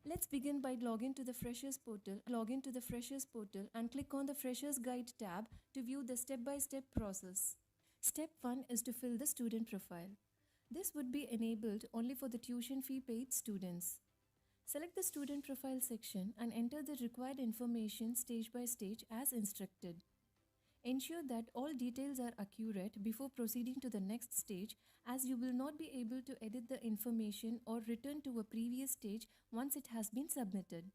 Let's begin by logging to the Freshers portal. Log into the Freshers portal and click on the Freshers Guide tab to view the step-by-step process. Step 1 is to fill the student profile. This would be enabled only for the tuition fee paid students. Select the student profile section and enter the required information stage by stage as instructed. Ensure that all details are accurate before proceeding to the next stage, as you will not be able to edit the information or return to a previous stage once it has been submitted.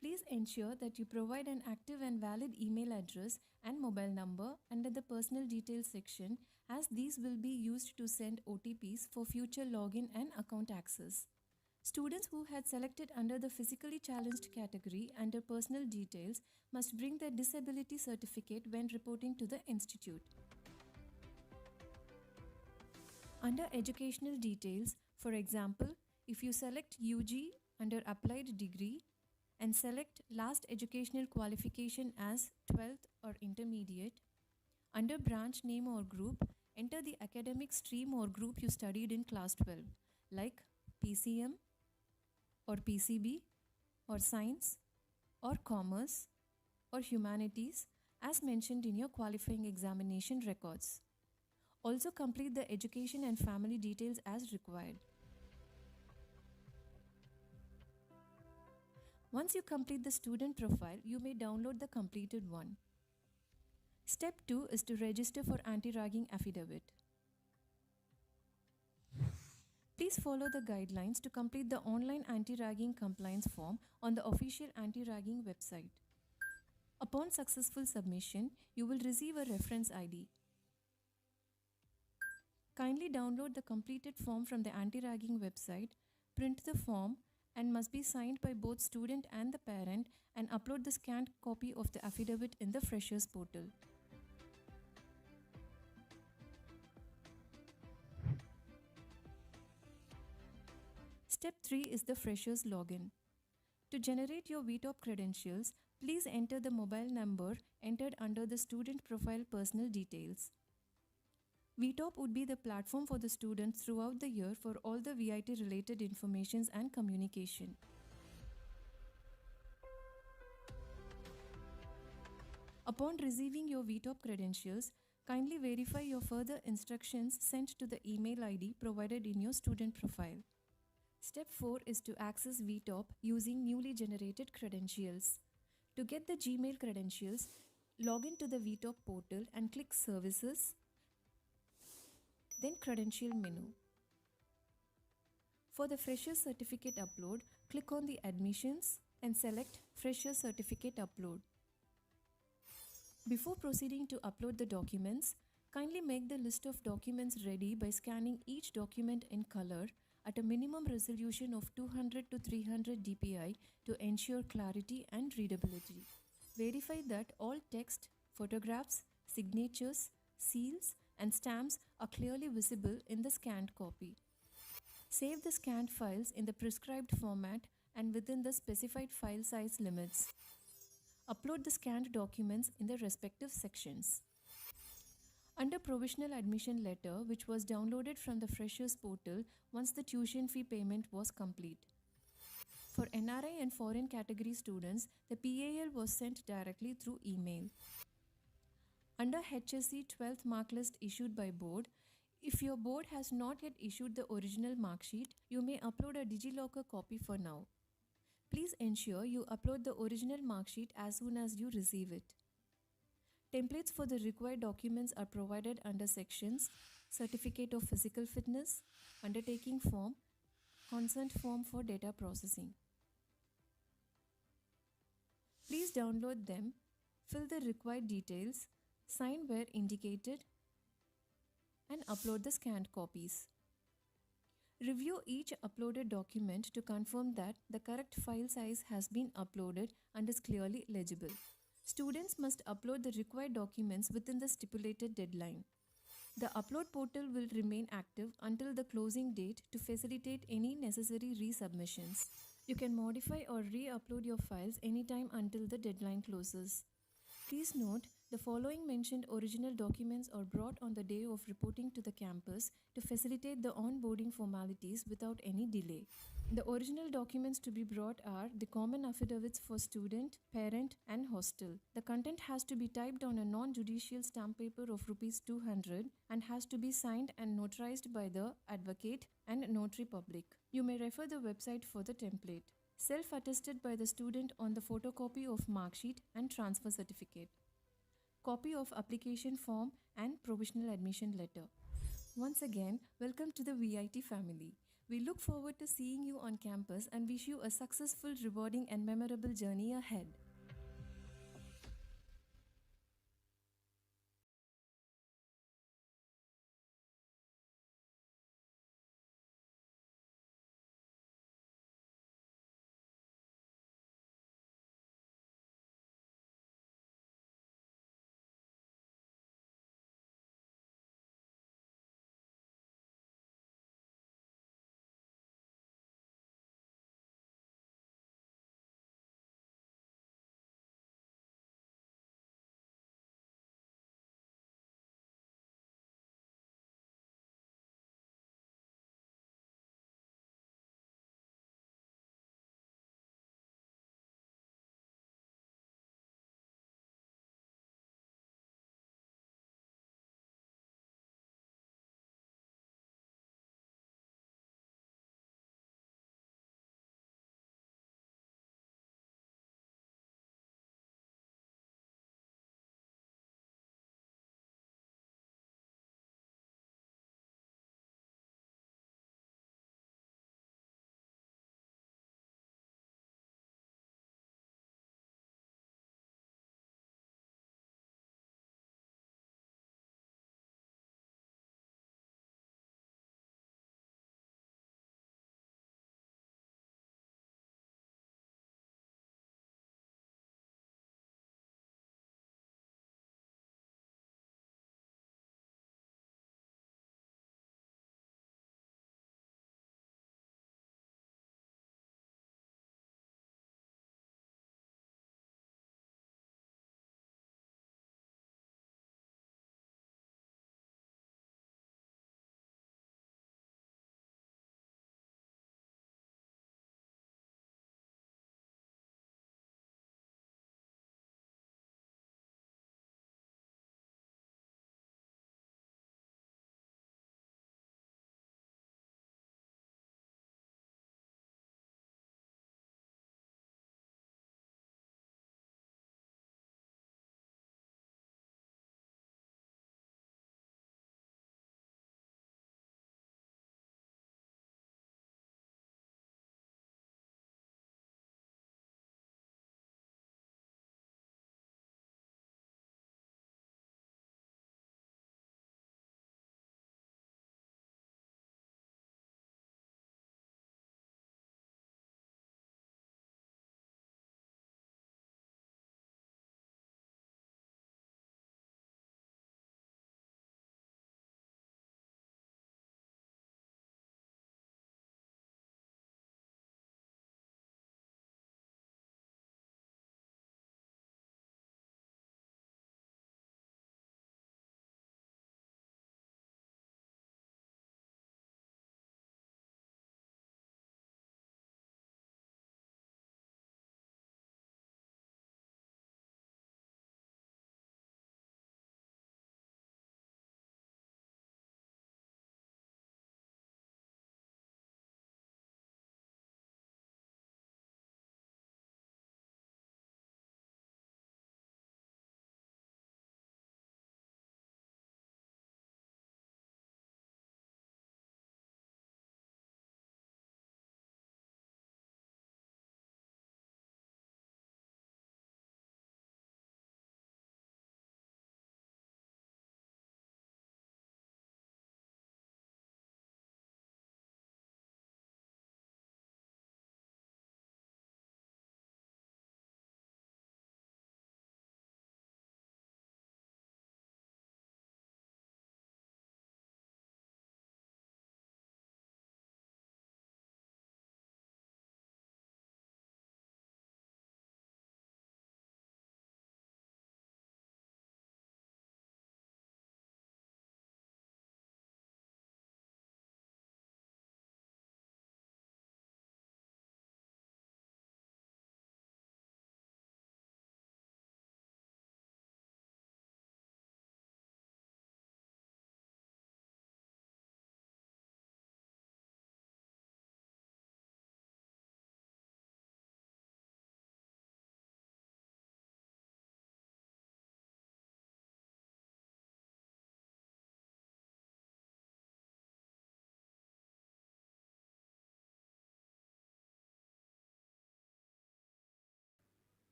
Please ensure that you provide an active and valid email address and mobile number under the personal details section, as these will be used to send OTPs for future login and account access. Students who had selected under the physically challenged category under personal details must bring their disability certificate when reporting to the institute. Under educational details, for example, if you select UG under applied degree and select last educational qualification as 12th or intermediate, under branch name or group, enter the academic stream or group you studied in class 12, like PCM, or PCB, or science, or commerce, or humanities as mentioned in your qualifying examination records. Also complete the education and family details as required. Once you complete the student profile, you may download the completed one. Step 2 is to register for anti-ragging affidavit. Please follow the guidelines to complete the online anti-ragging compliance form on the official anti-ragging website. Upon successful submission, you will receive a reference ID. Kindly download the completed form from the anti-ragging website, print the form, and must be signed by both student and the parent, and upload the scanned copy of the affidavit in the Freshers portal. Step 3 is the Freshers login. To generate your VTOP credentials, please enter the mobile number entered under the student profile personal details. VTOP would be the platform for the students throughout the year for all the VIT related informations and communication. Upon receiving your VTOP credentials, kindly verify your further instructions sent to the email ID provided in your student profile. Step 4 is to access VTOP using newly generated credentials. To get the Gmail credentials, log into the VTOP portal and click Services, then Credential menu. For the Freshers Certificate upload, click on the Admissions and select Freshers Certificate Upload. Before proceeding to upload the documents, kindly make the list of documents ready by scanning each document in color at a minimum resolution of 200 to 300 dpi to ensure clarity and readability. Verify that all text, photographs, signatures, seals, and stamps are clearly visible in the scanned copy. Save the scanned files in the prescribed format and within the specified file size limits. Upload the scanned documents in the respective sections. Under provisional admission letter, which was downloaded from the Freshers portal once the tuition fee payment was complete. For NRI and foreign category students, the PAL was sent directly through email. Under HSC 12th mark list issued by board, if your board has not yet issued the original mark sheet, you may upload a DigiLocker copy for now. Please ensure you upload the original mark sheet as soon as you receive it. Templates for the required documents are provided under sections Certificate of Physical Fitness, Undertaking Form, Consent Form for Data Processing. Please download them, fill the required details, sign where indicated, and upload the scanned copies. Review each uploaded document to confirm that the correct file size has been uploaded and is clearly legible. Students must upload the required documents within the stipulated deadline. The upload portal will remain active until the closing date to facilitate any necessary resubmissions. You can modify or re-upload your files anytime until the deadline closes. Please note The following mentioned original documents are brought on the day of reporting to the campus to facilitate the onboarding formalities without any delay. The original documents to be brought are the common affidavits for student, parent, and hostel. The content has to be typed on a non judicial stamp paper of Rs 200 and has to be signed and notarized by the advocate and notary public. You may refer the website for the template. Self attested by the student on the photocopy of marksheet and transfer certificate. Copy of application form and provisional admission letter. Once again, welcome to the VIT family. We look forward to seeing you on campus and wish you a successful, rewarding, and memorable journey ahead.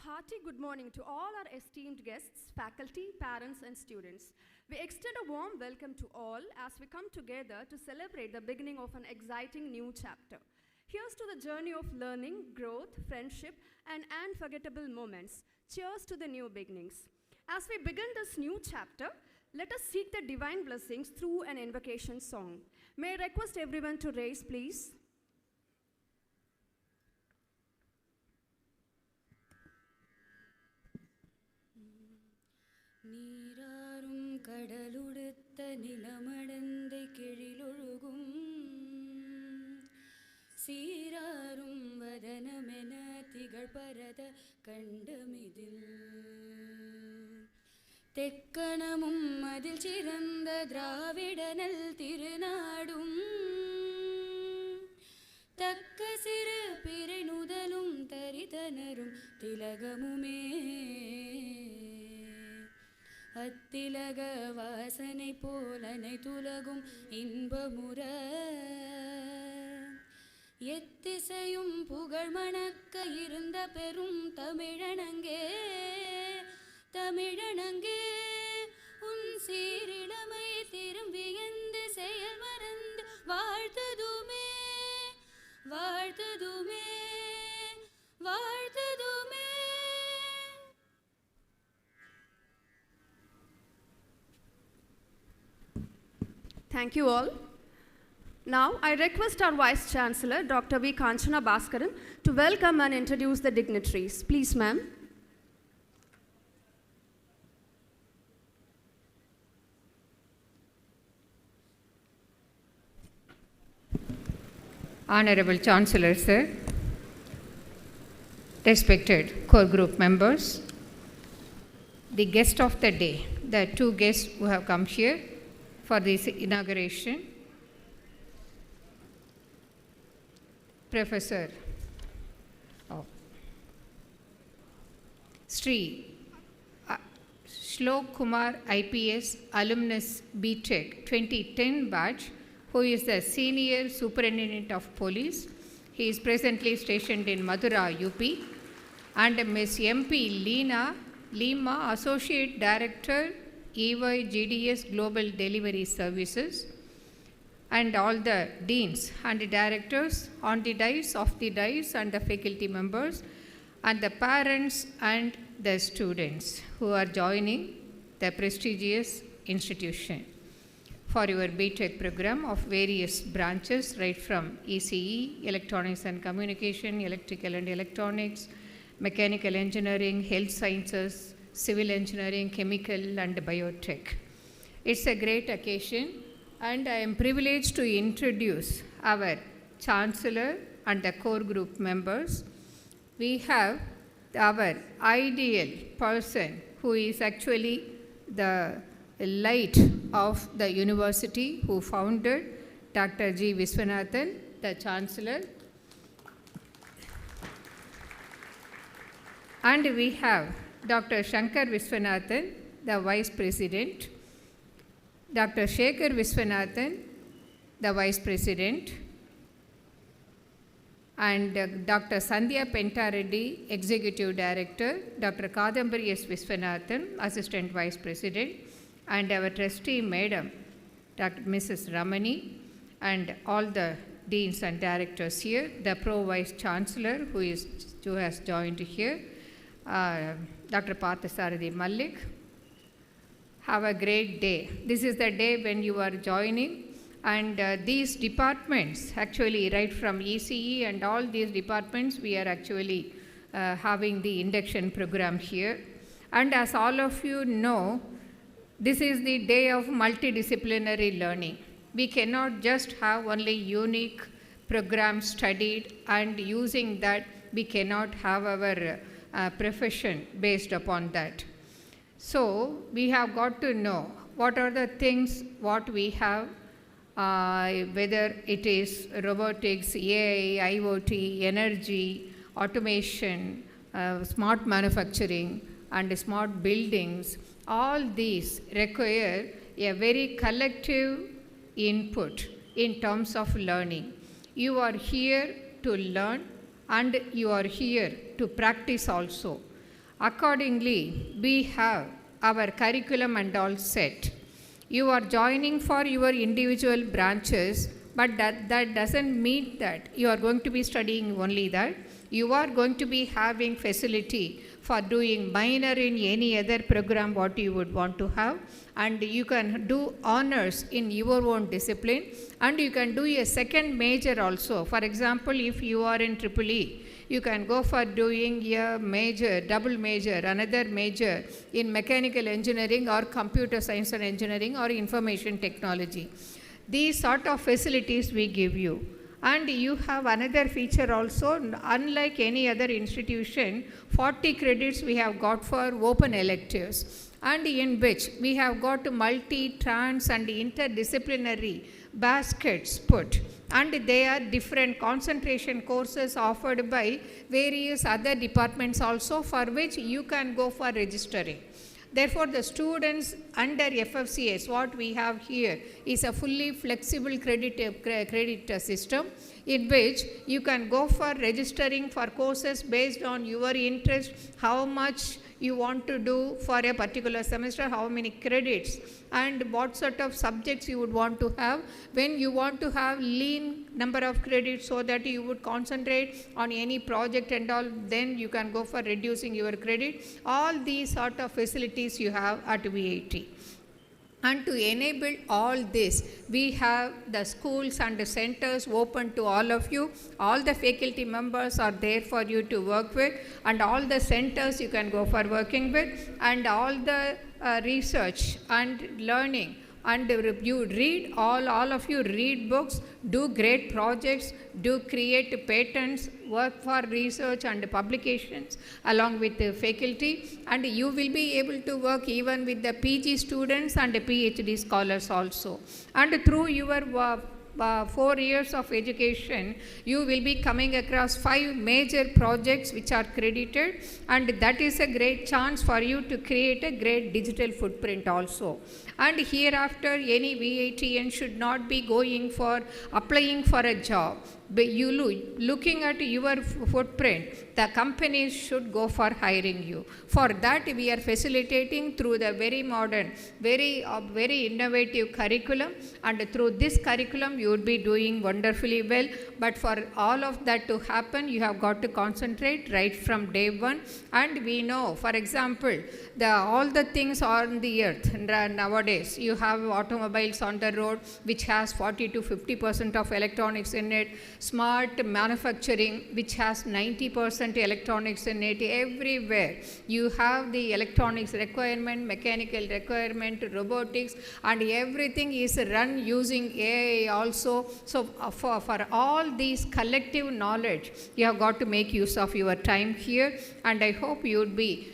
hearty good morning to all our esteemed guests, faculty, parents, and students. We extend a warm welcome to all as we come together to celebrate the beginning of an exciting new chapter. Here's to the journey of learning, growth, friendship, and unforgettable moments. Cheers to the new beginnings. As we begin this new chapter, let us seek the divine blessings through an invocation song. May I request everyone to raise, please? நீராறும் கடலுடுத்த நிலமடந்தை கெழிலொழுகும் சீராறும் வதனமென திகழ்பரத கண்டமிதில் தெக்கணமும் அதில் சிறந்த திராவிடனல் திருநாடும் தக்க சிறு பிறை நுதலும் தரிதனரும் திலகமுமே அத்திலக வாசனை போல் அனைத்துலகும் இன்பமுற எத்திசையும் புகழ் மணக்க இருந்த பெரும் தமிழனங்கே தமிழனங்கே உன் சீரிழமை திரும்பியந்து செயல் மறந்து வாழ்த்ததுமே வாழ்த்ததுமே வாழ்த்ததுமே. Thank you all. Now, I request our Vice Chancellor, Dr. V. Kanchana Bhaskaran, to welcome and introduce the dignitaries. Please, ma'am. Honorable Chancellor, sir, respected core group members, the guest of the day, the two guests who have come here for this inauguration, Professor Sri Shlok Kumar IPS alumnus B.Tech 2010 batch, who is the Senior Superintendent of Police. He is presently stationed in Madura, UP. And Ms. MP Lima, Associate Director, EY GDS Global Delivery Services. And all the deans and the directors on the dais, off the dais, and the faculty members, and the parents and the students who are joining the prestigious institution for your B.Tech program of various branches, right from ECE, Electronics and Communication, Electrical and Electronics, Mechanical Engineering, Health Sciences, Civil Engineering, Chemical and Biotech. It's a great occasion, and I am privileged to introduce our Chancellor and the core group members. We have our ideal person who is actually the light of the university, who founded, Dr. G. Viswanathan, the Chancellor. And we have Dr. Shankar Viswanathan, the Vice President, Dr. Shekhar Viswanathan, the Vice President, and Dr. Sandhya Pentareddy, Executive Director, Dr. Kadambari S. Viswanathan, Assistant Vice President, and our Trustee Madam, Dr. Mrs. Ramani, and all the deans and directors here, the Pro Vice Chancellor who has joined here, Dr. Parthasarathi Malik. Have a great day. This is the day when you are joining, and these departments, actually right from ECE and all these departments, we are actually having the induction program here. And as all of you know, this is the day of multidisciplinary learning. We cannot just have only unique programs studied, and using that we cannot have our profession based upon that. So we have got to know what are the things what we have, whether it is robotics, AI, IoT, energy, automation, smart manufacturing, and smart buildings. All these require a very collective input in terms of learning. You are here to learn, and you are here to practice also. Accordingly, we have our curriculum and all set. You are joining for your individual branches, but that doesn't mean that you are going to be studying only that. You are going to be having facility for doing minor in any other program what you would want to have, and you can do honors in your own discipline, and you can do a second major also. For example, if you are in EEE, you can go for doing a major, double major, another major in mechanical engineering or computer science and engineering or information technology. These sort of facilities we give you. And you have another feature also, unlike any other institution, 40 credits we have got for open electives, and in which we have got multi, trans and interdisciplinary baskets put, and they are different concentration courses offered by various other departments also, for which you can go for registering. Therefore, the students under FFCS, what we have here is a fully flexible credit system, in which you can go for registering for courses based on your interest, how much you want to do for a particular semester, how many credits, and what sort of subjects you would want to have. When you want to have lean number of credits so that you would concentrate on any project and all, then you can go for reducing your credit. All these sort of facilities you have at VIT. And to enable all this, we have the schools and the centers open to all of you. All the faculty members are there for you to work with, and all the centers you can go for working with, and all the research and learning. And you read, all of you read books, do great projects, do create patents, work for research and publications along with the faculty, and you will be able to work even with the PG students and the PhD scholars also. And through your 4 years of education, you will be coming across 5 major projects which are credited, and that is a great chance for you to create a great digital footprint also. And hereafter, any VITN should not be going for applying for a job. But you looking at your footprint, the companies should go for hiring you. For that, we are facilitating through the very modern, very innovative curriculum, and through this curriculum you would be doing wonderfully well. But for all of that to happen, you have got to concentrate right from day one. And we know, for example, all the things on the earth nowadays, you have automobiles on the road which has 40 to 50% of electronics in it, smart manufacturing which has 90% electronics in it. Everywhere you have the electronics requirement, mechanical requirement, robotics, and everything is run using AI also. So for all these collective knowledge, you have got to make use of your time here, and I hope you would be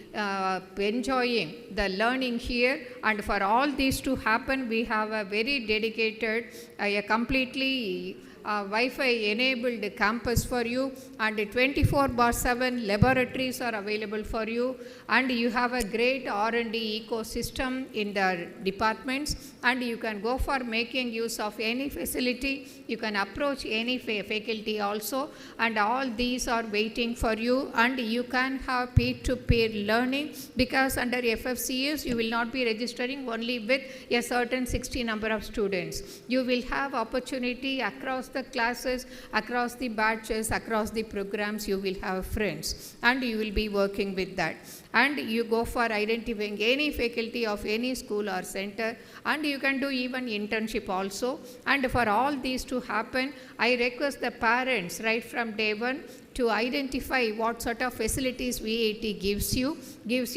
enjoying the learning here. And for all these to happen, we have a very dedicated, a completely Wi-Fi enabled campus for you, and 24/7 laboratories are available for you, and you have a great R&D ecosystem in the departments, and you can go for making use of any facility. You can approach any faculty also, and all these are waiting for you. And you can have peer-to-peer learning, because under FFCS you will not be registering only with a certain 60 number of students. You will have opportunity across the classes, across the batches, across the programs. You will have friends, and you will be working with that. And you go for identifying any faculty of any school or center, and you can do even internship also. And for all these to happen, I request the parents right from day one to identify what sort of facilities VIT gives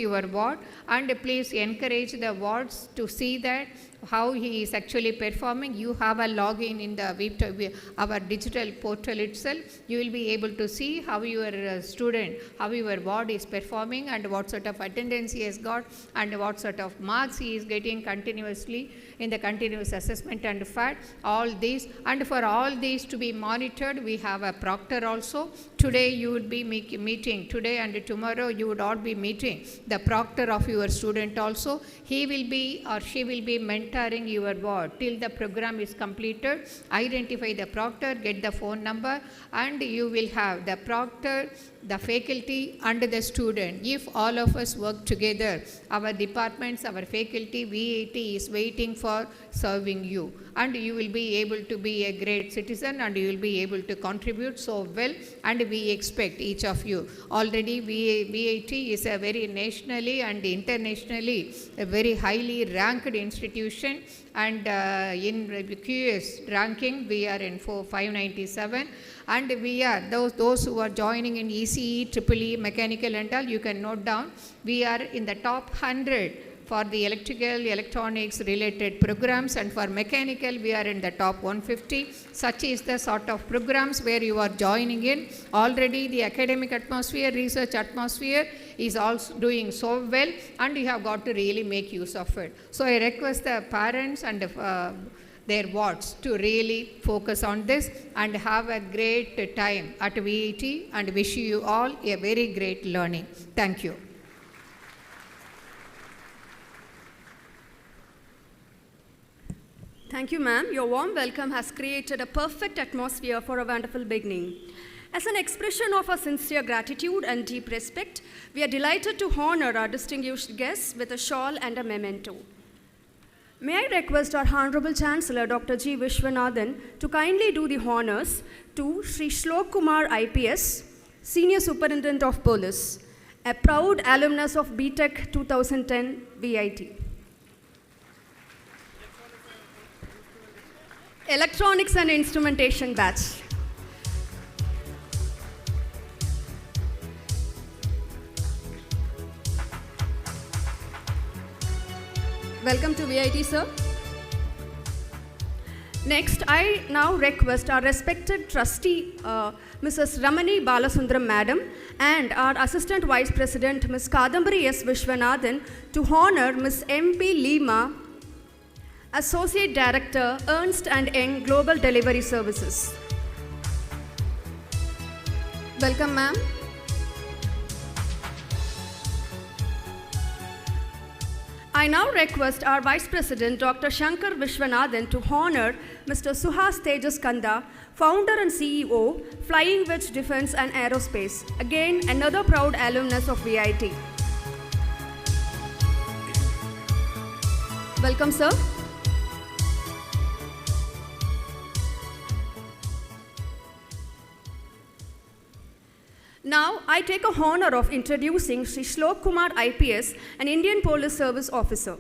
your ward, and please encourage the wards to see that how he is actually performing. You have a login in the our digital portal itself. You will be able to see how your student, how your ward is performing, and what sort of attendance he has got, and what sort of marks he is getting continuously in the continuous assessment and FAT, all these. And for all these to be monitored, we have a proctor also to today you would be meeting, today and tomorrow you would all be meeting the proctor of your student also. He will be or she will be mentoring your ward till the program is completed. Identify the proctor, get the phone number, and you will have the proctor, the faculty and the student. If all of us work together, our departments, our faculty, VAT is waiting for serving you, and you will be able to be a great citizen and you will be able to contribute so well, and we expect each of you. Already VAT is a very nationally and internationally a very highly ranked institution, and in QS ranking we are in 597, and we are those who are joining in ECE, EEE, mechanical and all, you can note down, we are in the top 100 for the electrical, electronics related programs, and for mechanical we are in the top 150. Such is the sort of programs where you are joining in. Already the academic atmosphere, research atmosphere is also doing so well, and you have got to really make use of it. So I request the parents and their wards to really focus on this and have a great time at VAT, and wish you all a very great learning. Thank you. Thank you, ma'am. Your warm welcome has created a perfect atmosphere for a wonderful beginning. As an expression of our sincere gratitude and deep respect, we are delighted to honor our distinguished guests with a shawl and a memento. May I request our Honorable Chancellor, Dr. G. Vishwanathan, to kindly do the honors to Sri Shlok Kumar IPS, Senior Superintendent of Police, a proud alumnus of B.Tech 2010 VIT. Electronics and Instrumentation Batch. Welcome to VIT, sir. Next, I now request our respected trustee, Mrs. Ramani Balasundram Madam, and our Assistant Vice President, Ms. Kadambari S. Vishwanathan, to honor Ms. M.P. Lima, Associate Director, Ernst & Engg Global Delivery Services. Welcome, ma'am. I now request our Vice President, Dr. Shankar Vishwanathan, to honor Mr. Suhas Tejas Kanda, Founder and CEO, Flying Wedge Defense and Aerospace. Again, another proud alumnus of VIT. Welcome, sir. Now, I take a honor of introducing Sri Shlok Kumar IPS, an Indian Police Service officer.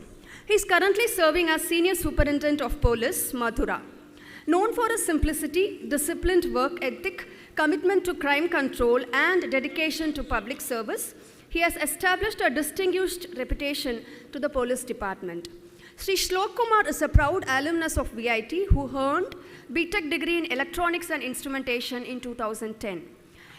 He is currently serving as Senior Superintendent of Police, Mathura. Known for his simplicity, disciplined work ethic, commitment to crime control, and dedication to public service, he has established a distinguished reputation to the police department. Sri Shlok Kumar is a proud alumnus of VIT who earned B.Tech degree in Electronics and Instrumentation in 2010.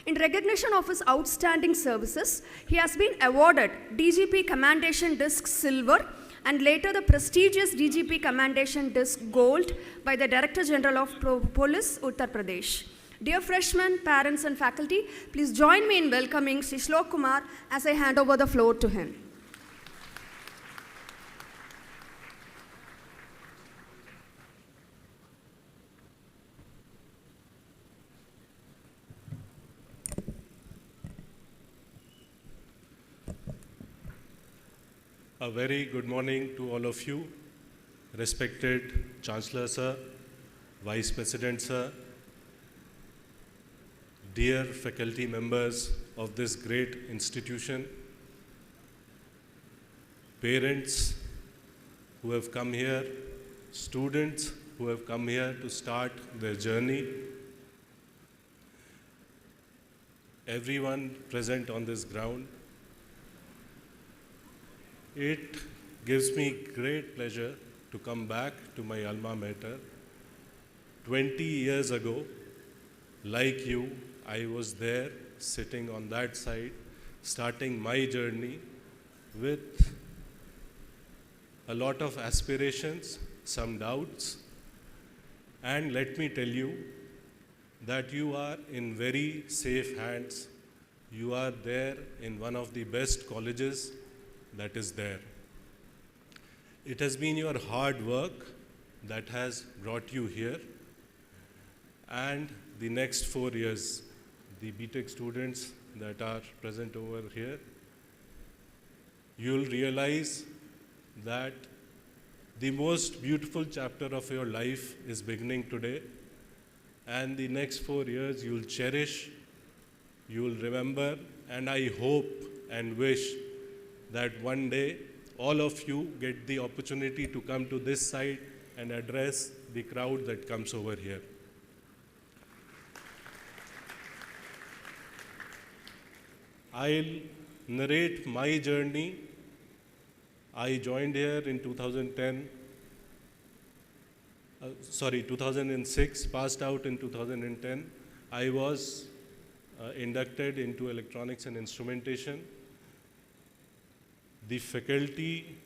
In recognition of his outstanding services, he has been awarded DGP Commendation Disc Silver and later the prestigious DGP Commendation Disc Gold by the Director General of Police, Uttar Pradesh. Dear freshmen, parents and faculty, please join me in welcoming Sri Shlok Kumar as I hand over the floor to him. A very good morning to all of you, respected Chancellor Sir, Vice President Sir, dear faculty members of this great institution, parents who have come here, students who have come here to start their journey, everyone present on this ground. It gives me great pleasure to come back to my alma mater. 20 years ago, like you, I was there sitting on that side, starting my journey with a lot of aspirations, some doubts, and let me tell you, that you are in very safe hands. You are there in one of the best colleges that is there. It has been your hard work that has brought you here. And the next 4 years, the B.Tech students that are present over here, you'll realize that the most beautiful chapter of your life is beginning today. And the next 4 years you'll cherish, you'll remember, and I hope and wish that one day all of you get the opportunity to come to this side and address the crowd that comes over here. I'll narrate my journey. I joined here in 2006, passed out in 2010. I was inducted into electronics and instrumentation. The faculty,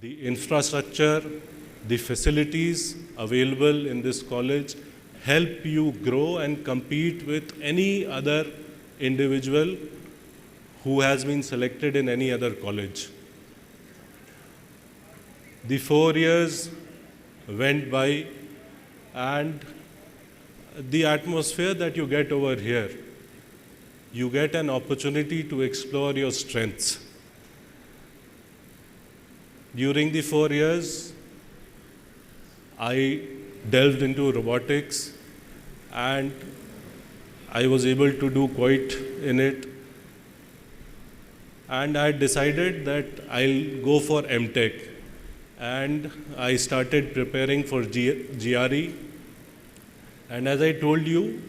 the infrastructure, the facilities available in this college help you grow and compete with any other individual who has been selected in any other college. The 4 years went by, and the atmosphere that you get over here, you get an opportunity to explore your strengths. During the 4 years, I delved into robotics, and I was able to do quite in it. And I decided that I'll go for M.Tech. And I started preparing for GRE. And as I told you,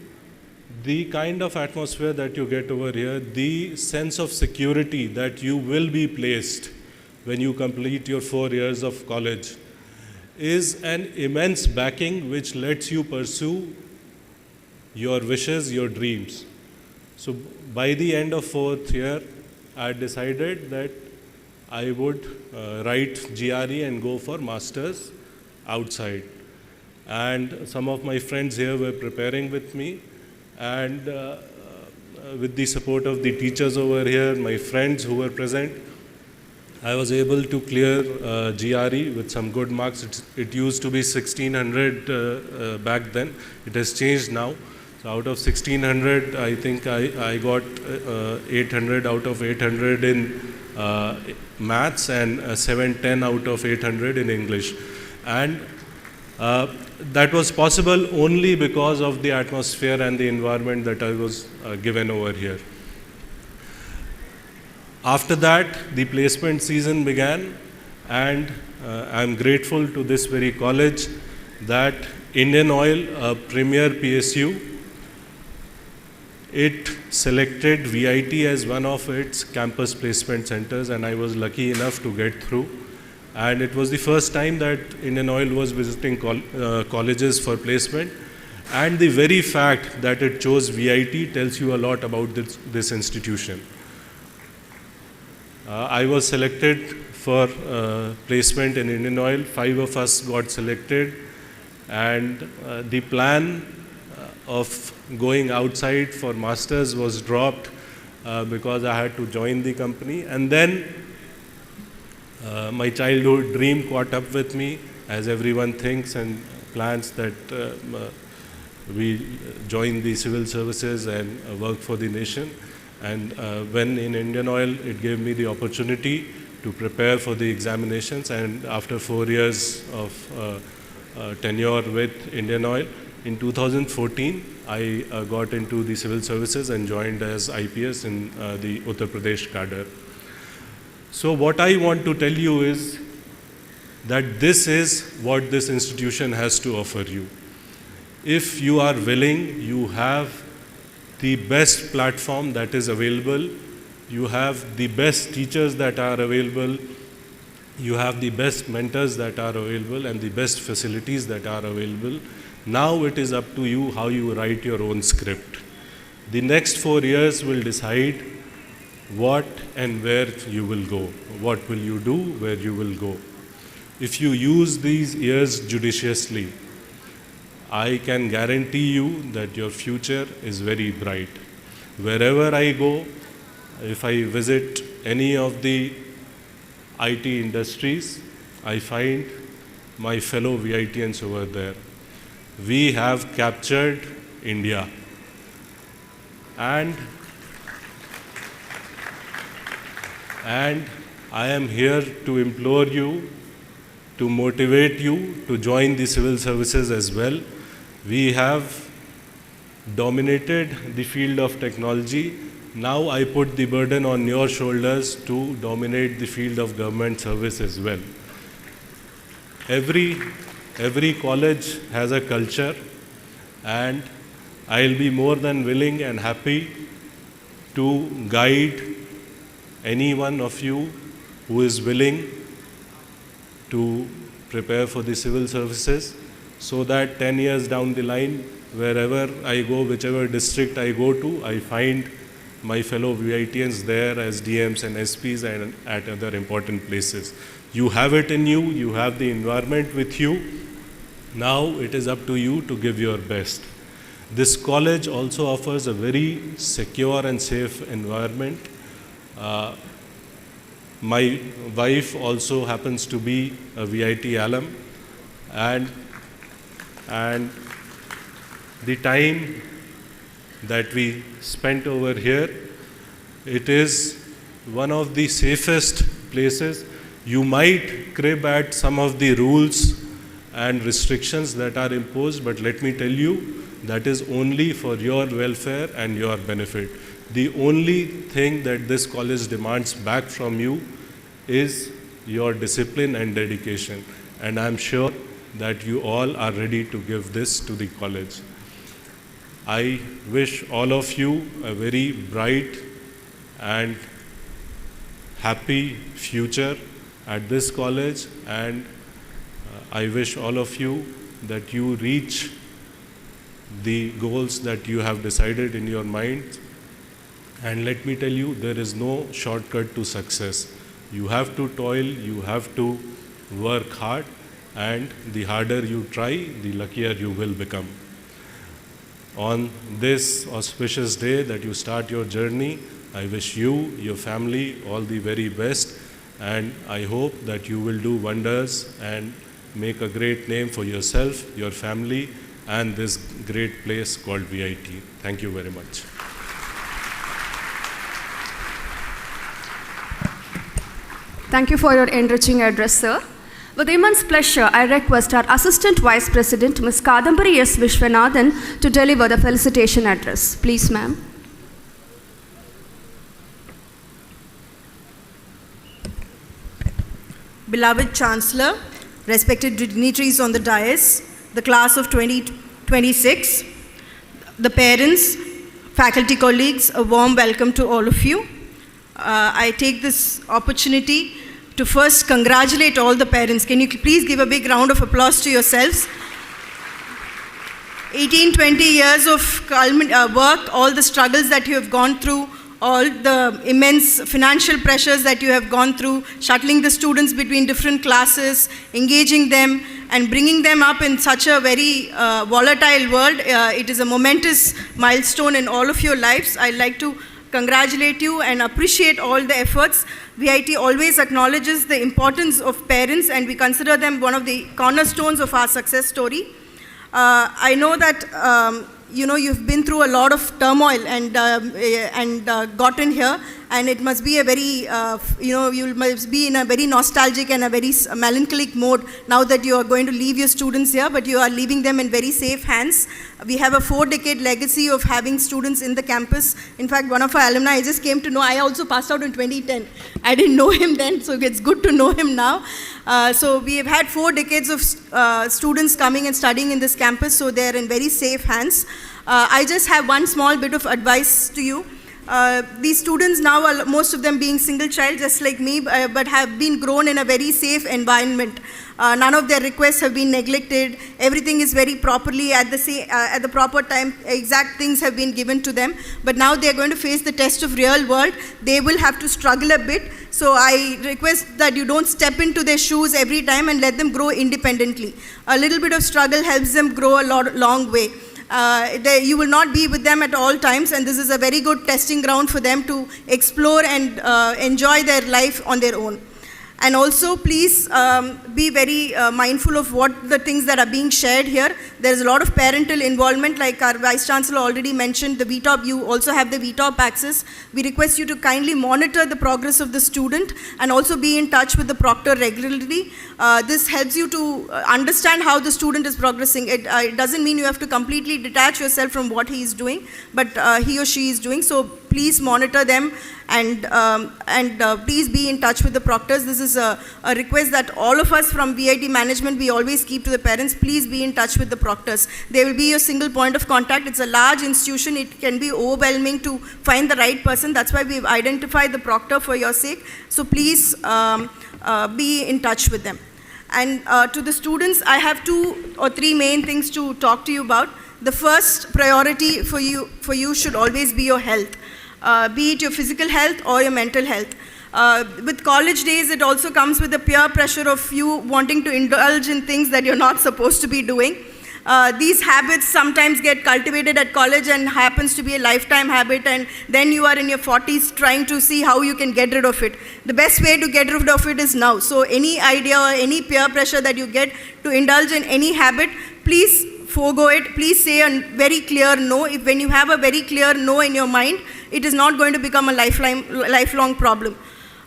the kind of atmosphere that you get over here, the sense of security that you will be placed when you complete your 4 years of college, is an immense backing which lets you pursue your wishes, your dreams. So by the end of 4th year, I decided that I would write GRE and go for masters outside. And some of my friends here were preparing with me, and with the support of the teachers over here, my friends who were present, I was able to clear GRE with some good marks. It used to be 1600 back then. It has changed now. So out of 1600, I think I got 800 out of 800 in maths and 710 out of 800 in English. And that was possible only because of the atmosphere and the environment that I was given over here. After that, the placement season began, and I'm grateful to this very college that Indian Oil, a premier PSU, it selected VIT as one of its campus placement centers, and I was lucky enough to get through. And it was the first time that Indian Oil was visiting colleges for placement. And the very fact that it chose VIT tells you a lot about this institution. I was selected for placement in Indian Oil. 5 of us got selected, and the plan of going outside for masters was dropped because I had to join the company. And then my childhood dream caught up with me, as everyone thinks and plans that we join the civil services and work for the nation. And when in Indian Oil, it gave me the opportunity to prepare for the examinations. And after 4 years of tenure with Indian Oil, in 2014, I got into the civil services and joined as IPS in the Uttar Pradesh cadre. So what I want to tell you is that this is what this institution has to offer you. If you are willing, you have the best platform that is available, you have the best teachers that are available, you have the best mentors that are available, and the best facilities that are available. Now it is up to you how you write your own script. The next 4 years will decide what and where you will go. What will you do, where you will go. If you use these years judiciously, I can guarantee you that your future is very bright. Wherever I go, if I visit any of the IT industries, I find my fellow VITians over there. We have captured India. And I am here to implore you, to motivate you to join the civil services as well. We have dominated the field of technology. Now I put the burden on your shoulders to dominate the field of government service as well. Every college has a culture, and I'll be more than willing and happy to guide any one of you who is willing to prepare for the civil services, so that 10 years down the line, wherever I go, whichever district I go to, I find my fellow VITians there as DMs and SPs and at other important places. You have it in you, you have the environment with you. Now it is up to you to give your best. This college also offers a very secure and safe environment. My wife also happens to be a VIT alum, and the time that we spent over here, it is one of the safest places. You might crib at some of the rules and restrictions that are imposed, but let me tell you, that is only for your welfare and your benefit. The only thing that this college demands back from you is your discipline and dedication. And I'm sure that you all are ready to give this to the college. I wish all of you a very bright and happy future at this college, and I wish all of you that you reach the goals that you have decided in your mind. And let me tell you, there is no shortcut to success. You have to toil, you have to work hard, and the harder you try, the luckier you will become. On this auspicious day that you start your journey, I wish you, your family, all the very best, and I hope that you will do wonders and make a great name for yourself, your family, and this great place called VIT. Thank you very much. Thank you for your enriching address, sir. With immense pleasure, I request our Assistant Vice President, Ms. Kadambari S. Vishwanathan, to deliver the felicitation address. Please, ma'am. Beloved Chancellor, respected dignitaries on the dais, the class of 2026, the parents, faculty colleagues, a warm welcome to all of you. I take this opportunity to first congratulate all the parents. Can you please give a big round of applause to yourselves? 18-20 years of work, all the struggles that you have gone through, all the immense financial pressures that you have gone through, shuttling the students between different classes, engaging them, and bringing them up in such a very volatile world. It is a momentous milestone in all of your lives. I'd like to congratulate you and appreciate all the efforts. VIT always acknowledges the importance of parents, and we consider them one of the cornerstones of our success story. I know that you've been through a lot of turmoil and gotten here, and it must be a very, you must be in a very nostalgic and a very melancholic mode now that you are going to leave your students here, but you are leaving them in very safe hands. We have a 4-decade legacy of having students in the campus. In fact, one of our alumni, I just came to know, I also passed out in 2010. I didn't know him then, so it's good to know him now. So we have had 4 decades of students coming and studying in this campus, so they're in very safe hands. I just have one small bit of advice to you. These students now are most of them being single child just like me, but have been grown in a very safe environment. None of their requests have been neglected. Everything is very properly at the proper time. Exact things have been given to them. But now they are going to face the test of real world. They will have to struggle a bit. So I request that you don't step into their shoes every time and let them grow independently. A little bit of struggle helps them grow a long way. You will not be with them at all times, and this is a very good testing ground for them to explore and enjoy their life on their own. And also, please be very mindful of what the things that are being shared here. There is a lot of parental involvement, like our Vice Chancellor already mentioned, the VTOP, you also have the VTOP access. We request you to kindly monitor the progress of the student and also be in touch with the proctor regularly. This helps you to understand how the student is progressing. It doesn't mean you have to completely detach yourself from what he is doing, but he or she is doing. So please monitor them and please be in touch with the proctors. This is a request that all of us from VIT management, we always keep to the parents. Please be in touch with the proctors. They will be your single point of contact. It's a large institution. It can be overwhelming to find the right person. That's why we've identified the proctor for your sake. So please be in touch with them. And to the students, I have 2 or 3 main things to talk to you about. The first priority for you should always be your health. Be it your physical health or your mental health. With college days, it also comes with the peer pressure of you wanting to indulge in things that you're not supposed to be doing. These habits sometimes get cultivated at college and happens to be a lifetime habit, and then you are in your 40s trying to see how you can get rid of it. The best way to get rid of it is now. So any idea or any peer pressure that you get to indulge in any habit, please forego it. Please say a very clear no. When you have a very clear no in your mind, it is not going to become a lifelong problem.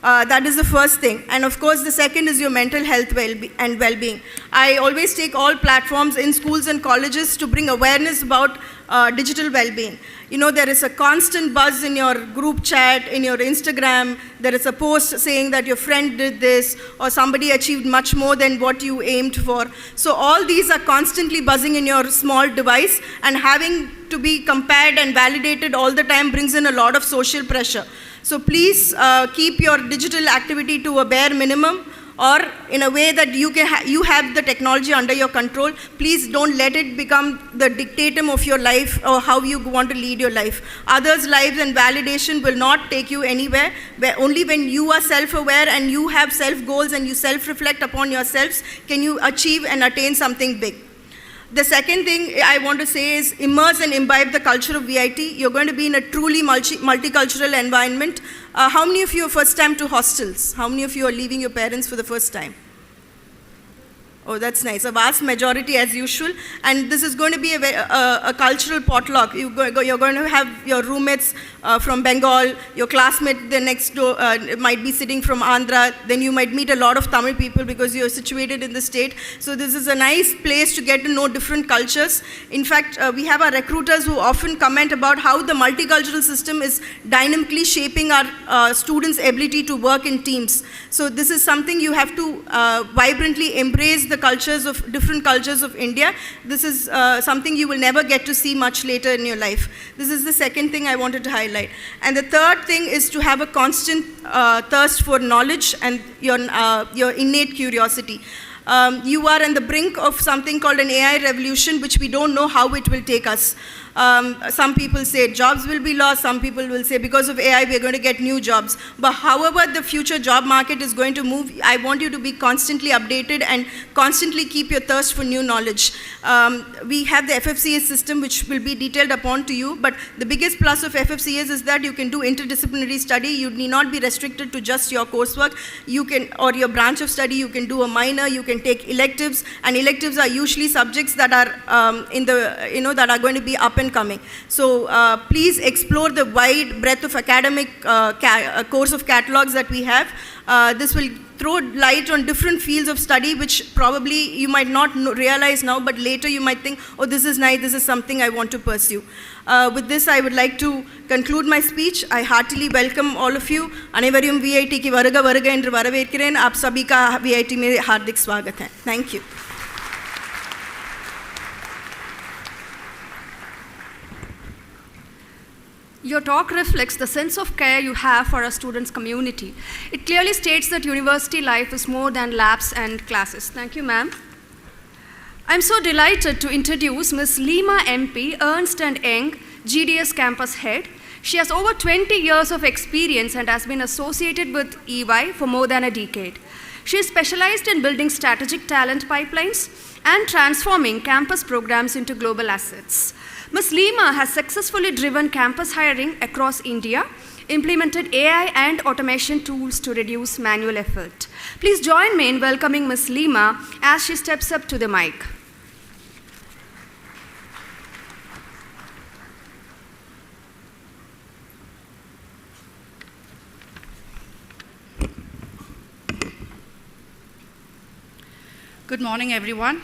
That is the first thing. And of course, the second is your mental health and well-being. I always take all platforms in schools and colleges to bring awareness about digital well-being. You know, there is a constant buzz in your group chat, in your Instagram. There is a post saying that your friend did this or somebody achieved much more than what you aimed for. So all these are constantly buzzing in your small device, and having to be compared and validated all the time brings in a lot of social pressure. So please keep your digital activity to a bare minimum, or in a way that you have the technology under your control. Please don't let it become the dictatum of your life or how you want to lead your life. Others' lives and validation will not take you anywhere. Only when you are self-aware and you have self-goals and you self-reflect upon yourselves can you achieve and attain something big. The second thing I want to say is immerse and imbibe the culture of VIT. You're going to be in a truly multicultural environment. How many of you are first time to hostels? How many of you are leaving your parents for the first time? Oh, that's nice. A vast majority as usual. And this is going to be a cultural potluck. You're going to have your roommates from Bengal, your classmate the next door might be sitting from Andhra, then you might meet a lot of Tamil people because you're situated in the state. So this is a nice place to get to know different cultures. In fact, we have our recruiters who often comment about how the multicultural system is dynamically shaping our students' ability to work in teams. So this is something you have to vibrantly embrace the different cultures of India. This is something you will never get to see much later in your life. This is the second thing I wanted to highlight. And the third thing is to have a constant thirst for knowledge and your innate curiosity. You are on the brink of something called an AI revolution, which we don't know how it will take us. Some people say jobs will be lost. Some people will say because of AI we are going to get new jobs. But however the future job market is going to move, I want you to be constantly updated and constantly keep your thirst for new knowledge. We have the FFCS system, which will be detailed upon to you. But the biggest plus of FFCS is that you can do interdisciplinary study. You need not be restricted to just your coursework. You can, or your branch of study, you can do a minor. You can take electives, and electives are usually subjects that are that are going to be up and coming. So please explore the wide breadth of academic course of catalogs that we have. This will throw light on different fields of study which probably you might not realize now, but later you might think, oh, this is nice, this is something I want to pursue. With this, I would like to conclude my speech. I heartily welcome all of you. अनेवरियम VIT की वर्गा वर्गा इंद्र वरवेरकिरेन आप सभी का VIT में हार्दिक स्वागत है. Thank you. Your talk reflects the sense of care you have for our students' community. It clearly states that university life is more than labs and classes. Thank you, ma'am. I'm so delighted to introduce Ms. Lima MP, Ernst & Engg, GDS Campus Head. She has over 20 years of experience and has been associated with EY for more than a decade. She is specialized in building strategic talent pipelines and transforming campus programs into global assets. Ms. Lima has successfully driven campus hiring across India, implemented AI and automation tools to reduce manual effort. Please join me in welcoming Ms. Lima as she steps up to the mic. Good morning, everyone.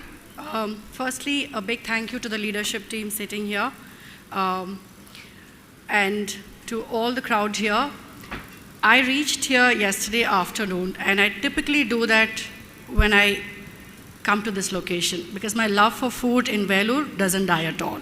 Firstly, a big thank you to the leadership team sitting here and to all the crowd here. I reached here yesterday afternoon, and I typically do that when I come to this location because my love for food in Vellore doesn't die at all.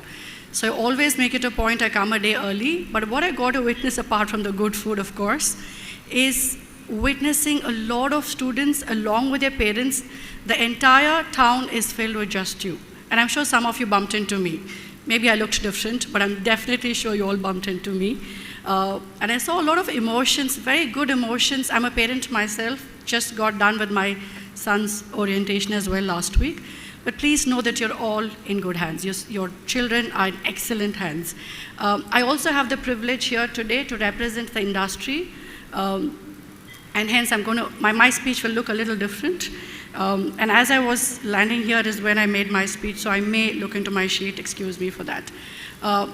So I always make it a point I come a day early, but what I got to witness apart from the good food, of course, is witnessing a lot of students along with their parents. The entire town is filled with just you. And I'm sure some of you bumped into me. Maybe I looked different, but I'm definitely sure you all bumped into me. And I saw a lot of emotions, very good emotions. I'm a parent myself, just got done with my son's orientation as well last week. But please know that you're all in good hands. Your children are in excellent hands. I also have the privilege here today to represent the industry. And hence, my speech will look a little different. And as I was landing here is when I made my speech, so I may look into my sheet, excuse me for that.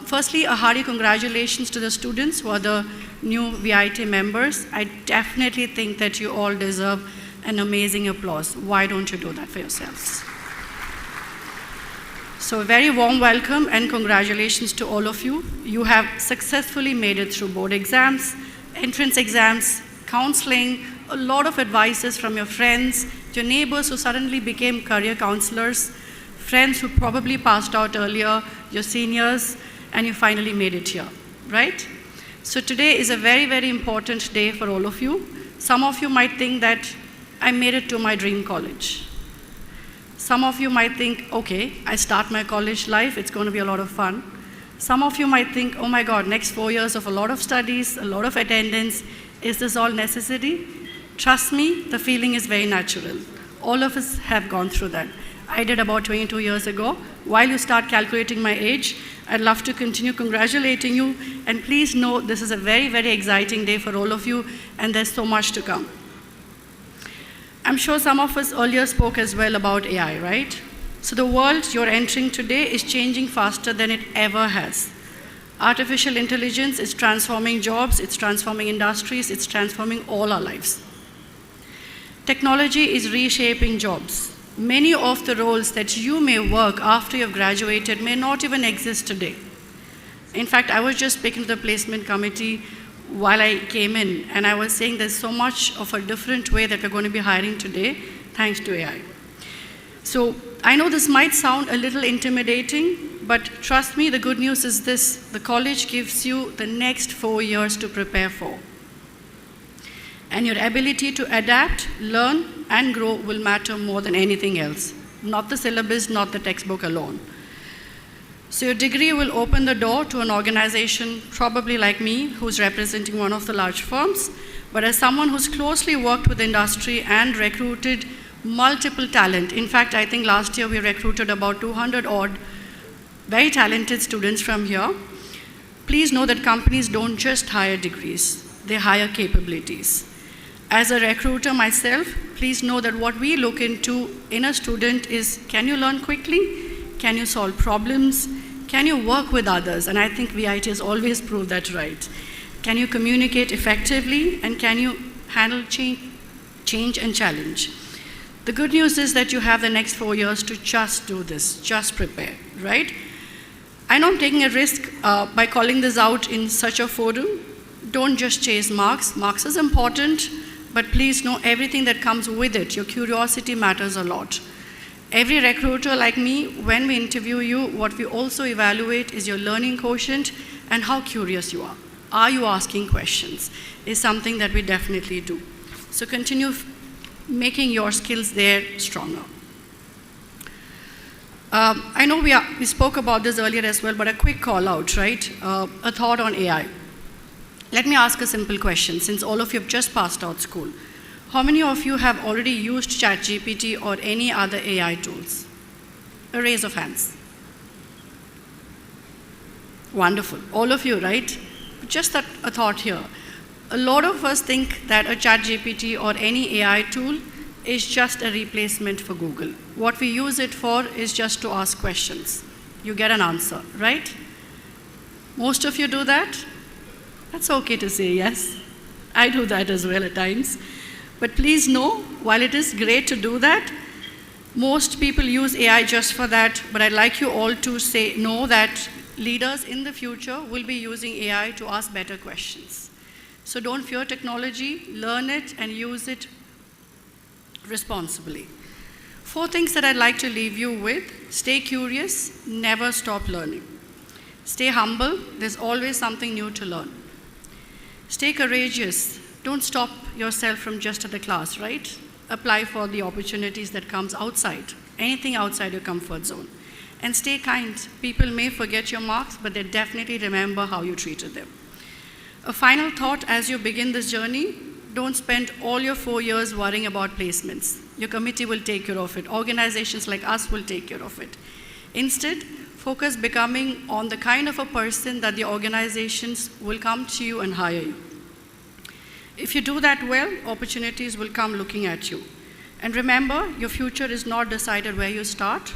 Firstly, a hearty congratulations to the students who are the new VIT members. I definitely think that you all deserve an amazing applause. Why don't you do that for yourselves? So a very warm welcome and congratulations to all of you. You have successfully made it through board exams, entrance exams, counseling, a lot of advices from your friends, your neighbors who suddenly became career counselors, friends who probably passed out earlier, your seniors, and you finally made it here, right? So today is a very, very important day for all of you. Some of you might think that I made it to my dream college. Some of you might think, okay, I start my college life, it's going to be a lot of fun. Some of you might think, oh my God, next 4 years of a lot of studies, a lot of attendance, is this all necessary? Trust me, the feeling is very natural. All of us have gone through that. I did about 22 years ago. While you start calculating my age, I'd love to continue congratulating you. And please know this is a very, very exciting day for all of you, and there's so much to come. I'm sure some of us earlier spoke as well about AI, right? So the world you're entering today is changing faster than it ever has. Artificial intelligence is transforming jobs, it's transforming industries, it's transforming all our lives. Technology is reshaping jobs. Many of the roles that you may work after you've graduated may not even exist today. In fact, I was just speaking to the placement committee while I came in, and I was saying there's so much of a different way that we're going to be hiring today, thanks to AI. So I know this might sound a little intimidating, but trust me, the good news is this: the college gives you the next 4 years to prepare for. And your ability to adapt, learn, and grow will matter more than anything else. Not the syllabus, not the textbook alone. So your degree will open the door to an organization, probably like me, who's representing one of the large firms, but as someone who's closely worked with the industry and recruited multiple talent. In fact, I think last year we recruited about 200 odd very talented students from here. Please know that companies don't just hire degrees, they hire capabilities. As a recruiter myself, please know that what we look into in a student is, can you learn quickly? Can you solve problems? Can you work with others? And I think VIT has always proved that right. Can you communicate effectively? And can you handle change and challenge? The good news is that you have the next 4 years to just do this, just prepare, right? I know I'm taking a risk by calling this out in such a forum. Don't just chase marks. Marks is important, but please know everything that comes with it. Your curiosity matters a lot. Every recruiter like me, when we interview you, what we also evaluate is your learning quotient and how curious you are. Are you asking questions? Is something that we definitely do. So continue making your skills there stronger. I know we spoke about this earlier as well, but a quick call out, right? A thought on AI. Let me ask a simple question, since all of you have just passed out school. How many of you have already used ChatGPT or any other AI tools? A raise of hands. Wonderful. All of you, right? Just a thought here. A lot of us think that a ChatGPT or any AI tool is just a replacement for Google. What we use it for is just to ask questions. You get an answer, right? Most of you do that? That's okay to say yes. I do that as well at times. But please know, while it is great to do that, most people use AI just for that, but I'd like you all to know that leaders in the future will be using AI to ask better questions. So don't fear technology, learn it and use it responsibly. 4 things that I'd like to leave you with. Stay curious, never stop learning. Stay humble, there's always something new to learn. Stay courageous, don't stop yourself from just at the class, right? Apply for the opportunities that comes outside, anything outside your comfort zone. And stay kind. People may forget your marks, but they definitely remember how you treated them. A final thought as you begin this journey, don't spend all your 4 years worrying about placements. Your committee will take care of it. Organizations like us will take care of it. Instead, focus becoming on the kind of a person that the organizations will come to you and hire you. If you do that well, opportunities will come looking at you. And remember, your future is not decided where you start.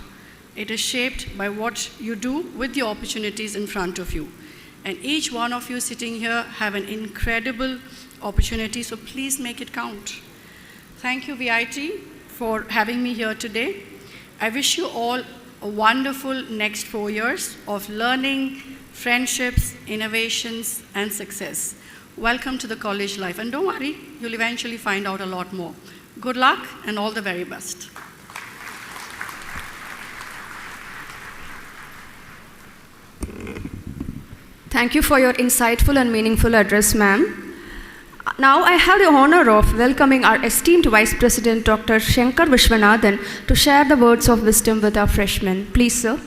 It is shaped by what you do with the opportunities in front of you. And each one of you sitting here have an incredible opportunity, so please make it count. Thank you, VIT, for having me here today. I wish you all a wonderful next 4 years of learning, friendships, innovations, and success. Welcome to the college life. And don't worry, you'll eventually find out a lot more. Good luck and all the very best. Thank you for your insightful and meaningful address, ma'am. Now I have the honor of welcoming our esteemed Vice President, Dr. Shankar Vishwanathan, to share the words of wisdom with our freshmen. Please, sir.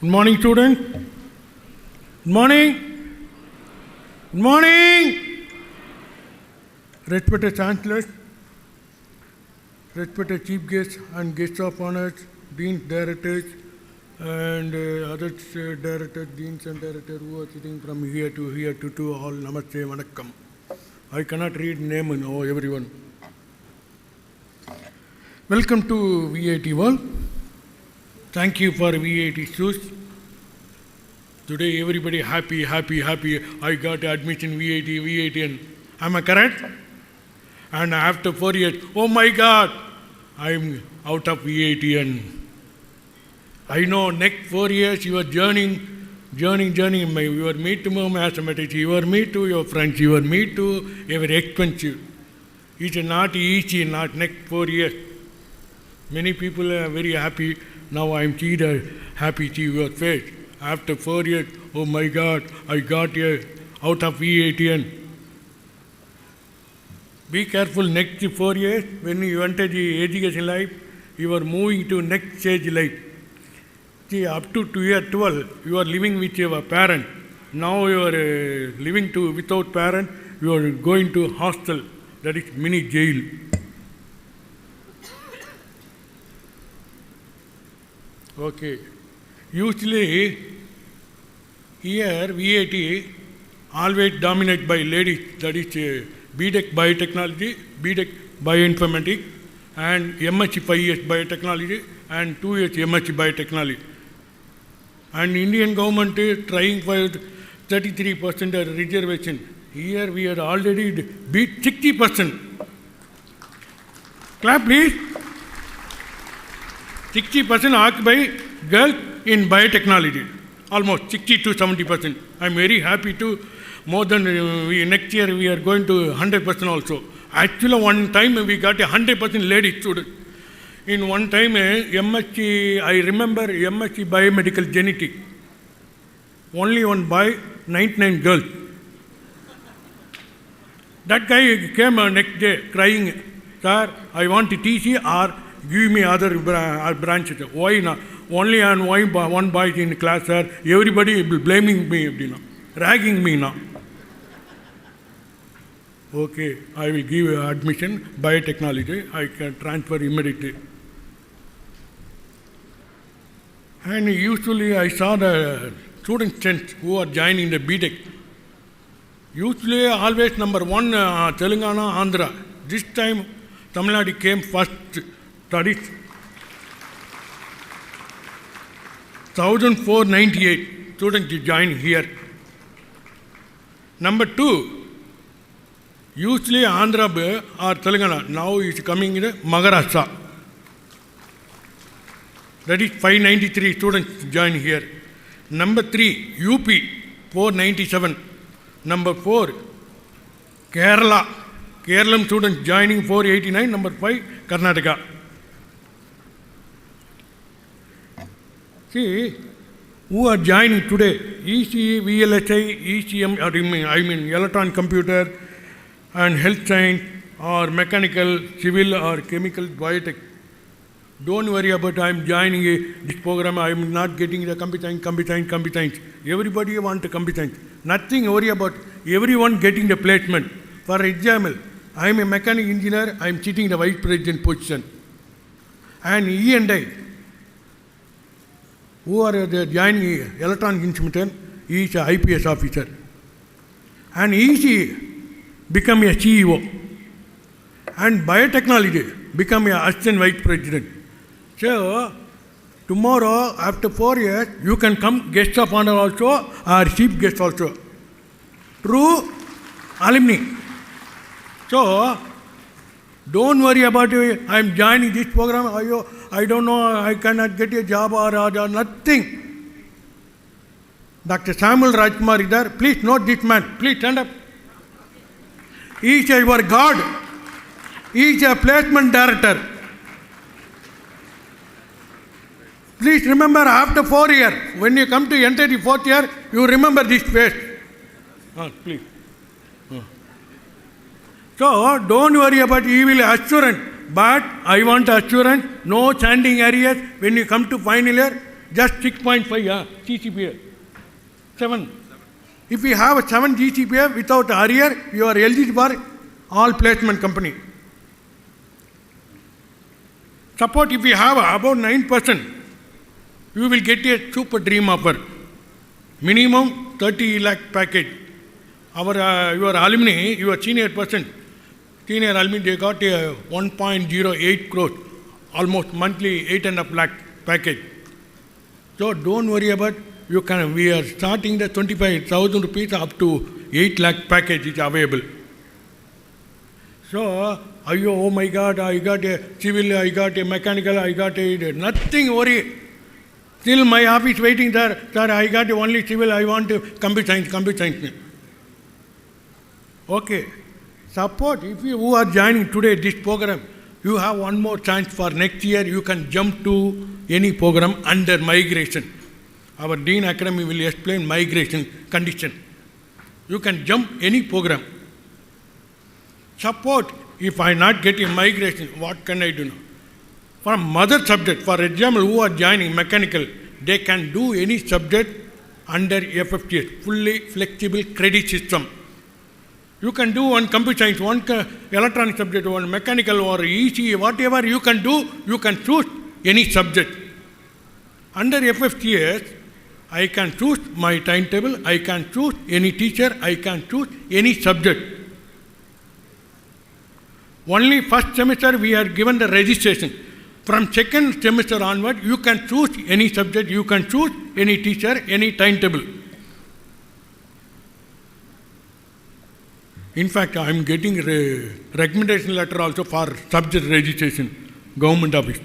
Good morning, students. Good morning. Good morning. Respected chancellors, respected chief guests and guests of honors, deans, directors, and other directors, deans and directors who are sitting from here to all, namaste, vanakkam. I cannot read name and everyone. Welcome to VIT World. Thank you for VIT shoes. Today everybody happy. I got admission VIT, and am I correct? And after 4 years, oh my God, I'm out of VIT, and I know next 4 years you are journeying. You are meet to mathematics, you are meet to your friends, you are meet to every expensive. It's not easy, not next 4 years. Many people are very happy. Now I'm happy to see your face. After 4 years, oh my God, I got here out of VIT. And be careful next 4 years, when you enter the education life, you are moving to next stage life. See, up to year 12, you are living with your parent. Now you are living without parent, you are going to hostel, that is mini jail. Okay. Usually, here VIT always dominated by ladies, that is B.Tech Biotechnology, B.Tech Bioinformatics, and MSc 5 years Biotechnology, and 2 years MSc Biotechnology. And Indian government is trying for 33% reservation. Here we are already beat 60%. Clap please. 60% occupied girls in biotechnology, almost 60 to 70%. I'm very happy to, more than next year we are going to 100% also. Actually one time we got 100% lady students. In one time, MSc, I remember MSc Biomedical Genetic. Only one boy, 99 girls. That guy came next day crying, sir, I want to TC or give me other branches. Why not? Only on one boy in class, sir. Everybody blaming me, ragging me now. Okay, I will give admission, biotechnology, I can transfer immediately. And usually I saw the students who are joining the B.Tech. Usually always number one, Telangana, Andhra. This time Tamil Nadu came first, that is 1,498 students joined here. Number two, usually Andhra or Telangana, now is coming in Maharashtra. That is 593 students join here. Number 3, UP, 497. Number 4, Kerala. Kerala students joining 489. Number 5, Karnataka. See, who are joining today? ECE, VLSI, ECM, I mean electron computer and health science or mechanical, civil or chemical, biotech. Don't worry about I am joining this program, I am not getting the competence. Everybody wants a competence. Nothing worry about, everyone getting the placement. For example, I am a mechanical engineer, I am sitting in the vice president position. And E&I, who are joining electronic instrumentation, he is an IPS officer. And ECE become a CEO. And biotechnology become a assistant vice president. So, tomorrow, after 4 years, you can come guest of honor also or chief guest also. True alumni. So, don't worry about it. I am joining this program. I don't know, I cannot get a job or nothing. Dr. Samuel Rajkumar is there. Please note this man. Please stand up. He is your God. He is a placement director. Please remember, after 4 years, when you come to enter the 4th year, you remember this face. Please. So, don't worry about evil assurance. But I want assurance, no standing areas. When you come to final year, just 6.5 GCPA. 7. If you have a 7 GCPA without arrear, you are eligible for all placement company. Suppose if you have about 9%, you will get a super dream offer. Minimum 30 lakh package. Your alumni, your senior person, senior alumni, they got a 1.08 crores, almost monthly 8.5 lakh package. So don't worry about, we are starting the 25,000 rupees up to 8 lakh package is available. So, oh my God, I got a civil, I got a mechanical, I got a, nothing worry. Still my office waiting there, sir, I got only civil, I want computer science. Okay. Suppose if you who are joining today this program, you have one more chance for next year, you can jump to any program under migration. Our Dean Academy will explain migration condition. You can jump any program. Suppose if I not getting migration, what can I do now? From mother subject, for example, who are joining mechanical, they can do any subject under FFTS, fully flexible credit system. You can do one computer science, one electronic subject, one mechanical or ECE, whatever you can do, you can choose any subject. Under FFTS, I can choose my timetable, I can choose any teacher, I can choose any subject. Only first semester we are given the registration. From second semester onward, you can choose any subject, you can choose any teacher, any timetable. In fact, I am getting a recommendation letter also for subject registration, government office.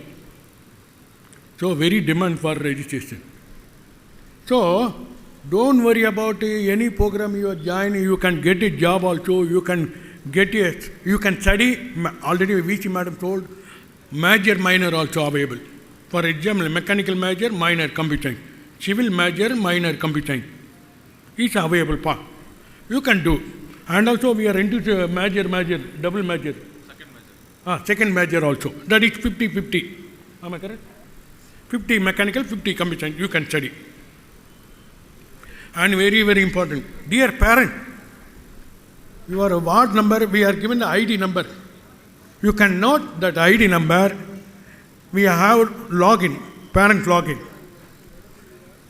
So, very demand for registration. So, don't worry about any program you are joining, you can get a job also, you can study, already VC madam told, major, minor also available. For example, mechanical major, minor, computer science. Civil major, minor, computer science. It's available part. You can do. And also we are into major, double major. Second major also. That is 50-50. Am I correct? 50 mechanical, 50 computer science. You can study. And very, very important. Dear parent, your ward number, we are given the ID number. You can note that ID number. We have login, parent login.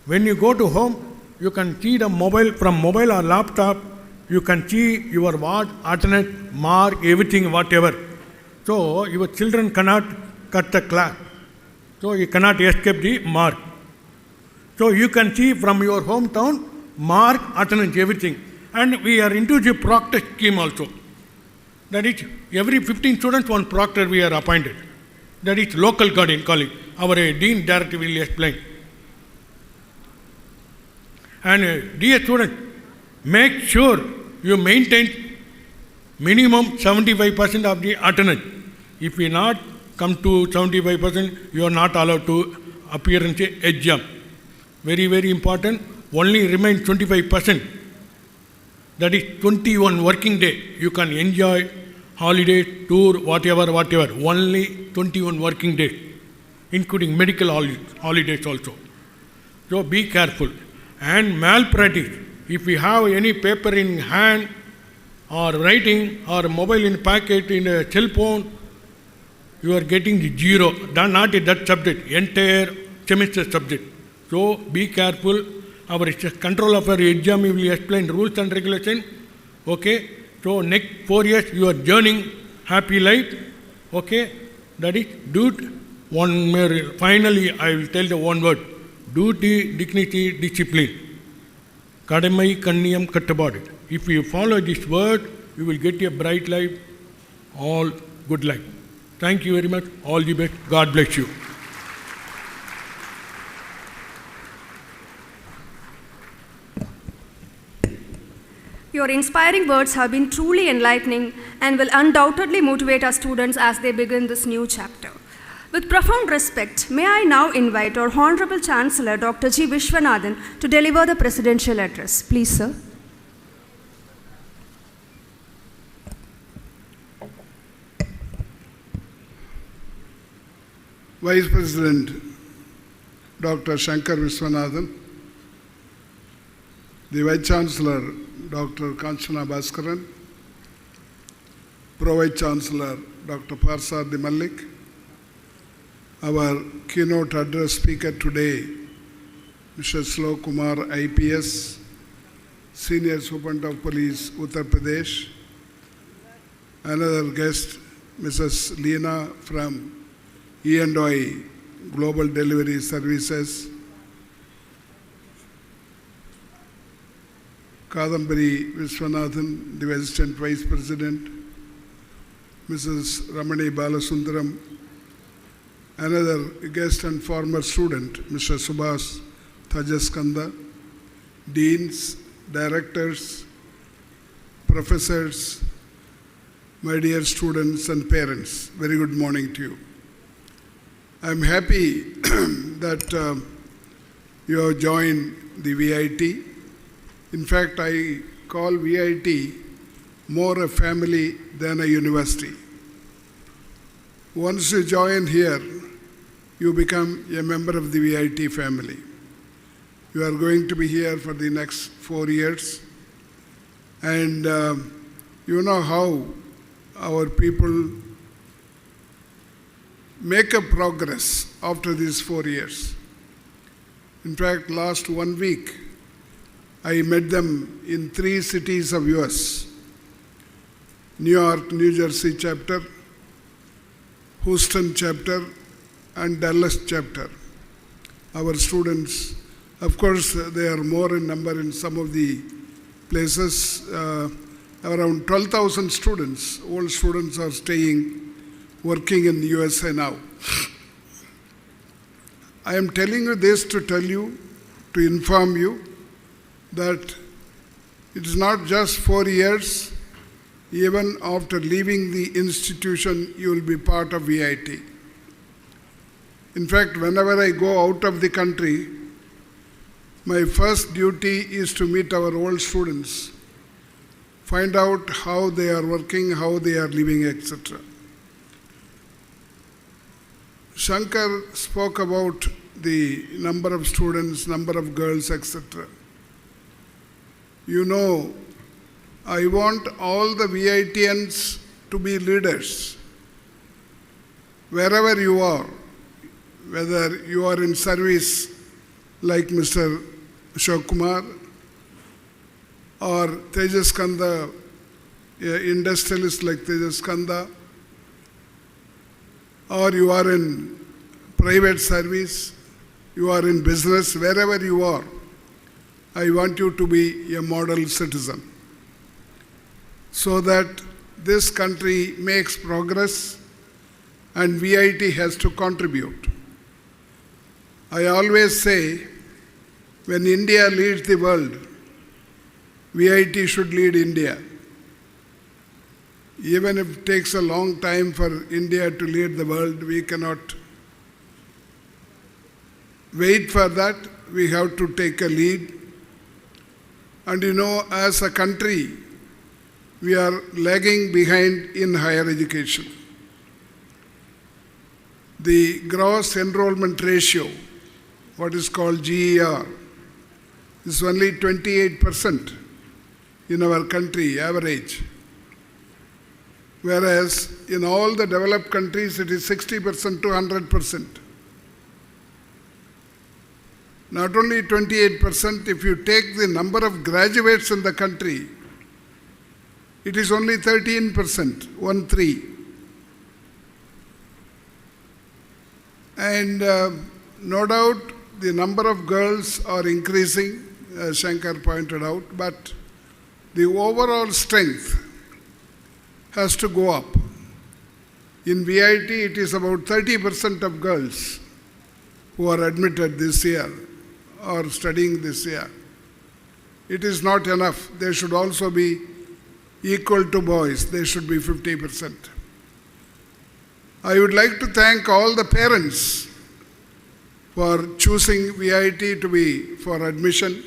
When you go to home, you can see the mobile, from mobile or laptop, you can see your ward, alternate, mark, everything, whatever. So your children cannot cut the class. So you cannot escape the mark. So you can see from your hometown, mark, attendance, everything. And we are into the proctor scheme also. That is, every 15 students, one proctor we are appointed. That is local guardian calling. Our dean director will explain. And dear students, make sure you maintain minimum 75% of the attendance. If you not come to 75%, you are not allowed to appear in the exam. Very, very important. Only remain 25%. That is 21 working day. You can enjoy holiday, tour, whatever. Only 21 working days, including medical holidays also. So be careful. And malpractice. If you have any paper in hand or writing or mobile in pocket in a cell phone, you are getting the zero. Not in that subject, entire semester subject. So be careful. Our control of our exam will explain rules and regulations. Okay. So next 4 years you are journeying happy life. Okay. That is duty. One more. Finally, I will tell the one word. Duty, dignity, discipline. Kadamai kanniyam kattabadu. If you follow this word, you will get a bright life, all good life. Thank you very much. All the best. God bless you. Your inspiring words have been truly enlightening and will undoubtedly motivate our students as they begin this new chapter. With profound respect, may I now invite our Honorable Chancellor, Dr. G. Vishwanathan, to deliver the presidential address. Please, sir. Vice President Dr. Shankar Vishwanathan, the Vice Chancellor Dr. Kanchana Bhaskaran, Pro Vice Chancellor Dr. Parsadi Malik, our keynote address speaker today, Mr. Slow Kumar IPS, Senior Superintendent of Police, Uttar Pradesh, another guest, Mrs. Leena from E&I Global Delivery Services, Kadambari Vishwanathan, the Assistant Vice President, Mrs. Ramani Balasundaram, another guest and former student, Mr. Subhas Tajaskanda, deans, directors, professors, my dear students and parents, very good morning to you. I am happy that you have joined the VIT. In fact, I call VIT more a family than a university. Once you join here, you become a member of the VIT family. You are going to be here for the next 4 years. And you know how our people make a progress after these 4 years. In fact, last 1 week, I met them in 3 cities of US. New York, New Jersey chapter, Houston chapter, and Dallas chapter. Our students, of course, they are more in number in some of the places. Around 12,000 students, all students are staying, working in the USA now. I am telling you this to tell you, to inform you, that it is not just 4 years. Even after leaving the institution, you will be part of VIT. In fact, whenever I go out of the country, my first duty is to meet our old students, find out how they are working, how they are living, etc. Shankar spoke about the number of students, number of girls, etc. You know, I want all the VITians to be leaders. Wherever you are, whether you are in service like Mr. Ashok Kumar or Tejas Kanda, industrialist like Tejas Kanda, or you are in private service, you are in business, wherever you are, I want you to be a model citizen so that this country makes progress and VIT has to contribute. I always say, when India leads the world, VIT should lead India. Even if it takes a long time for India to lead the world, we cannot wait for that. We have to take a lead. And you know, as a country, we are lagging behind in higher education. The gross enrollment ratio, what is called GER, is only 28% in our country, average. Whereas in all the developed countries, it is 60% to 100%. Not only 28%, if you take the number of graduates in the country, it is only 13%, 1-3. And no doubt the number of girls are increasing, as Shankar pointed out, but the overall strength has to go up. In VIT, it is about 30% of girls who are admitted this year or studying this year. It is not enough. They should also be equal to boys. They should be 50%. I would like to thank all the parents for choosing VIT to be for admission,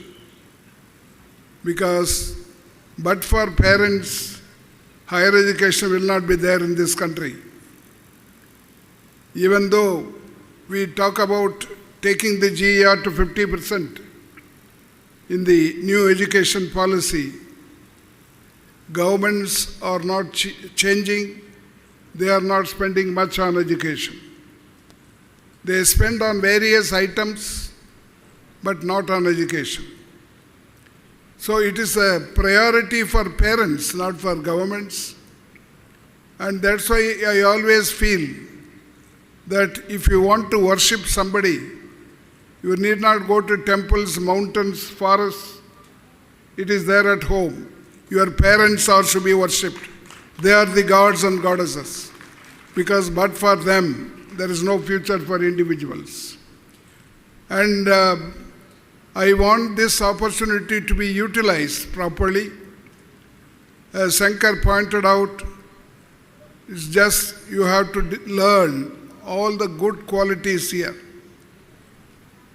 because but for parents, higher education will not be there in this country. Even though we talk about taking the GER to 50% in the new education policy, governments are not changing. They are not spending much on education. They spend on various items, but not on education. So it is a priority for parents, not for governments. And that's why I always feel that if you want to worship somebody, you need not go to temples, mountains, forests. It is there at home. Your parents are to be worshipped. They are the gods and goddesses, because but for them, there is no future for individuals. And I want this opportunity to be utilized properly. As Shankar pointed out, it's just you have to learn all the good qualities here,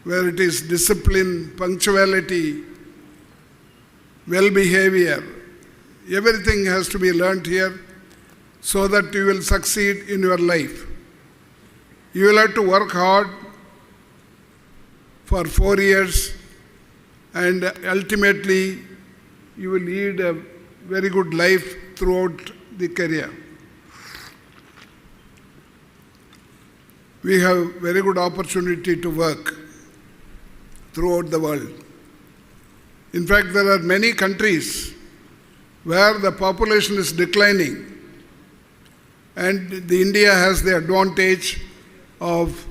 where it is discipline, punctuality, well-behavior. Everything has to be learned here so that you will succeed in your life. You will have to work hard for 4 years, and ultimately you will lead a very good life throughout the career. We have very good opportunity to work throughout the world. In fact, there are many countries where the population is declining, and India has the advantage of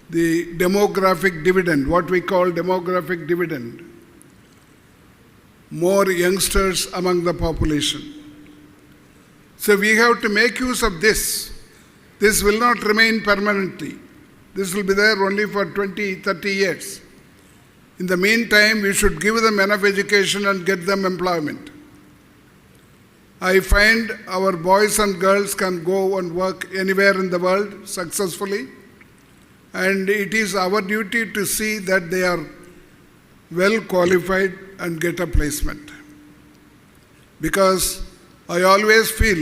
the demographic dividend, what we call demographic dividend. More youngsters among the population. So we have to make use of this. This will not remain permanently. This will be there only for 20, 30 years. In the meantime, we should give them enough education and get them employment. I find our boys and girls can go and work anywhere in the world successfully, and it is our duty to see that they are well qualified and get a placement. Because I always feel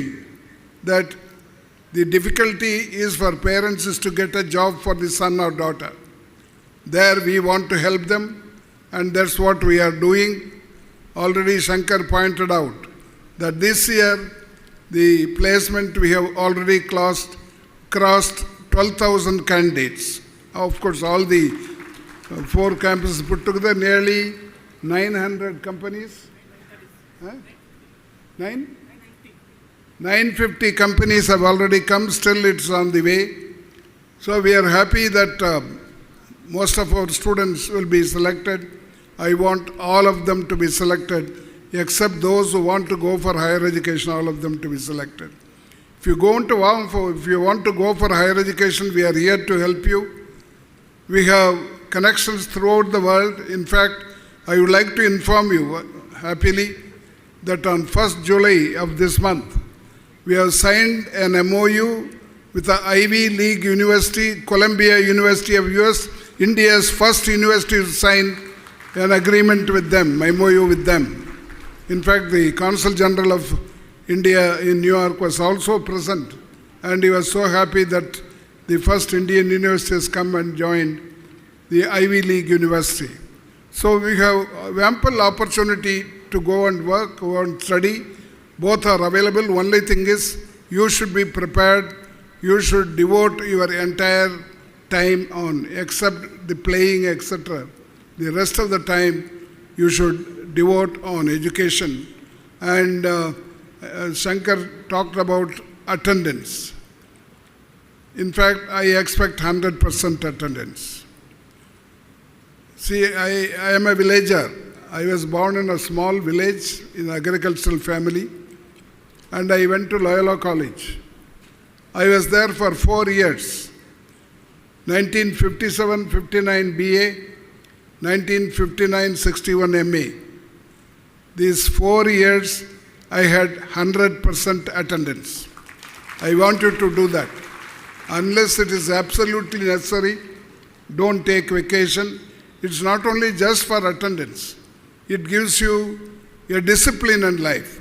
that the difficulty is for parents is to get a job for the son or daughter. There we want to help them, and that's what we are doing. Already Shankar pointed out that this year the placement we have already crossed 12,000 candidates. Of course, all the 4 campuses put together, nearly 900 companies. 950 companies have already come, still it's on the way. So we are happy that most of our students will be selected. I want all of them to be selected, except those who want to go for higher education, all of them to be selected. If you want to go for higher education, we are here to help you. We have connections throughout the world. In fact, I would like to inform you happily that on 1st July of this month, we have signed an MOU with the Ivy League University, Columbia University of US, India's first university to sign an agreement with them, MOU with them. In fact, the Consul General of India in New York was also present, and he was so happy that the first Indian university has come and joined the Ivy League University. So we have ample opportunity to go and work, go and study. Both are available. Only thing is, you should be prepared. You should devote your entire time on, except the playing, etc. The rest of the time, you should devote on education. And Shankar talked about attendance. In fact, I expect 100% attendance. See, I am a villager. I was born in a small village in an agricultural family, and I went to Loyola College. I was there for 4 years, 1957-59 BA, 1959-61 MA. These 4 years, I had 100% attendance. I want you to do that. Unless it is absolutely necessary, don't take vacation. It's not only just for attendance. It gives you a discipline in life.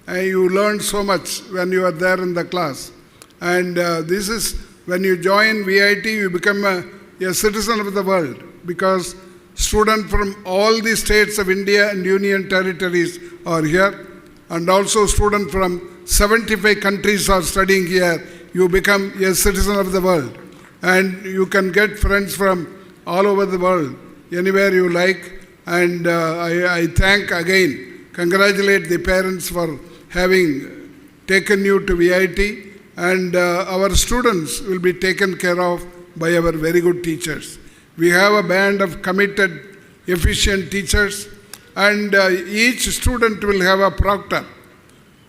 And you learn so much when you are there in the class. And this is, when you join VIT, you become a citizen of the world, because students from all the states of India and union territories are here, and also students from 75 countries are studying here. You become a citizen of the world, and you can get friends from all over the world, anywhere you like. And I thank again, congratulate the parents for having taken you to VIT, and our students will be taken care of by our very good teachers. We have a band of committed, efficient teachers, and each student will have a proctor.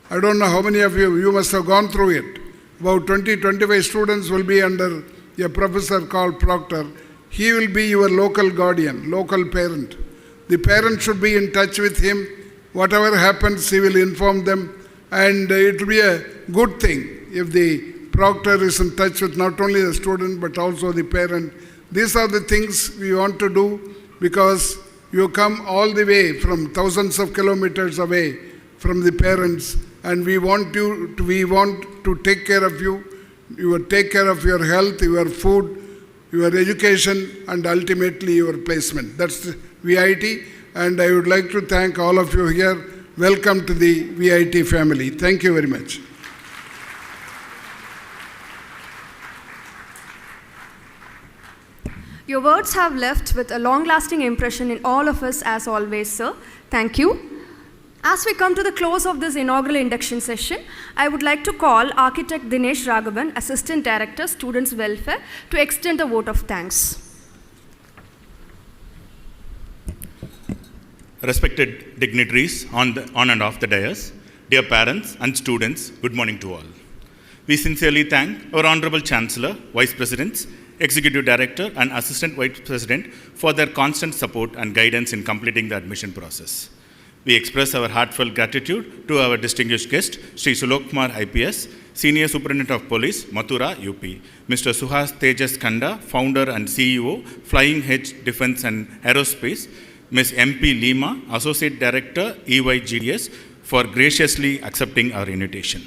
I don't know how many of you must have gone through it. About 20-25 students will be under a professor called proctor. He will be your local guardian, local parent. The parent should be in touch with him. Whatever happens, he will inform them, and it will be a good thing if the proctor is in touch with not only the student but also the parent. These are the things we want to do, because you come all the way from thousands of kilometers away from the parents, and we want to take care of you. You will take care of your health, your food, your education, and ultimately your placement. That's VIT, and I would like to thank all of you here. Welcome to the VIT family. Thank you very much. Your words have left with a long-lasting impression in all of us, as always, sir. Thank you. As we come to the close of this inaugural induction session, I would like to call Architect Dinesh Raghavan, Assistant Director, Students' Welfare, to extend a vote of thanks. Respected dignitaries on and off the dais, dear parents and students, good morning to all. We sincerely thank our Honorable Chancellor, Vice Presidents, Executive Director and Assistant Vice President for their constant support and guidance in completing the admission process. We express our heartfelt gratitude to our distinguished guest, Sri Sulokkumar IPS, Senior Superintendent of Police, Mathura, UP, Mr. Suhas Tejas Kanda, Founder and CEO, Flying Edge Defense and Aerospace, Ms. MP Lima, Associate Director, EYGDS, for graciously accepting our invitation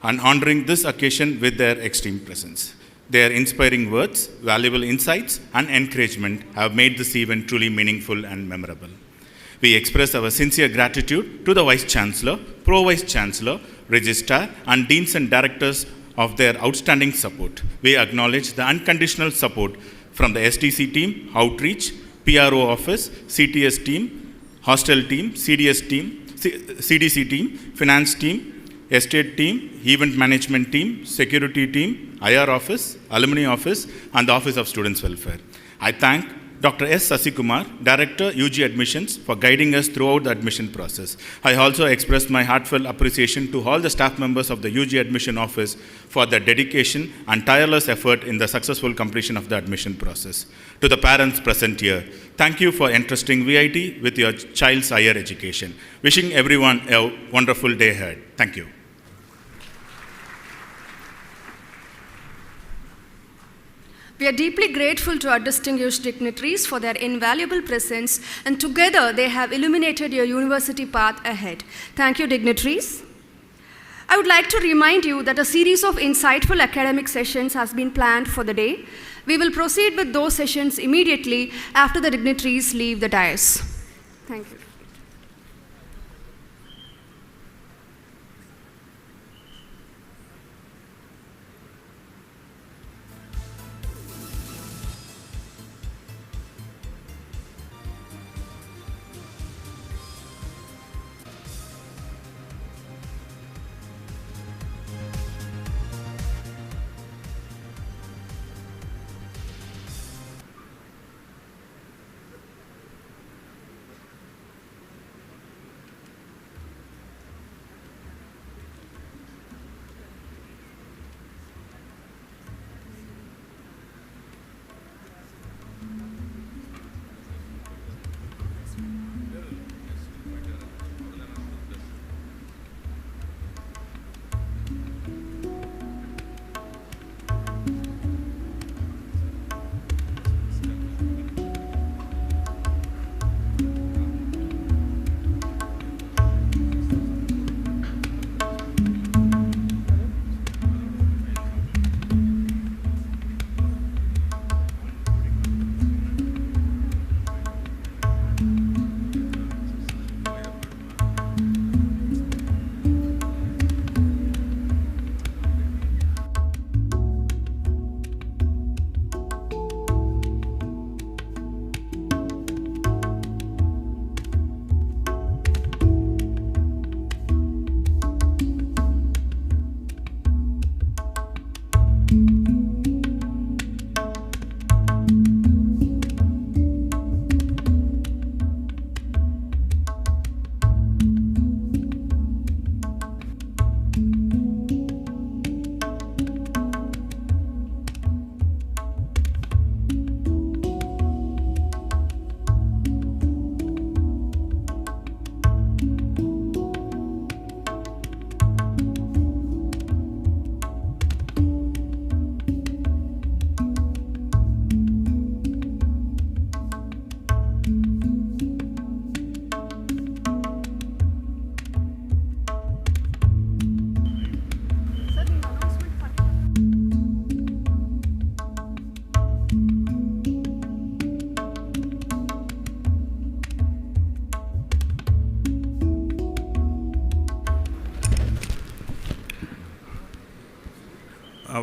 and honoring this occasion with their extreme presence. Their inspiring words, valuable insights, and encouragement have made this event truly meaningful and memorable. We express our sincere gratitude to the Vice Chancellor, Pro-Vice Chancellor, Registrar, and Deans and Directors of their outstanding support. We acknowledge the unconditional support from the STC team, Outreach, PRO Office, CTS team, Hostel team, CDS team, CDC team, Finance team, Estate team, Event Management team, Security team, IR Office, Alumni Office, and the Office of Students' Welfare. I thank Dr. S. Sasikumar, Director, UG Admissions, for guiding us throughout the admission process. I also express my heartfelt appreciation to all the staff members of the UG Admission Office for their dedication and tireless effort in the successful completion of the admission process. To the parents present here, thank you for entrusting VIT with your child's higher education. Wishing everyone a wonderful day ahead. Thank you. We are deeply grateful to our distinguished dignitaries for their invaluable presence, and together they have illuminated your university path ahead. Thank you, dignitaries. I would like to remind you that a series of insightful academic sessions has been planned for the day. We will proceed with those sessions immediately after the dignitaries leave the dais. Thank you.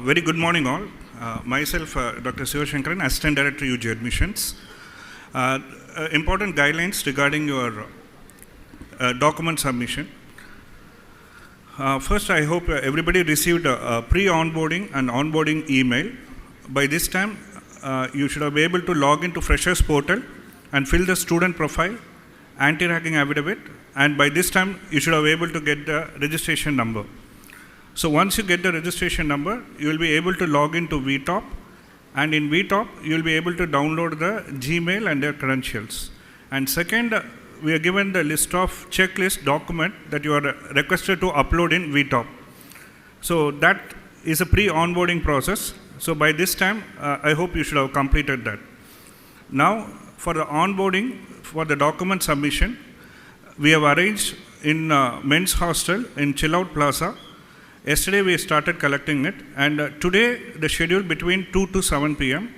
Very good morning all. Myself, Dr. Sivashankaran, Assistant Director, UG Admissions. Important guidelines regarding your document submission. First, I hope everybody received a pre-onboarding and onboarding email. By this time, you should have been able to log into Freshers Portal and fill the student profile, anti-ragging affidavit, and by this time, you should have been able to get the registration number. So once you get the registration number, you will be able to log into VTop, and in VTop, you will be able to download the Gmail and their credentials. And second, we are given the list of checklist document that you are requested to upload in VTop. So that is a pre-onboarding process. So by this time, I hope you should have completed that. Now, for the onboarding, for the document submission, we have arranged in men's hostel in Chillout Plaza. Yesterday we started collecting it, and today the schedule between 2 to 7 p.m.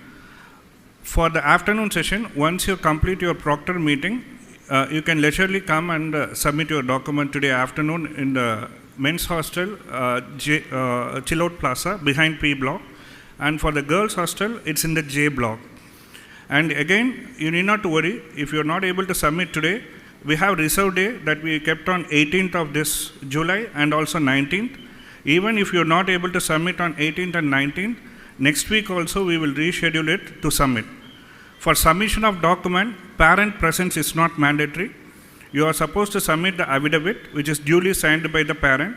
For the afternoon session, once you complete your proctor meeting, you can leisurely come and submit your document today afternoon in the men's hostel, Chillout Plaza, behind P block. And for the girls' hostel, it's in the J block. And again, you need not to worry. If you're not able to submit today, we have reserve day that we kept on 18th of this July and also 19th. Even if you're not able to submit on 18th and 19th, next week also we will reschedule it to submit. For submission of document, parent presence is not mandatory. You are supposed to submit the affidavit, which is duly signed by the parent.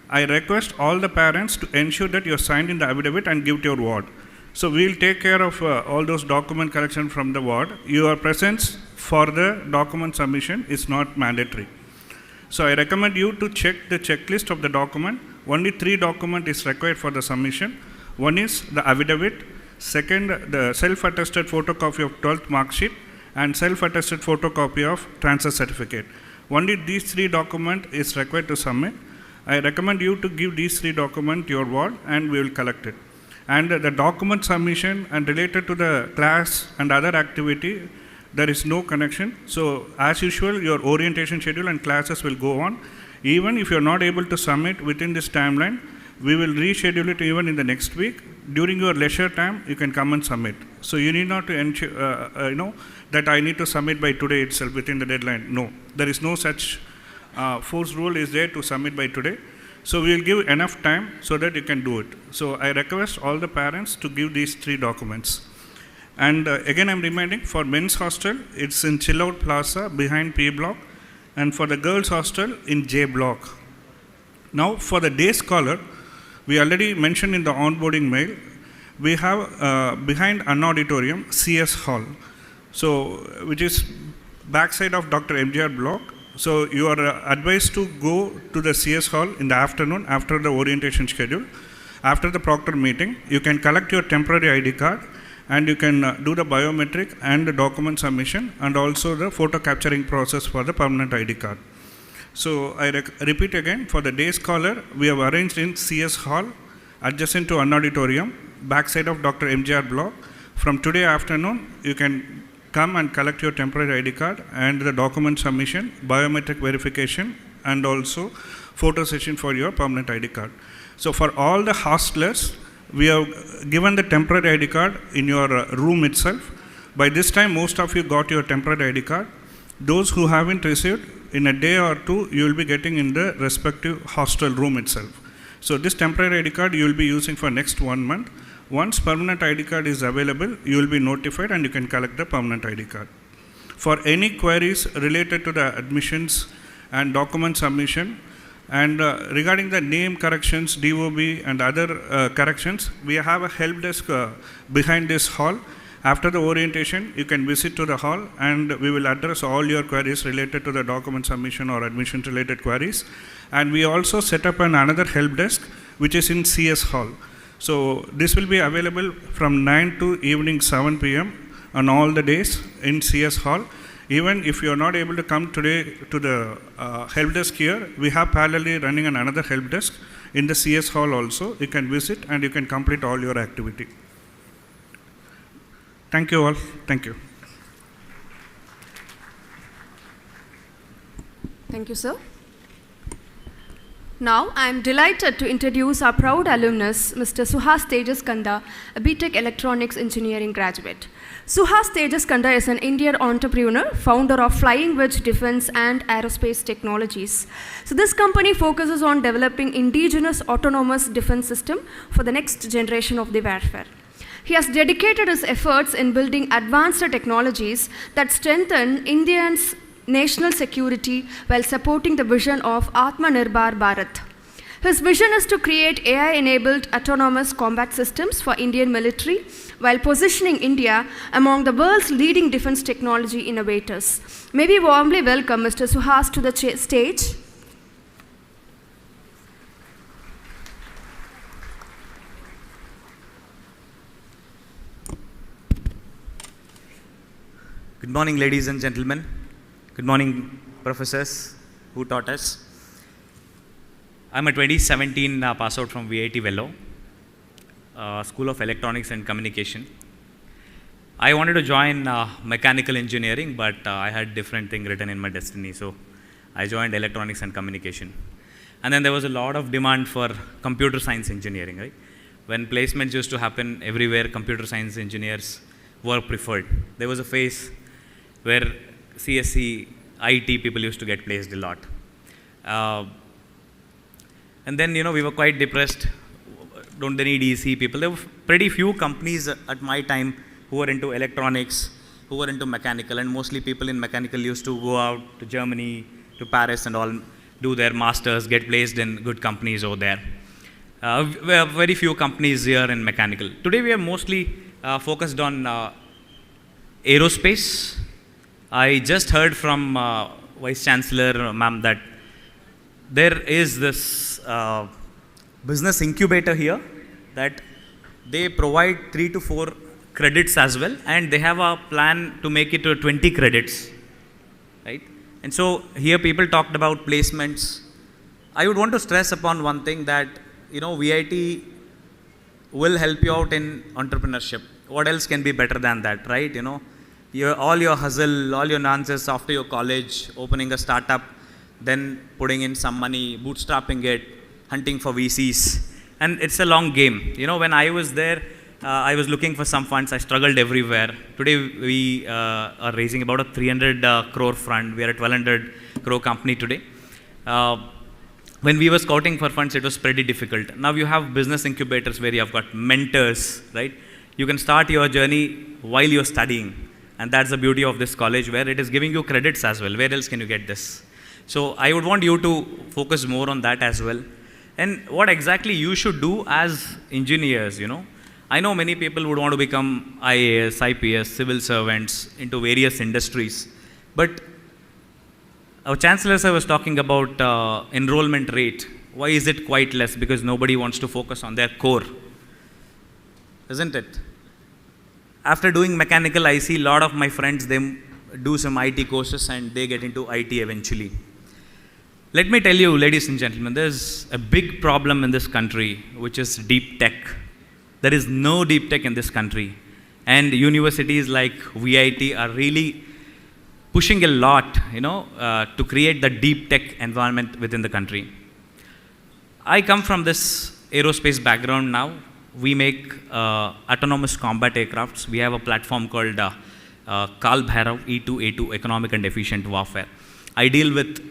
I request all the parents to ensure that you are signed in the affidavit and give to your ward. So we will take care of all those document collection from the ward. Your presence for the document submission is not mandatory. So I recommend you to check the checklist of the document. Only 3 documents is required for the submission. One is the affidavit, second the self-attested photocopy of 12th mark sheet, and self-attested photocopy of transfer certificate. Only these 3 documents is required to submit. I recommend you to give these 3 documents to your ward and we will collect it. And the document submission and related to the class and other activity, there is no connection. So as usual, your orientation schedule and classes will go on. Even if you are not able to submit within this timeline, we will reschedule it even in the next week. During your leisure time, you can come and submit. So you need not to ensure, that I need to submit by today itself within the deadline. No, there is no such force rule is there to submit by today. So we will give enough time so that you can do it. So I request all the parents to give these 3 documents. And again, I'm reminding for men's hostel, it's in Chillout Plaza behind P block, and for the girls hostel in J block. Now for the day scholar, we already mentioned in the onboarding mail, we have behind an auditorium CS hall, so which is backside of Dr. MGR block. So you are advised to go to the CS hall in the afternoon after the orientation schedule. After the proctor meeting, you can collect your temporary ID card and you can do the biometric and the document submission and also the photo capturing process for the permanent ID card. So I repeat again, for the day scholar, we have arranged in CS hall adjacent to an auditorium, backside of Dr. MGR block. From today afternoon, you can come and collect your temporary ID card and the document submission, biometric verification, and also photo session for your permanent ID card. So for all the hostlers, we have given the temporary ID card in your room itself. By this time, most of you got your temporary ID card. Those who haven't received, in a day or 2, you will be getting in the respective hostel room itself. So this temporary ID card you will be using for next 1 month. Once permanent ID card is available, you will be notified and you can collect the permanent ID card. For any queries related to the admissions and document submission, and regarding the name corrections, DOB and other corrections, we have a help desk behind this hall. After the orientation, you can visit to the hall and we will address all your queries related to the document submission or admission related queries. And we also set up another help desk which is in CS hall. So this will be available from 9 to evening 7 p.m. on all the days in CS hall. Even if you are not able to come today to the help desk here, we have parallelly running another help desk in the CS hall also. You can visit and you can complete all your activity. Thank you all. Thank you. Thank you, sir. Now, I am delighted to introduce our proud alumnus, Mr. Suhas Tejas Kanda, a B.Tech Electronics Engineering graduate. Suhas Tejas Kanda is an Indian entrepreneur, founder of Flying Wedge Defense and Aerospace Technologies. So this company focuses on developing indigenous autonomous defense system for the next generation of the warfare. He has dedicated his efforts in building advanced technologies that strengthen Indians' national security while supporting the vision of Atmanirbhar Bharat. His vision is to create AI-enabled autonomous combat systems for Indian military while positioning India among the world's leading defense technology innovators. May we warmly welcome Mr. Suhas to the stage. Good morning, ladies and gentlemen. Good morning, professors who taught us. I'm a 2017 pass out from VIT Velo, School of Electronics and Communication. I wanted to join mechanical engineering, but I had different thing written in my destiny, so I joined electronics and communication. And then there was a lot of demand for computer science engineering, right? When placements used to happen everywhere, computer science engineers were preferred. There was a phase where CSE, IT people used to get placed a lot. And then, we were quite depressed. Don't they need EC people? There were pretty few companies at my time who were into electronics, who were into mechanical, and mostly people in mechanical used to go out to Germany, to Paris and all, do their masters, get placed in good companies over there. We have very few companies here in mechanical. Today we are mostly focused on aerospace. I just heard from Vice Chancellor ma'am that there is this business incubator here that they provide 3 to 4 credits as well, and they have a plan to make it to 20 credits, right? And so here people talked about placements. I would want to stress upon one thing that, VIT will help you out in entrepreneurship. What else can be better than that, right? All your hustle, all your nonsense after your college, opening a startup, then putting in some money, bootstrapping it, hunting for VCs. And it's a long game. When I was there, I was looking for some funds. I struggled everywhere. Today, we are raising about a 300 crore fund. We are a 1,200 crore company today. When we were scouting for funds, it was pretty difficult. Now you have business incubators where you have got mentors, right? You can start your journey while you're studying. And that's the beauty of this college, where it is giving you credits as well. Where else can you get this? So I would want you to focus more on that as well. And what exactly you should do as engineers, I know many people would want to become IAS, IPS, civil servants into various industries. But our Chancellor sir was talking about enrollment rate. Why is it quite less? Because nobody wants to focus on their core, isn't it? After doing mechanical, I see a lot of my friends, they do some IT courses and they get into IT eventually. Let me tell you, ladies and gentlemen, there's a big problem in this country, which is deep tech. There is no deep tech in this country. And universities like VIT are really pushing a lot, to create the deep tech environment within the country. I come from this aerospace background now. We make autonomous combat aircrafts. We have a platform called Kal Bhairav E2A2, Economic and Efficient Warfare. I deal with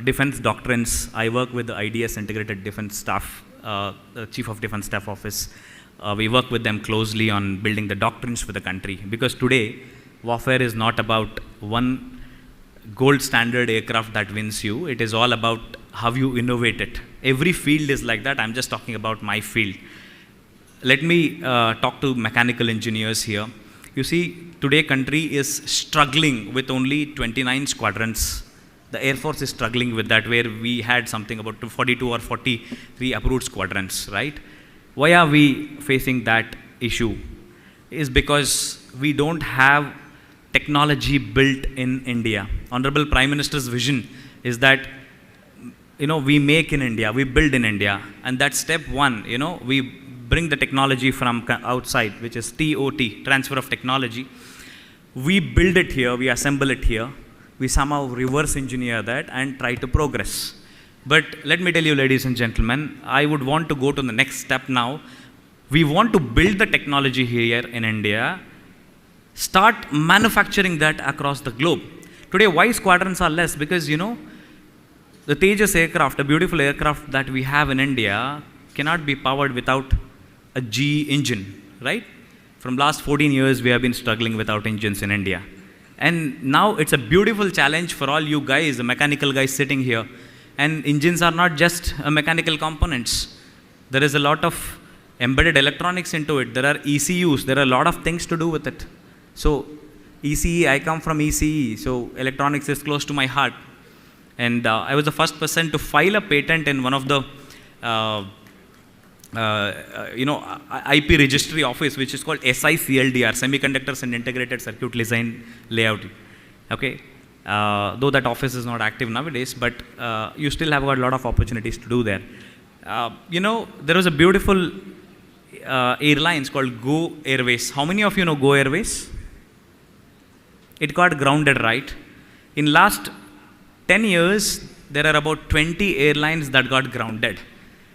defense doctrines. I work with the IDS Integrated Defense Staff, the Chief of Defense Staff Office. We work with them closely on building the doctrines for the country. Because today, warfare is not about one gold standard aircraft that wins you. It is all about how you innovate it. Every field is like that. I'm just talking about my field. Let me talk to mechanical engineers here. You see, today country is struggling with only 29 squadrons. The Air Force is struggling with that, where we had something about 42 or 43 approved squadrons, right? Why are we facing that issue? Is because we don't have technology built in India. Honorable Prime Minister's vision is that, we make in India, we build in India. And that's step one, we bring the technology from outside, which is TOT, transfer of technology. We build it here, we assemble it here. We somehow reverse engineer that and try to progress. But let me tell you, ladies and gentlemen, I would want to go to the next step now. We want to build the technology here in India, start manufacturing that across the globe. Today, why squadrons are less? Because, the Tejas aircraft, a beautiful aircraft that we have in India, cannot be powered without a GE engine, right? From last 14 years, we have been struggling without engines in India. And now it's a beautiful challenge for all you guys, the mechanical guys sitting here. And engines are not just mechanical components. There is a lot of embedded electronics into it. There are ECUs. There are a lot of things to do with it. So ECE, I come from ECE, so electronics is close to my heart. And I was the first person to file a patent in one of the IP registry office, which is called SICLDR, Semiconductors and Integrated Circuit Design Layout. Okay, though that office is not active nowadays, but you still have got a lot of opportunities to do there. There was a beautiful airlines called Go Airways. How many of you know Go Airways? It got grounded, right? In last 10 years, there are about 20 airlines that got grounded.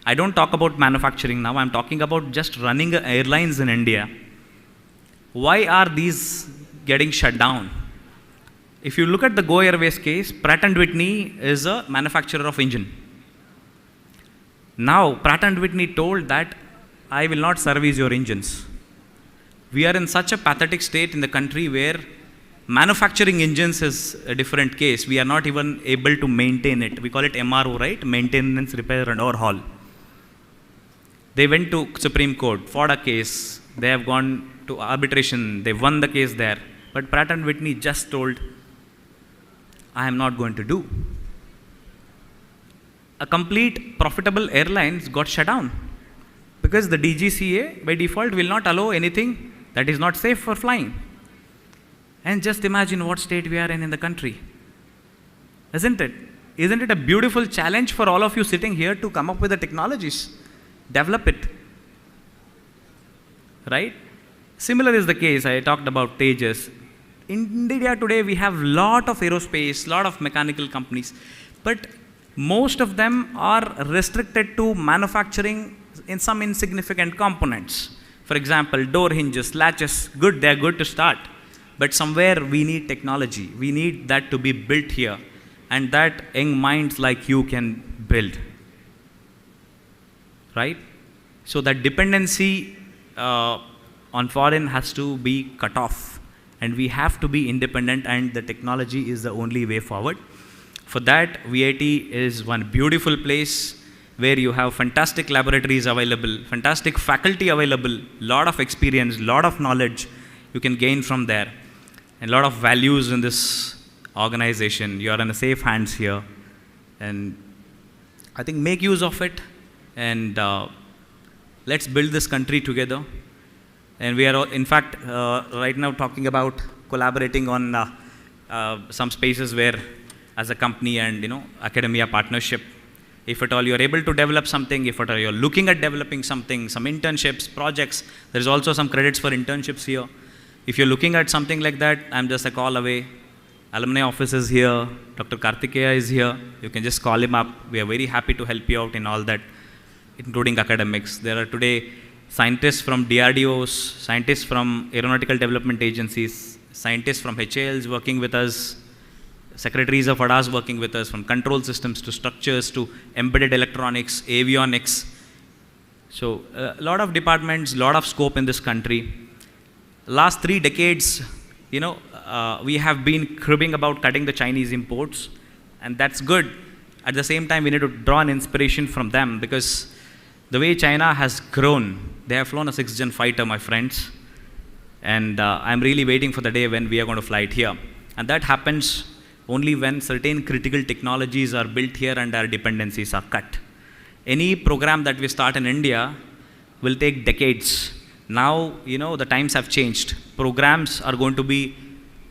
I don't talk about manufacturing now, I'm talking about just running airlines in India. Why are these getting shut down? If you look at the Go Airways case, Pratt & Whitney is a manufacturer of engine. Now, Pratt & Whitney told that I will not service your engines. We are in such a pathetic state in the country where manufacturing engines is a different case. We are not even able to maintain it. We call it MRO, right? Maintenance, repair and overhaul. They went to Supreme Court, fought a case. They have gone to arbitration. They won the case there. But Pratt & Whitney just told, I am not going to do. A complete profitable airlines got shut down because the DGCA by default will not allow anything that is not safe for flying. And just imagine what state we are in the country. Isn't it? Isn't it a beautiful challenge for all of you sitting here to come up with the technologies, develop it, right? Similar is the case, I talked about Tejas. In India today, we have lot of aerospace, lot of mechanical companies, but most of them are restricted to manufacturing in some insignificant components. For example, door hinges, latches, good, they are good to start. But somewhere we need technology. We need that to be built here. And that young minds like you can build. Right? So that dependency on foreign has to be cut off. And we have to be independent, and the technology is the only way forward. For that, VIT is one beautiful place where you have fantastic laboratories available, fantastic faculty available, lot of experience, lot of knowledge you can gain from there, and a lot of values in this organization. You are in a safe hands here, and I think make use of it, and let's build this country together. And we are, in fact, right now talking about collaborating on some spaces where, as a company and academia partnership, if at all you are able to develop something, if at all you are looking at developing something, some internships, projects, there is also some credits for internships here. If you're looking at something like that, I'm just a call away. Alumni office is here, Dr. Kartikeya is here. You can just call him up. We are very happy to help you out in all that, including academics. There are today scientists from DRDOs, scientists from aeronautical development agencies, scientists from HALs working with us, secretaries of ADAs working with us, from control systems to structures to embedded electronics, avionics. So a lot of departments, lot of scope in this country. Last 3 decades, we have been cribbing about cutting the Chinese imports, and that's good. At the same time, we need to draw an inspiration from them, because the way China has grown, they have flown a 6th-gen fighter, my friends, and I'm really waiting for the day when we are going to fly it here. And that happens only when certain critical technologies are built here and our dependencies are cut. Any program that we start in India will take decades. Now, the times have changed. Programs are going to be,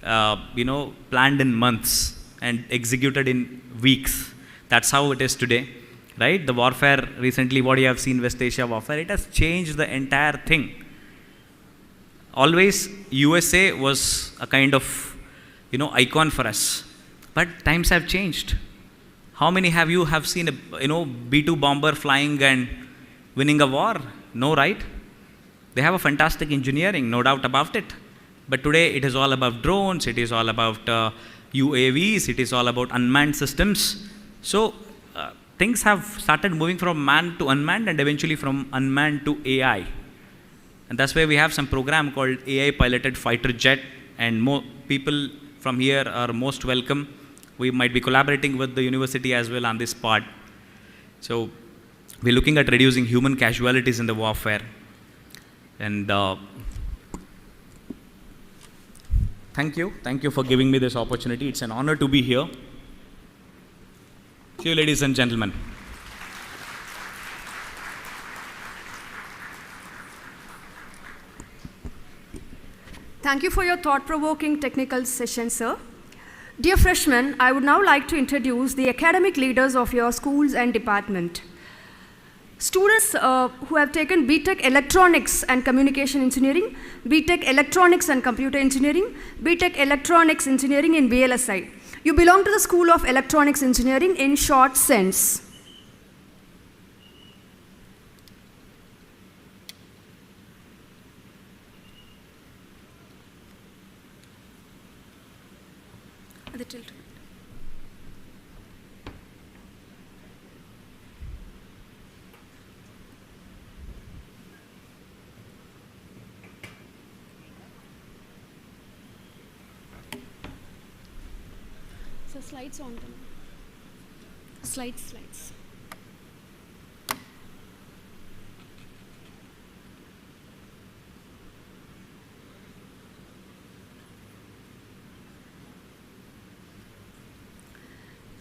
planned in months and executed in weeks. That's how it is today, right? The warfare recently, what you have seen, West Asia warfare, it has changed the entire thing. Always, USA was a kind of, icon for us. But times have changed. How many have you have seen a B-2 bomber flying and winning a war? No, right? They have a fantastic engineering, no doubt about it. But today it is all about drones, it is all about UAVs, it is all about unmanned systems. So things have started moving from manned to unmanned and eventually from unmanned to AI. And that's why we have some program called AI Piloted Fighter Jet, and more people from here are most welcome. we might be collaborating with the university as well on this part. So we're looking at reducing human casualties in the warfare. And thank you for giving me this opportunity. It's an honor to be here. See you, ladies and gentlemen. Thank you for your thought-provoking technical session, sir. Dear freshmen, I would now like to introduce the academic leaders of your schools and department. Students who have taken B.Tech Electronics and Communication Engineering, B.Tech Electronics and Computer Engineering, B.Tech Electronics Engineering in VLSI. You belong to the School of Electronics Engineering in short sense. So slides on them. Slides.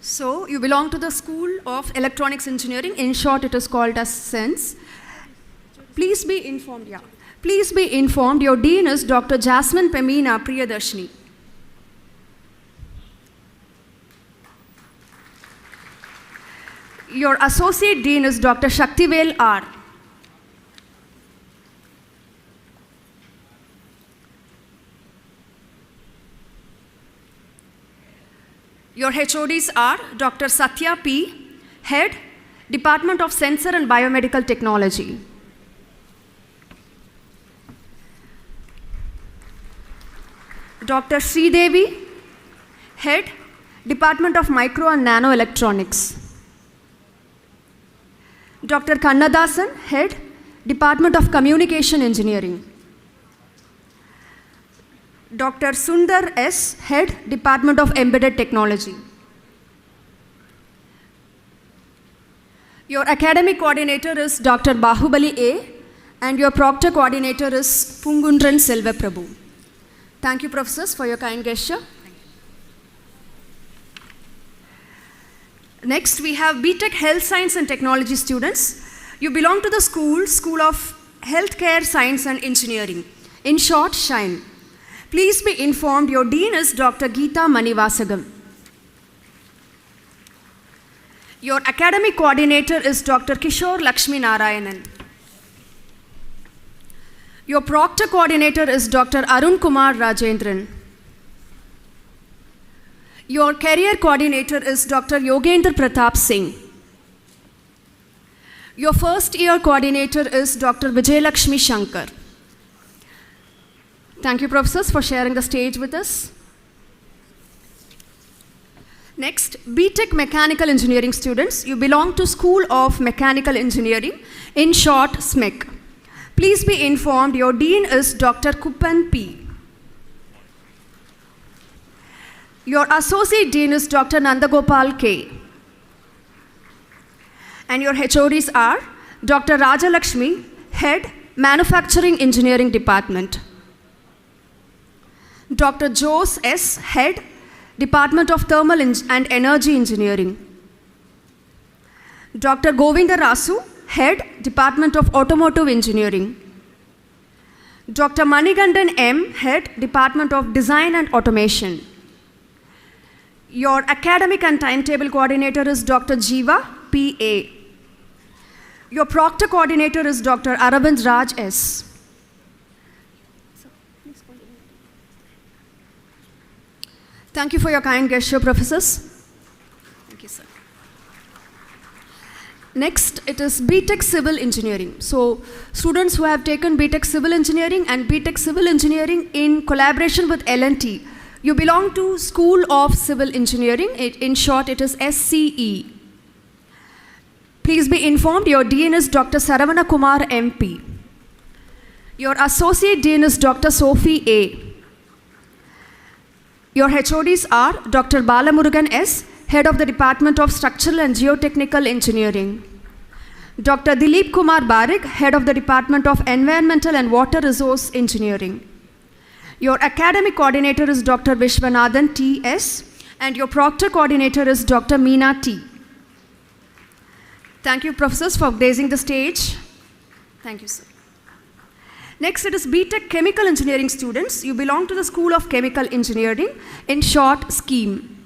So, you belong to the School of Electronics Engineering. In short, it is called as SENS. Please be informed, Please be informed, your Dean is Dr. Jasmine Pemina Priyadarshini. Your Associate Dean is Dr. Shaktivel R. Your HODs are Dr. Satya P., Head, Department of Sensor and Biomedical Technology. Dr. Sridevi, Head, Department of Micro and Nano Electronics. Dr. Kannadasan, Head, Department of Communication Engineering. Dr. Sundar S., Head, Department of Embedded Technology. Your academic coordinator is Dr. Bahubali A., and your proctor coordinator is Pungundran Selva Prabhu. Thank you, professors, for your kind gesture. Next, we have B.Tech Health Science and Technology students. You belong to the School of Healthcare Science and Engineering. In short, SHINE. Please be informed, your Dean is Dr. Geeta Manivasagam. Your academic coordinator is Dr. Kishore Lakshmi Narayanan. Your proctor coordinator is Dr. Arun Kumar Rajendran. Your career coordinator is Dr. Yogendra Pratap Singh. Your first year coordinator is Dr. Vijayalakshmi Shankar. Thank you, professors, for sharing the stage with us. Next, B.Tech Mechanical Engineering students. You belong to School of Mechanical Engineering, in short, SMEC. Please be informed, your Dean is Dr. Kupan P. Your Associate Dean is Dr. Nandagopal K. And your HODs are Dr. Rajalakshmi, Head, Manufacturing Engineering Department. Dr. Jose S., Head, Department of Thermal and Energy Engineering. Dr. Govinda Rasu, Head, Department of Automotive Engineering. Dr. Manigandan M., Head, Department of Design and Automation. Your academic and timetable coordinator is Dr. Jiva P.A. Your proctor coordinator is Dr. Aravind Raj S. Thank you for your kind gesture, professors. Thank you, sir. Next, it is B.Tech Civil Engineering. So, students who have taken B.Tech Civil Engineering and B.Tech Civil Engineering in collaboration with L&T, you belong to School of Civil Engineering. In short, it is SCE. Please be informed, your Dean is Dr. Saravana Kumar MP. Your Associate Dean is Dr. Sophie A. Your HODs are Dr. Balamurugan S., Head of the Department of Structural and Geotechnical Engineering. Dr. Dilip Kumar Barik, Head of the Department of Environmental and Water Resource Engineering. Your academic coordinator is Dr. Vishwanathan T.S. and your proctor coordinator is Dr. Meena T. Thank you, professors, for gracing the stage. Thank you, sir. Next, it is B.Tech Chemical Engineering students. You belong to the School of Chemical Engineering, in short, SCHEME.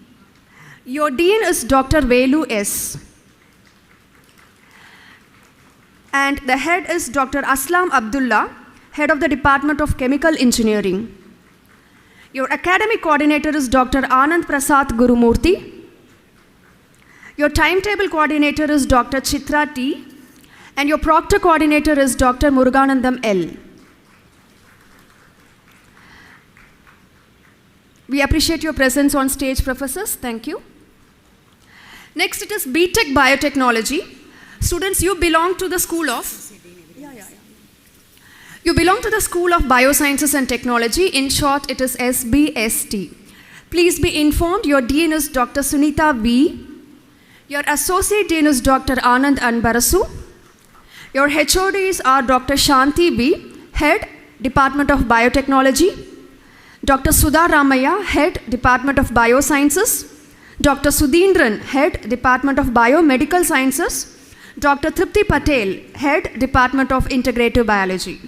Your dean is Dr. Velu S. And the head is Dr. Aslam Abdullah, Head of the Department of Chemical Engineering. Your academic coordinator is Dr. Anand Prasad Gurumurthy. Your timetable coordinator is Dr. Chitra T. And your proctor coordinator is Dr. Muruganandam L. We appreciate your presence on stage, professors. Thank you. Next, it is B.Tech Biotechnology. Students, you belong to the School of... You belong to the School of Biosciences and Technology. In short, it is SBST. Please be informed, your dean is Dr. Sunita V. Your associate dean is Dr. Anand Anbarasu. Your HODs are Dr. Shanti B., Head, Department of Biotechnology. Dr. Sudha Ramaya, Head, Department of Biosciences. Dr. Sudhindran, Head, Department of Biomedical Sciences. Dr. Tripti Patel, Head, Department of Integrative Biology.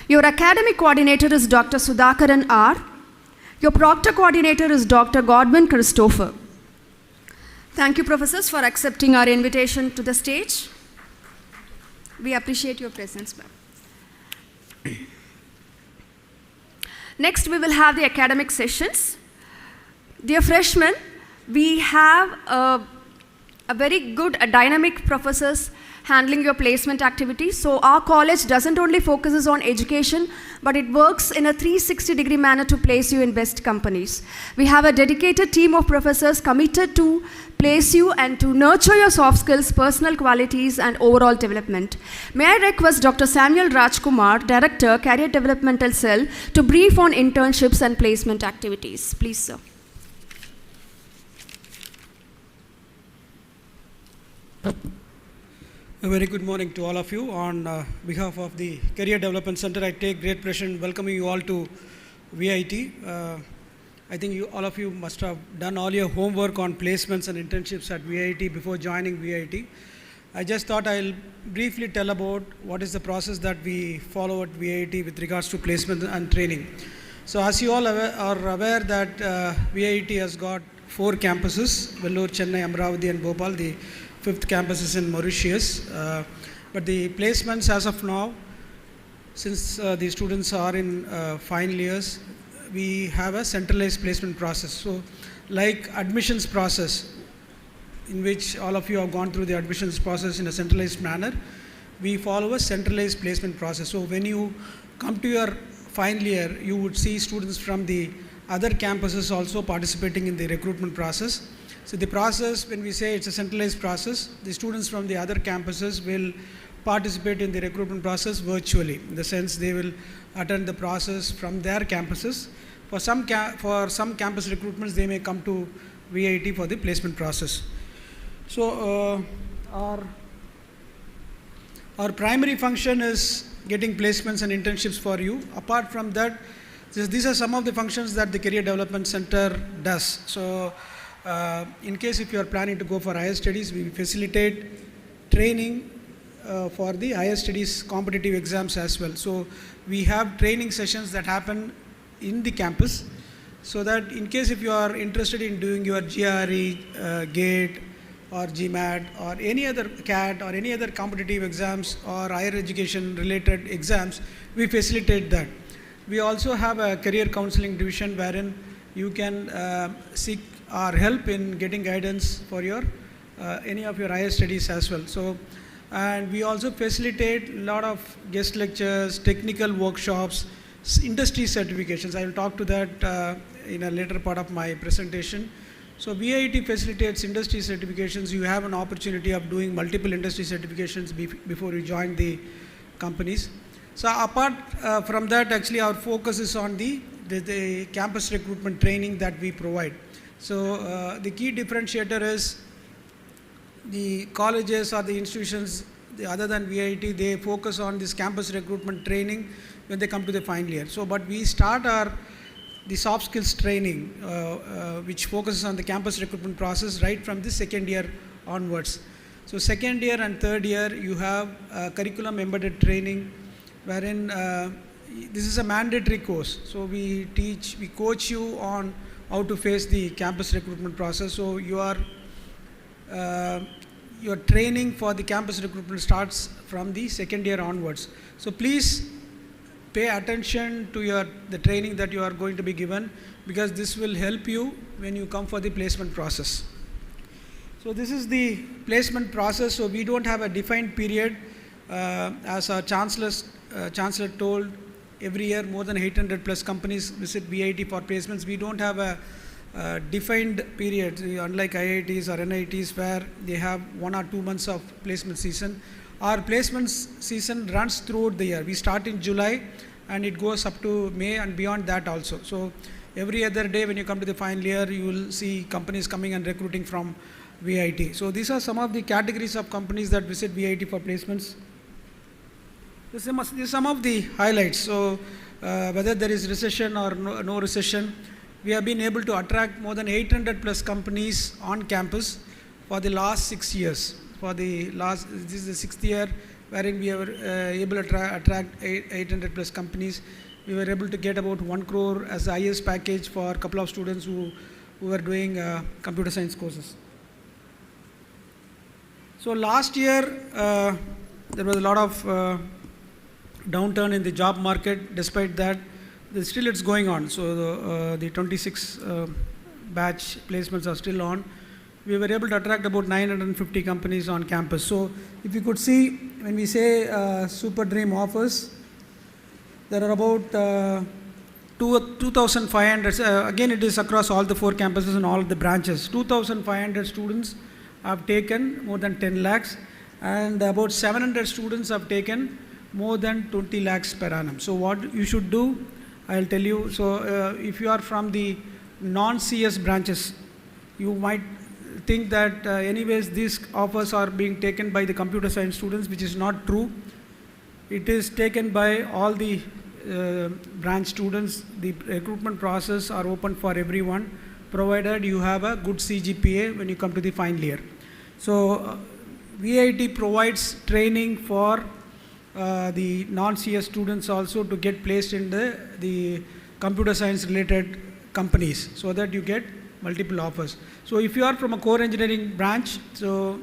Your academic coordinator is Dr. Sudhakaran R. Your proctor coordinator is Dr. Godwin Christopher. Thank you, professors, for accepting our invitation to the stage. We appreciate your presence, ma'am. Next, we will have the academic sessions. Dear freshmen, we have a very good dynamic professors handling your placement activities. So our college doesn't only focuses on education, but it works in a 360-degree manner to place you in best companies. We have a dedicated team of professors committed to place you and to nurture your soft skills, personal qualities, and overall development. May I request Dr. Samuel Rajkumar, Director, Career Developmental Cell, to brief on internships and placement activities. Please, sir. A very good morning to all of you. On behalf of the Career Development Center, I take great pleasure in welcoming you all to VIT. I think all of you must have done all your homework on placements and internships at VIT before joining VIT. I just thought I'll briefly tell about what is the process that we follow at VIT with regards to placement and training. So as you all are aware that VIT has got 4 campuses, Vellore, Chennai, Amravati and Bhopal. The 5th campus is in Mauritius. But the placements as of now, since the students are in final years, we have a centralized placement process. So like admissions process, in which all of you have gone through the admissions process in a centralized manner, we follow a centralized placement process. So when you come to your final year, you would see students from the other campuses also participating in the recruitment process. So the process, when we say it's a centralized process, the students from the other campuses will participate in the recruitment process virtually. In the sense they will attend the process from their campuses. For some campus recruitments, they may come to VIT for the placement process. So our primary function is getting placements and internships for you. Apart from that, these are some of the functions that the Career Development Center does. So in case if you are planning to go for higher studies, we facilitate training for the higher studies competitive exams as well. So we have training sessions that happen in the campus, so that in case if you are interested in doing your GRE, GATE or GMAT or any other CAT or any other competitive exams or higher education related exams, we facilitate that. We also have a career counseling division wherein you can seek our help in getting guidance for your any of your higher studies as well. So, and we also facilitate a lot of guest lectures, technical workshops, industry certifications. I will talk to that in a later part of my presentation. So VIT facilitates industry certifications. You have an opportunity of doing multiple industry certifications before you join the companies. So apart from that, actually our focus is on the the campus recruitment training that we provide. So the key differentiator is the colleges or the institutions other than VIT, they focus on this campus recruitment training when they come to the final year. So, but we start the soft skills training, which focuses on the campus recruitment process right from the second year onwards. So, second year and third year, you have curriculum embedded training, wherein this is a mandatory course. So, we coach you on how to face the campus recruitment process. So, your training for the campus recruitment starts from the second year onwards. So, please pay attention to the training that you are going to be given, because this will help you when you come for the placement process. So this is the placement process. So we don't have a defined period. As our chancellor told, every year more than 800 plus companies visit VIT for placements. We don't have a defined period, unlike IITs or NITs where they have 1 or 2 months of placement season. Our placement season runs throughout the year. We start in July and it goes up to May and beyond that also. So every other day when you come to the final year, you will see companies coming and recruiting from VIT. So these are some of the categories of companies that visit VIT for placements. This is some of the highlights. So whether there is recession or no recession, we have been able to attract more than 800 plus companies on campus for the last 6 years. This is the 6th year wherein we were able to attract 800 plus companies. We were able to get about 1 crore as the highest package for a couple of students who were doing computer science courses. So last year, there was a lot of downturn in the job market. Despite that, still it's going on. So the 26 batch placements are still on. We were able to attract about 950 companies on campus. So if you could see, when we say Super Dream offers, there are about 2,500, again it is across all the 4 campuses and all the branches. 2,500 students have taken more than 10 lakhs and about 700 students have taken more than 20 lakhs per annum. So what you should do, I'll tell you. So if you are from the non-CS branches, you might think that anyways these offers are being taken by the computer science students, which is not true. It is taken by all the branch students. The recruitment process are open for everyone, provided you have a good CGPA when you come to the final year. So VIT provides training for the non-CS students also to get placed in the computer science related companies, so that you get multiple offers. So if you are from a core engineering branch, so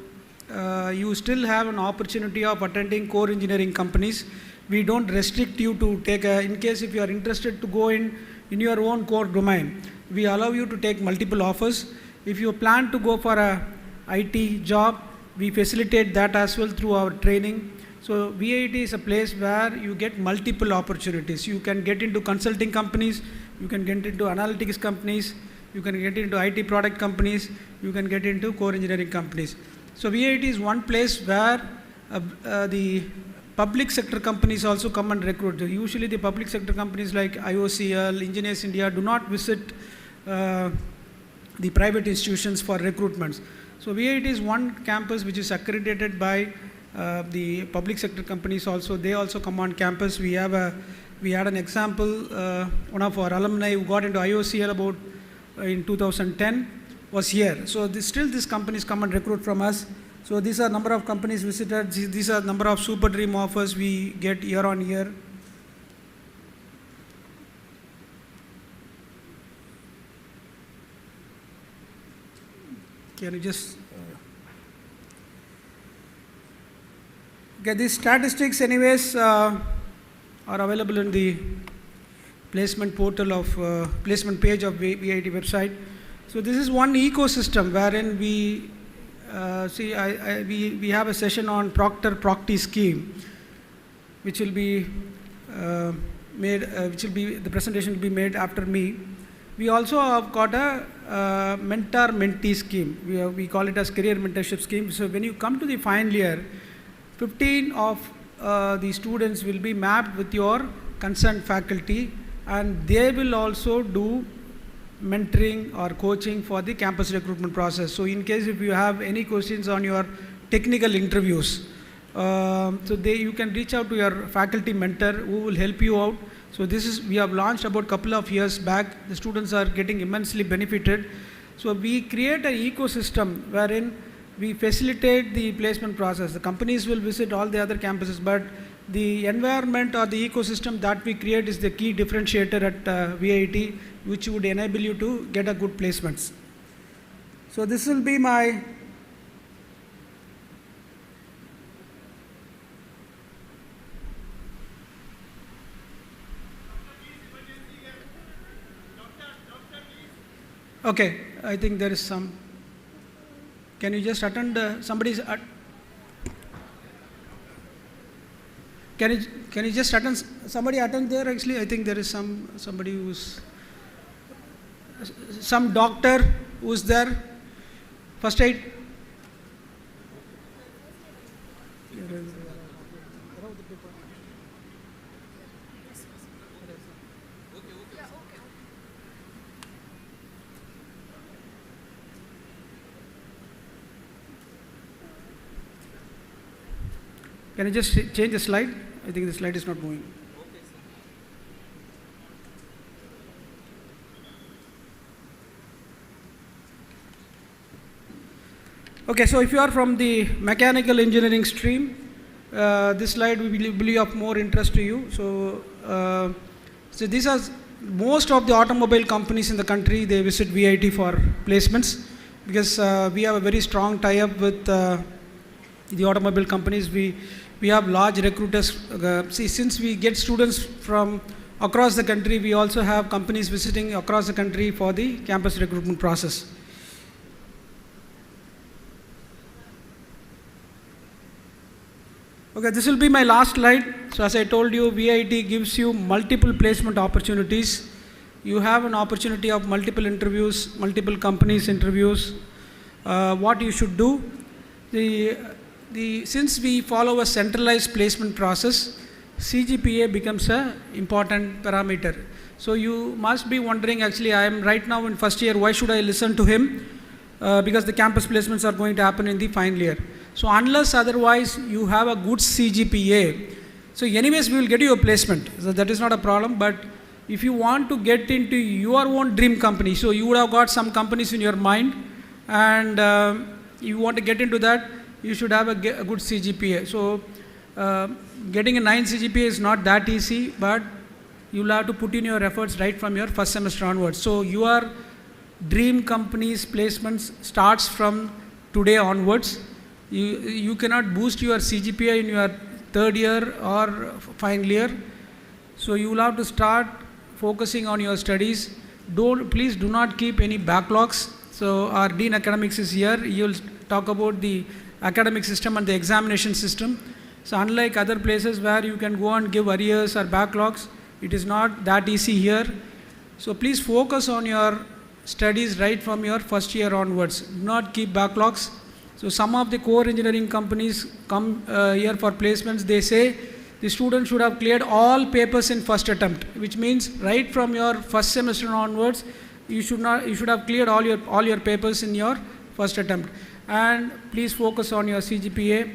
you still have an opportunity of attending core engineering companies. We don't restrict you to take in case if you are interested to go in your own core domain, we allow you to take multiple offers. If you plan to go for a IT job, we facilitate that as well through our training. So VIT is a place where you get multiple opportunities. You can get into consulting companies, you can get into analytics companies, you can get into IT product companies, you can get into core engineering companies. So VIT is one place where the public sector companies also come and recruit. Usually the public sector companies like IOCL, Engineers India do not visit the private institutions for recruitments. So VIT is one campus which is accredited by the public sector companies also. They also come on campus. We had an example, one of our alumni who got into IOCL about in 2010 was here. So still these companies come and recruit from us. So these are number of companies visited. These are number of Super Dream offers we get year on year. Can you just okay, these statistics anyways are available in the placement portal of placement page of VIT website. So this is one ecosystem wherein we we have a session on Proctor-Procty scheme, which will be the presentation will be made after me. We also have got a mentor-mentee scheme. We call it as career mentorship scheme. So when you come to the final year, 15 of the students will be mapped with your concerned faculty and they will also do mentoring or coaching for the campus recruitment process. So in case if you have any questions on your technical interviews, you can reach out to your faculty mentor who will help you out. So we have launched about a couple of years back. The students are getting immensely benefited. So we create an ecosystem wherein we facilitate the placement process. The companies will visit all the other campuses, but the environment or the ecosystem that we create is the key differentiator at VIT, which would enable you to get a good placements. So this will be my okay. I think there is some. Can you just attend? Can you just attend? Somebody attend there. Actually, I think there is somebody who's some doctor who's there. First aid. Can you just change the slide? I think the slide is not moving. Okay, so if you are from the mechanical engineering stream, this slide will be of more interest to you. So these are most of the automobile companies in the country. They visit VIT for placements because we have a very strong tie-up with the automobile companies. We have large recruiters. Since we get students from across the country, we also have companies visiting across the country for the campus recruitment process. Okay, this will be my last slide. So as I told you, VIT gives you multiple placement opportunities. You have an opportunity of multiple interviews, multiple companies interviews. What you should do, since we follow a centralized placement process, CGPA becomes an important parameter. So you must be wondering, actually I am right now in first year, why should I listen to him? Because the campus placements are going to happen in the final year. So unless otherwise you have a good CGPA, so anyways we will get you a placement, so that is not a problem. But if you want to get into your own dream company, so you would have got some companies in your mind and you want to get into that, you should have a good CGPA. So getting a 9 CGPA is not that easy, but you will have to put in your efforts right from your first semester onwards. So your dream company's placements starts from today onwards. You cannot boost your CGPA in your third year or final year. So you will have to start focusing on your studies. Please do not keep any backlogs. So our Dean Academics is here. He will talk about the academic system and the examination system. So unlike other places where you can go and give arrears or backlogs, it is not that easy here. So please focus on your studies right from your first year onwards. Do not keep backlogs. So some of the core engineering companies come here for placements. They say the student should have cleared all papers in first attempt, which means right from your first semester onwards, you should have cleared all your papers in your first attempt. And please focus on your CGPA.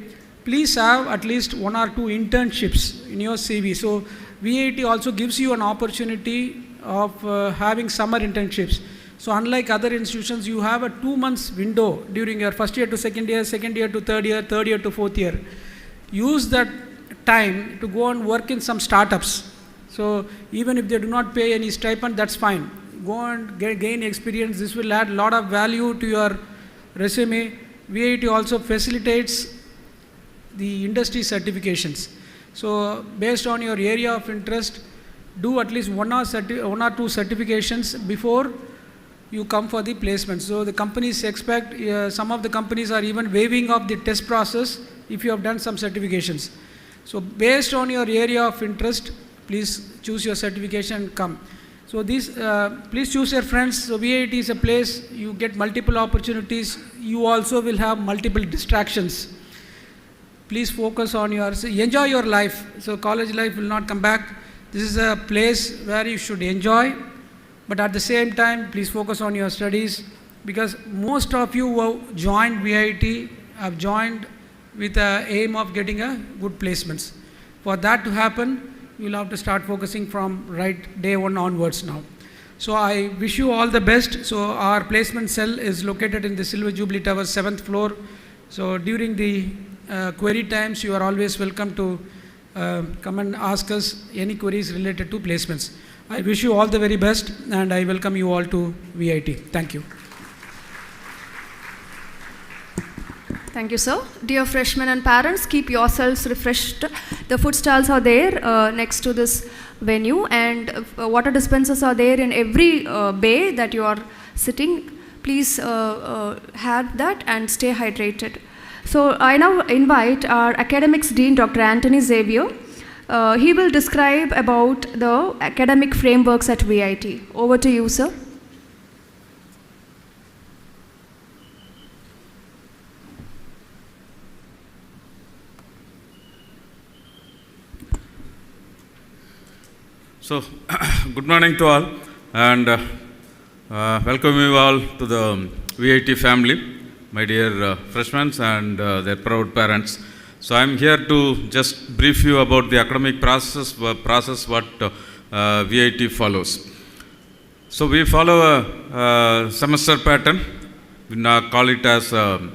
Please have at least 1 or 2 internships in your CV. So VIT also gives you an opportunity of having summer internships. So unlike other institutions, you have a 2 months window during your first year to second year to third year to fourth year. Use that time to go and work in some startups. So even if they do not pay any stipend, that's fine. Go and gain experience. This will add a lot of value to your resume. VIT also facilitates the industry certifications. So based on your area of interest, do at least 1 or 2 certifications before you come for the placement. So the companies expect, some of the companies are even waiving off the test process if you have done some certifications. So based on your area of interest, please choose your certification and come. So please choose your friends. So VIT is a place you get multiple opportunities. You also will have multiple distractions. Please focus on enjoy your life. So college life will not come back. This is a place where you should enjoy, but at the same time, please focus on your studies, because most of you who have joined VIT have joined with the aim of getting a good placements. For that to happen, you will have to start focusing from right day one onwards now. So I wish you all the best. So our placement cell is located in the Silver Jubilee Tower, 7th floor. So during the query times, you are always welcome to come and ask us any queries related to placements. I wish you all the very best, and I welcome you all to VIT. Thank you. Thank you, sir. Dear freshmen and parents, keep yourselves refreshed. The food stalls are there next to this venue, and water dispensers are there in every bay that you are sitting. Please have that and stay hydrated. So I now invite our academics dean, Dr. Anthony Xavier. He will describe about the academic frameworks at VIT. Over to you, sir. So, good morning to all, and welcome you all to the VIT family, my dear freshmen and their proud parents. So, I am here to just brief you about the academic process what VIT follows. So, we follow a semester pattern. We now call it as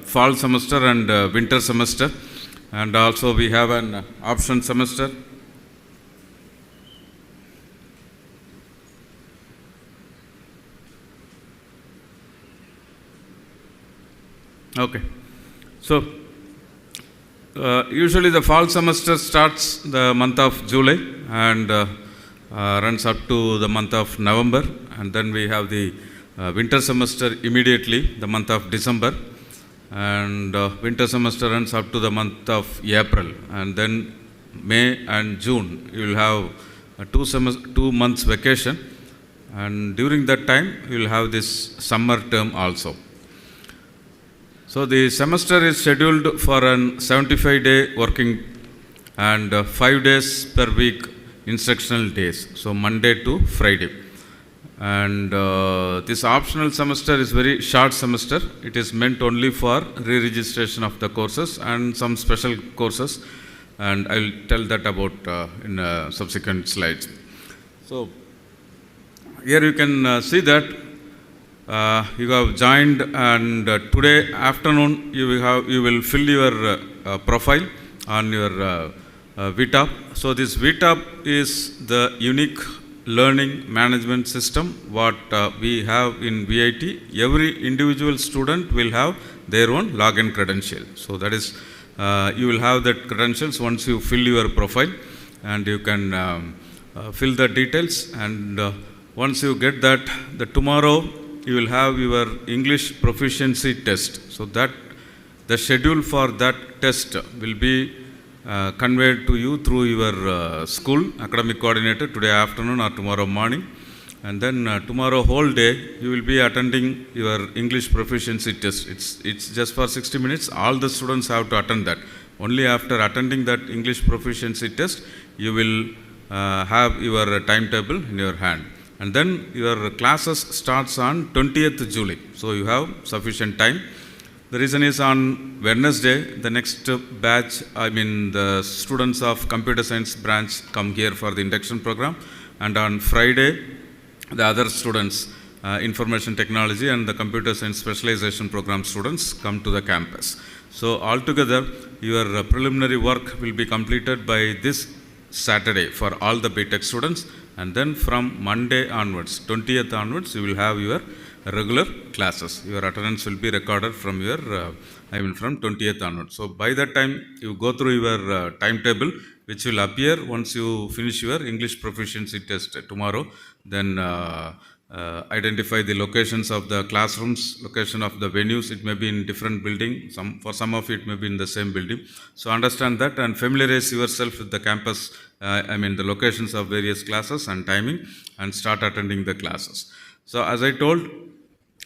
fall semester and winter semester, and also we have an option semester. Okay, so usually the fall semester starts the month of July and runs up to the month of November, and then we have the winter semester immediately, the month of December, and winter semester runs up to the month of April, and then May and June you will have a 2 months vacation, and during that time you will have this summer term also. So the semester is scheduled for an 75-day working and 5 days per week instructional days, so Monday to Friday. And this optional semester is very short semester. It is meant only for re-registration of the courses and some special courses, and I will tell that about in subsequent slides. So here you can see that you have joined, and today afternoon you will fill your profile on your VTOP. So this VTOP is the unique learning management system what we have in VIT. Every individual student will have their own login credential. So that is you will have that credentials once you fill your profile, and you can fill the details, and once you get that, tomorrow you will have your English proficiency test. So that the schedule for that test will be conveyed to you through your school academic coordinator today afternoon or tomorrow morning, and then tomorrow whole day you will be attending your English proficiency test. It's just for 60 minutes. All the students have to attend that. Only after attending that English proficiency test you will have your timetable in your hand. And then your classes starts on 20th July. So you have sufficient time. The reason is on Wednesday, the next batch, the students of computer science branch come here for the induction program. And on Friday, the other students, information technology and the computer science specialization program students come to the campus. So altogether, your preliminary work will be completed by this Saturday for all the B.Tech students. And then from Monday onwards, 20th onwards, you will have your regular classes. Your attendance will be recorded from your, from 20th onwards. So by that time, you go through your timetable, which will appear once you finish your English proficiency test tomorrow. Then identify the locations of the classrooms, location of the venues. It may be in different building. For some of it may be in the same building. So understand that and familiarize yourself with the campus, the locations of various classes and timing, and start attending the classes. So as I told,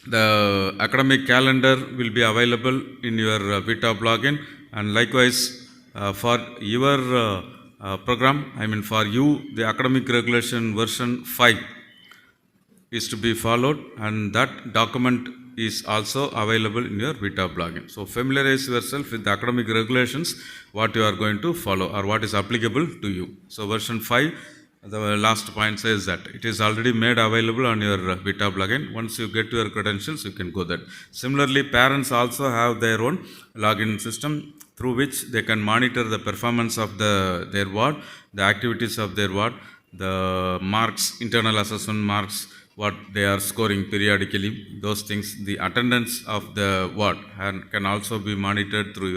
the academic calendar will be available in your VTOP login, and likewise for your program, I mean for you, the academic regulation version 5 is to be followed, and that document is also available in your Vita plugin. So familiarize yourself with the academic regulations, what you are going to follow or what is applicable to you. So version 5, the last point says that it is already made available on your Vita plugin. Once you get your credentials, you can go there. Similarly, parents also have their own login system through which they can monitor the performance of their ward, the activities of their ward, the marks, internal assessment marks, what they are scoring periodically, those things, the attendance of the ward can also be monitored through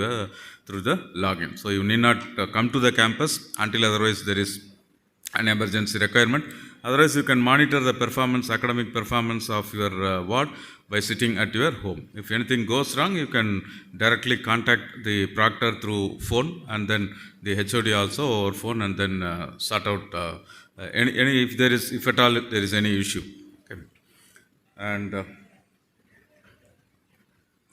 the login. So you need not come to the campus until otherwise there is an emergency requirement. Otherwise, you can monitor the performance, academic performance of your ward by sitting at your home. If anything goes wrong, you can directly contact the proctor through phone, and then the HOD also over phone, and then sort out any if at all there is any issue. Okay. And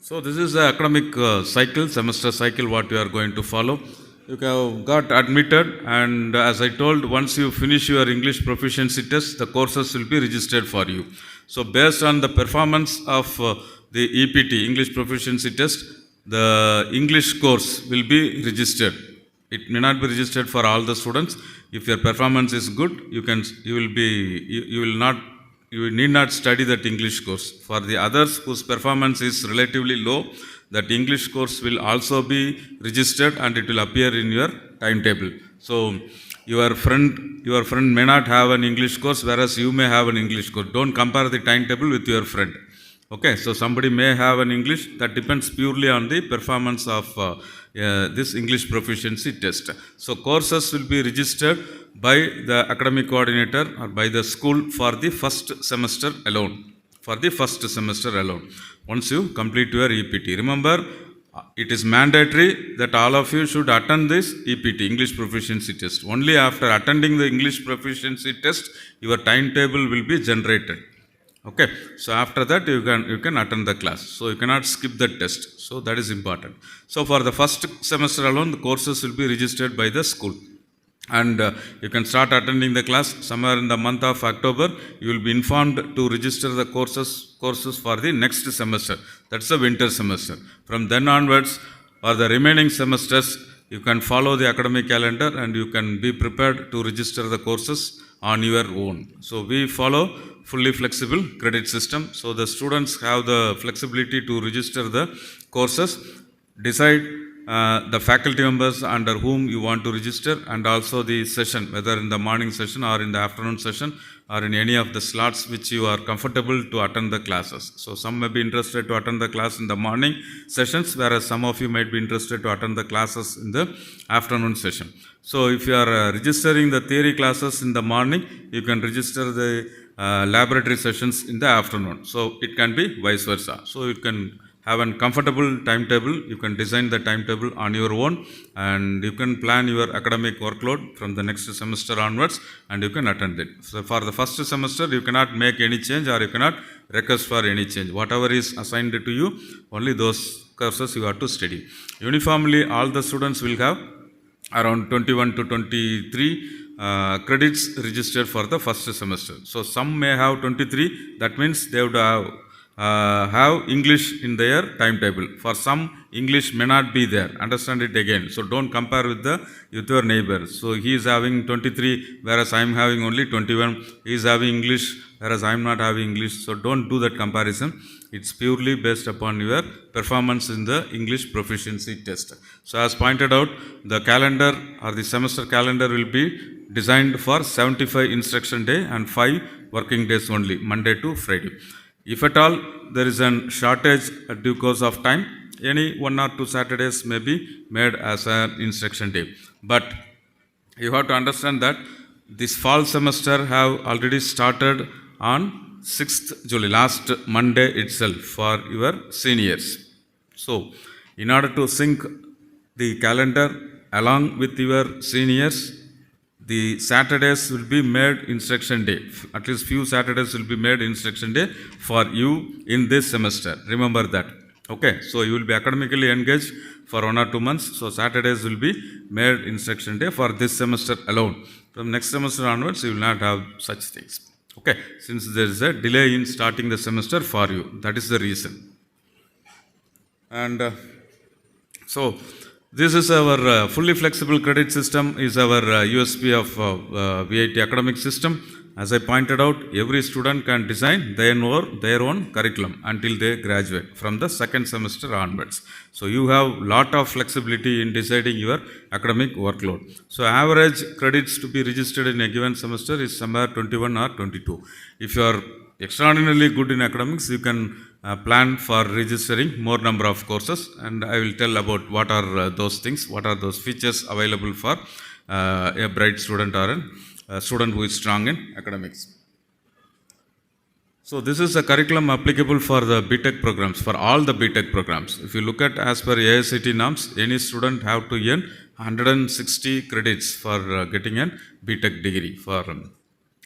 so this is the academic cycle, semester cycle, what you are going to follow. You have got admitted, and as I told, once you finish your English proficiency test, the courses will be registered for you. So based on the performance of the EPT, English proficiency test, the English course will be registered. It may not be registered for all the students. If your performance is good, you need not study that English course. For the others whose performance is relatively low, that English course will also be registered and it will appear in your timetable. So your friend may not have an English course, whereas you may have an English course. Don't compare the timetable with your friend. Okay, so somebody may have an English, that depends purely on the performance of this English proficiency test. So courses will be registered by the academic coordinator or by the school for the first semester alone. Once you complete your EPT. Remember, it is mandatory that all of you should attend this EPT, English proficiency test. Only after attending the English proficiency test, your timetable will be generated. Okay, so after that you can attend the class. So you cannot skip the test. So that is important. So for the first semester alone, the courses will be registered by the school. And you can start attending the class somewhere in the month of October. You will be informed to register the courses for the next semester. That's the winter semester. From then onwards, or the remaining semesters, you can follow the academic calendar and you can be prepared to register the courses on your own. So we follow fully flexible credit system. So the students have the flexibility to register the courses, decide the faculty members under whom you want to register, and also the session, whether in the morning session or in the afternoon session or in any of the slots which you are comfortable to attend the classes. So some may be interested to attend the class in the morning sessions, whereas some of you might be interested to attend the classes in the afternoon session. So if you are registering the theory classes in the morning, you can register the laboratory sessions in the afternoon. So it can be vice versa. So you can have a comfortable timetable. You can design the timetable on your own, and you can plan your academic workload from the next semester onwards, and you can attend it. So for the first semester, you cannot make any change or you cannot request for any change. Whatever is assigned to you, only those courses you have to study. Uniformly, all the students will have around 21 to 23 credits registered for the first semester. So some may have 23. That means they would have English in their timetable. For some, English may not be there. Understand it again. So don't compare with your neighbor. So he is having 23, whereas I am having only 21. He is having English, whereas I am not having English. So don't do that comparison. It's purely based upon your performance in the English proficiency test. So as pointed out, the calendar or the semester calendar will be designed for 75 instruction day and 5 working days only, Monday to Friday. If at all there is a shortage at due course of time, any 1 or 2 Saturdays may be made as an instruction day. But you have to understand that this fall semester have already started on 6th July, last Monday itself, for your seniors. So in order to sync the calendar along with your seniors, the Saturdays will be made instruction day. At least few Saturdays will be made instruction day for you in this semester. Remember that. Okay, so you will be academically engaged for 1 or 2 months. So Saturdays will be made instruction day for this semester alone. From next semester onwards, you will not have such things. Okay, since there is a delay in starting the semester for you, that is the reason. And so this is our fully flexible credit system, is our USP of VIT academic system. As I pointed out, every student can design their own curriculum until they graduate from the second semester onwards. So you have lot of flexibility in deciding your academic workload. So average credits to be registered in a given semester is somewhere 21 or 22. If you are extraordinarily good in academics, you can plan for registering more number of courses, and I will tell about what are those things, what are those features available for a bright student or a student who is strong in academics. So this is a curriculum applicable for the B.Tech programs, for all the B.Tech programs. If you look at as per AICTE norms, any student have to earn 160 credits for getting a B.Tech degree for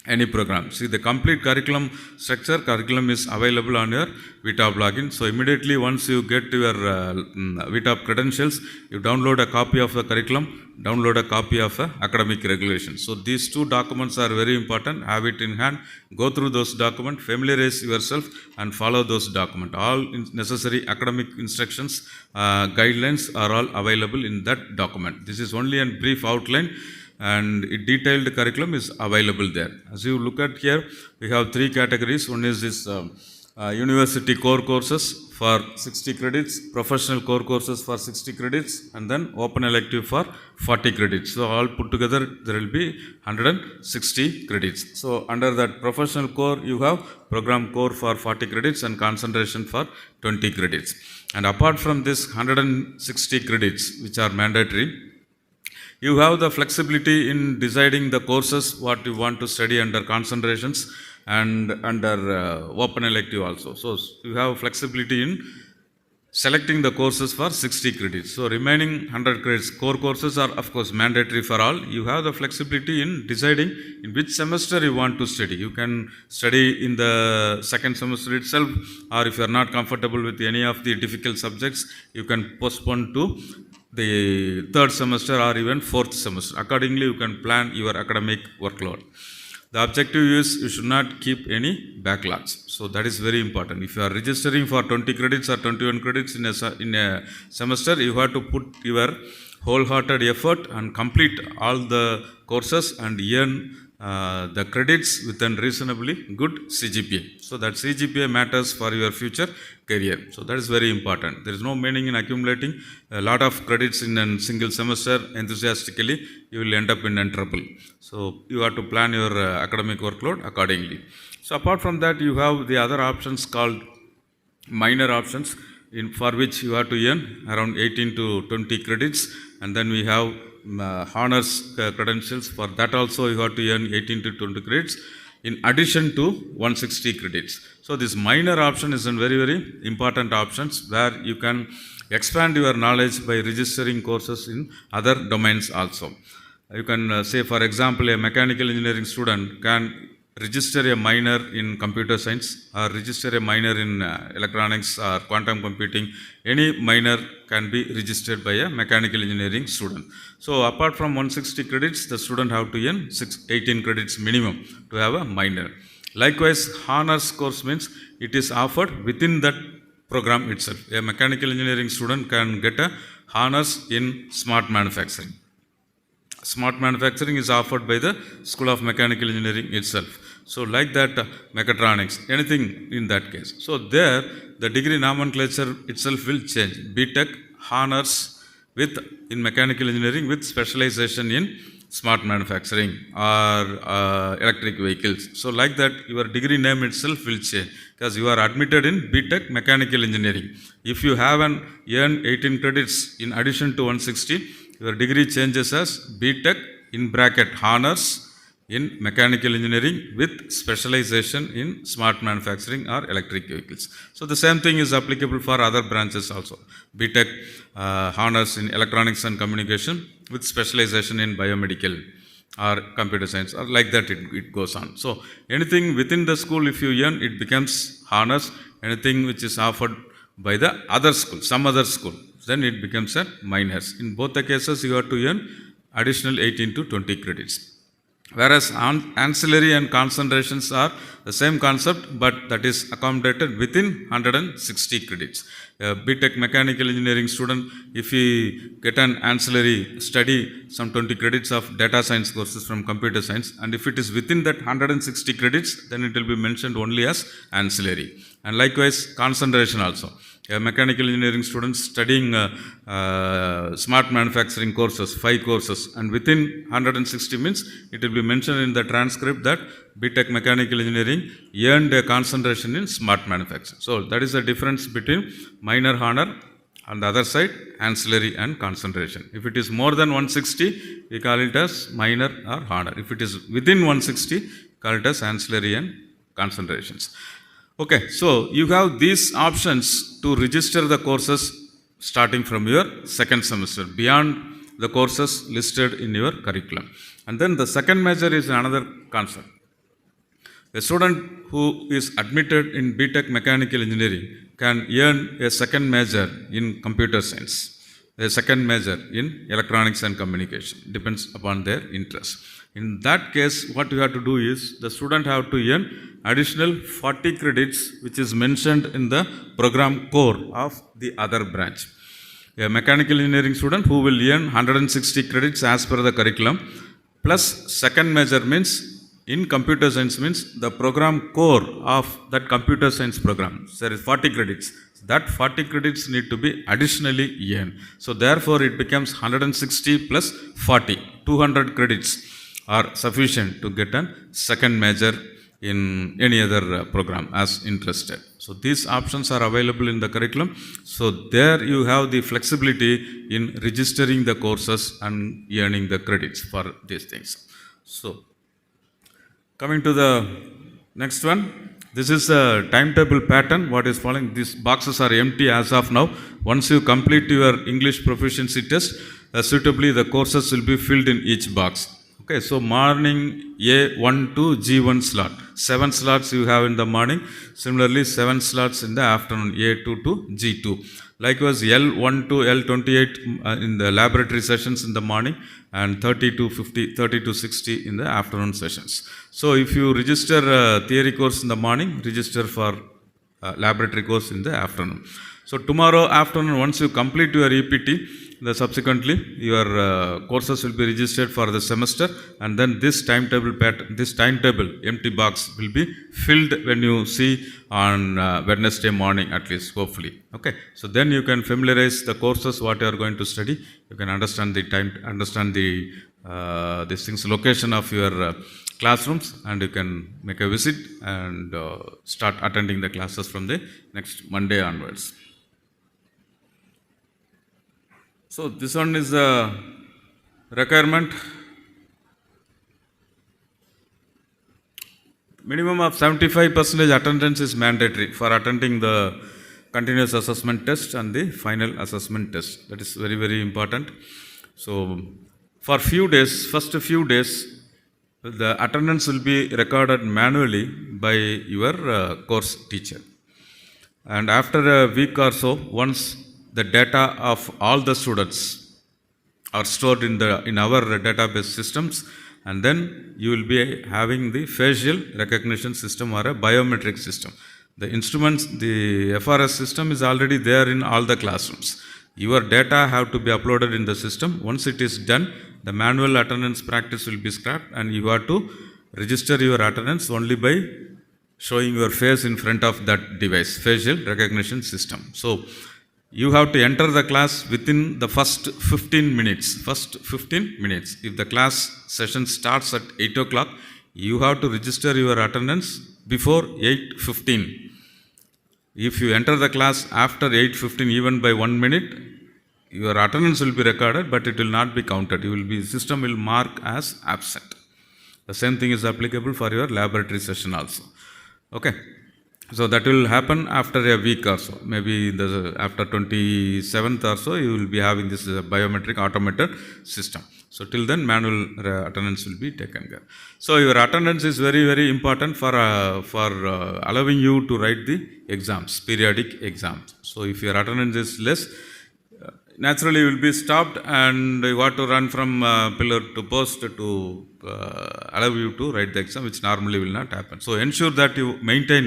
any program. See, the complete curriculum structure, curriculum is available on your VTOP login. So immediately once you get your VTOP credentials, you download a copy of the curriculum, download a copy of academic regulations. So these two documents are very important. Have it in hand, go through those documents, familiarize yourself and follow those documents. All necessary academic instructions, guidelines are all available in that document. This is only a brief outline, and a detailed curriculum is available there. As you look at here, we have three categories. One is this university core courses for 60 credits, professional core courses for 60 credits, and then open elective for 40 credits. So all put together, there will be 160 credits. So under that professional core, you have program core for 40 credits and concentration for 20 credits. And apart from this 160 credits, which are mandatory, you have the flexibility in deciding the courses, what you want to study under concentrations and under open elective also. So you have flexibility in selecting the courses for 60 credits. So remaining 100 credits, core courses are of course mandatory for all. You have the flexibility in deciding in which semester you want to study. You can study in the second semester itself, or if you are not comfortable with any of the difficult subjects, you can postpone to the third semester or even fourth semester. Accordingly, you can plan your academic workload. The objective is you should not keep any backlogs. So that is very important. If you are registering for 20 credits or 21 credits in a semester, you have to put your wholehearted effort and complete all the courses and earn the credits with a reasonably good CGPA. So that CGPA matters for your future career. So that is very important. There is no meaning in accumulating a lot of credits in a single semester enthusiastically. You will end up in trouble. So you have to plan your academic workload accordingly. So apart from that, you have the other options called minor options, for which you have to earn around 18 to 20 credits, and then we have honors credentials. For that also you have to earn 18 to 20 credits in addition to 160 credits. So this minor option is a very, very important options where you can expand your knowledge by registering courses in other domains also. You can say, for example, a mechanical engineering student can register a minor in computer science or register a minor in electronics or quantum computing. Any minor can be registered by a mechanical engineering student. So apart from 160 credits, the student have to earn 18 credits minimum to have a minor. Likewise, honors course means it is offered within that program itself. A mechanical engineering student can get a honors in smart manufacturing. Smart manufacturing is offered by the School of Mechanical Engineering itself. So like that, mechatronics, anything in that case. So there, the degree nomenclature itself will change. B.Tech honors in mechanical engineering with specialization in smart manufacturing or electric vehicles. So like that, your degree name itself will change because you are admitted in B.Tech mechanical engineering. If you have earned 18 credits in addition to 160, your degree changes as B.Tech in bracket honors in mechanical engineering with specialization in smart manufacturing or electric vehicles. So the same thing is applicable for other branches also. B.Tech honors in electronics and communication with specialization in biomedical or computer science, or like that it goes on. So anything within the school, if you earn, it becomes honors. Anything which is offered by the other school, some other school, then it becomes a minors. In both the cases, you have to earn additional 18 to 20 credits. Whereas ancillary and concentrations are the same concept, but that is accommodated within 160 credits. A B.Tech mechanical engineering student, if he get an ancillary study, some 20 credits of data science courses from computer science, and if it is within that 160 credits, then it will be mentioned only as ancillary. And likewise, concentration also. A mechanical engineering student studying smart manufacturing courses, 5 courses, and within 160 minutes, it will be mentioned in the transcript that B.Tech mechanical engineering earned a concentration in smart manufacturing. So that is the difference between minor honor, on the other side, ancillary and concentration. If it is more than 160, we call it as minor or honor. If it is within 160, call it as ancillary and concentrations. Okay, so you have these options to register the courses starting from your second semester, beyond the courses listed in your curriculum. And then the second major is another concept. A student who is admitted in B.Tech mechanical engineering can earn a second major in computer science, a second major in electronics and communication, depends upon their interest. In that case, what you have to do is, the student have to earn additional 40 credits, which is mentioned in the program core of the other branch. A mechanical engineering student who will earn 160 credits as per the curriculum, plus second major means, in computer science means the program core of that computer science program. So there is 40 credits. That 40 credits need to be additionally earned. So therefore, it becomes 160 plus 40, 200 credits are sufficient to get a second major in any other program as interested. So these options are available in the curriculum. So there you have the flexibility in registering the courses and earning the credits for these things. So coming to the next one, this is a timetable pattern. What is following? These boxes are empty as of now. Once you complete your English proficiency test, suitably the courses will be filled in each box. Okay, so morning A1 to G1 slot. 7 slots you have in the morning. Similarly, 7 slots in the afternoon, A2 to G2. Likewise, L1 to L28 in the laboratory sessions in the morning, and 30 to 50, 30 to 60 in the afternoon sessions. So if you register a theory course in the morning, register for laboratory course in the afternoon. So tomorrow afternoon, once you complete your EPT, subsequently your courses will be registered for the semester, and then this timetable empty box will be filled when you see on Wednesday morning at least, hopefully. Okay, so then you can familiarize the courses what you are going to study. You can understand the time, understand the these things, location of your classrooms, and you can make a visit and start attending the classes from the next Monday onwards. So this one is a requirement. Minimum of 75% attendance is mandatory for attending the continuous assessment test and the final assessment test. That is very, very important. So for few days, first few days, the attendance will be recorded manually by your course teacher. And after a week or so, once the data of all the students are stored in our database systems, and then you will be having the facial recognition system or a biometric system. The instruments, the FRS system is already there in all the classrooms. Your data have to be uploaded in the system. Once it is done, the manual attendance practice will be scrapped, and you have to register your attendance only by showing your face in front of that device, facial recognition system. So you have to enter the class within the first 15 minutes. First 15 minutes. If the class session starts at 8 o'clock, you have to register your attendance before 8:15. If you enter the class after 8:15, even by 1 minute, your attendance will be recorded, but it will not be counted. System will mark as absent. The same thing is applicable for your laboratory session also. Okay. So that will happen after a week or so. Maybe after 27th or so, you will be having this biometric automated system. So till then manual attendance will be taken care. So your attendance is very, very important for allowing you to write the exams, periodic exams. So if your attendance is less, naturally you will be stopped and you have to run from pillar to post to allow you to write the exam, which normally will not happen. So ensure that you maintain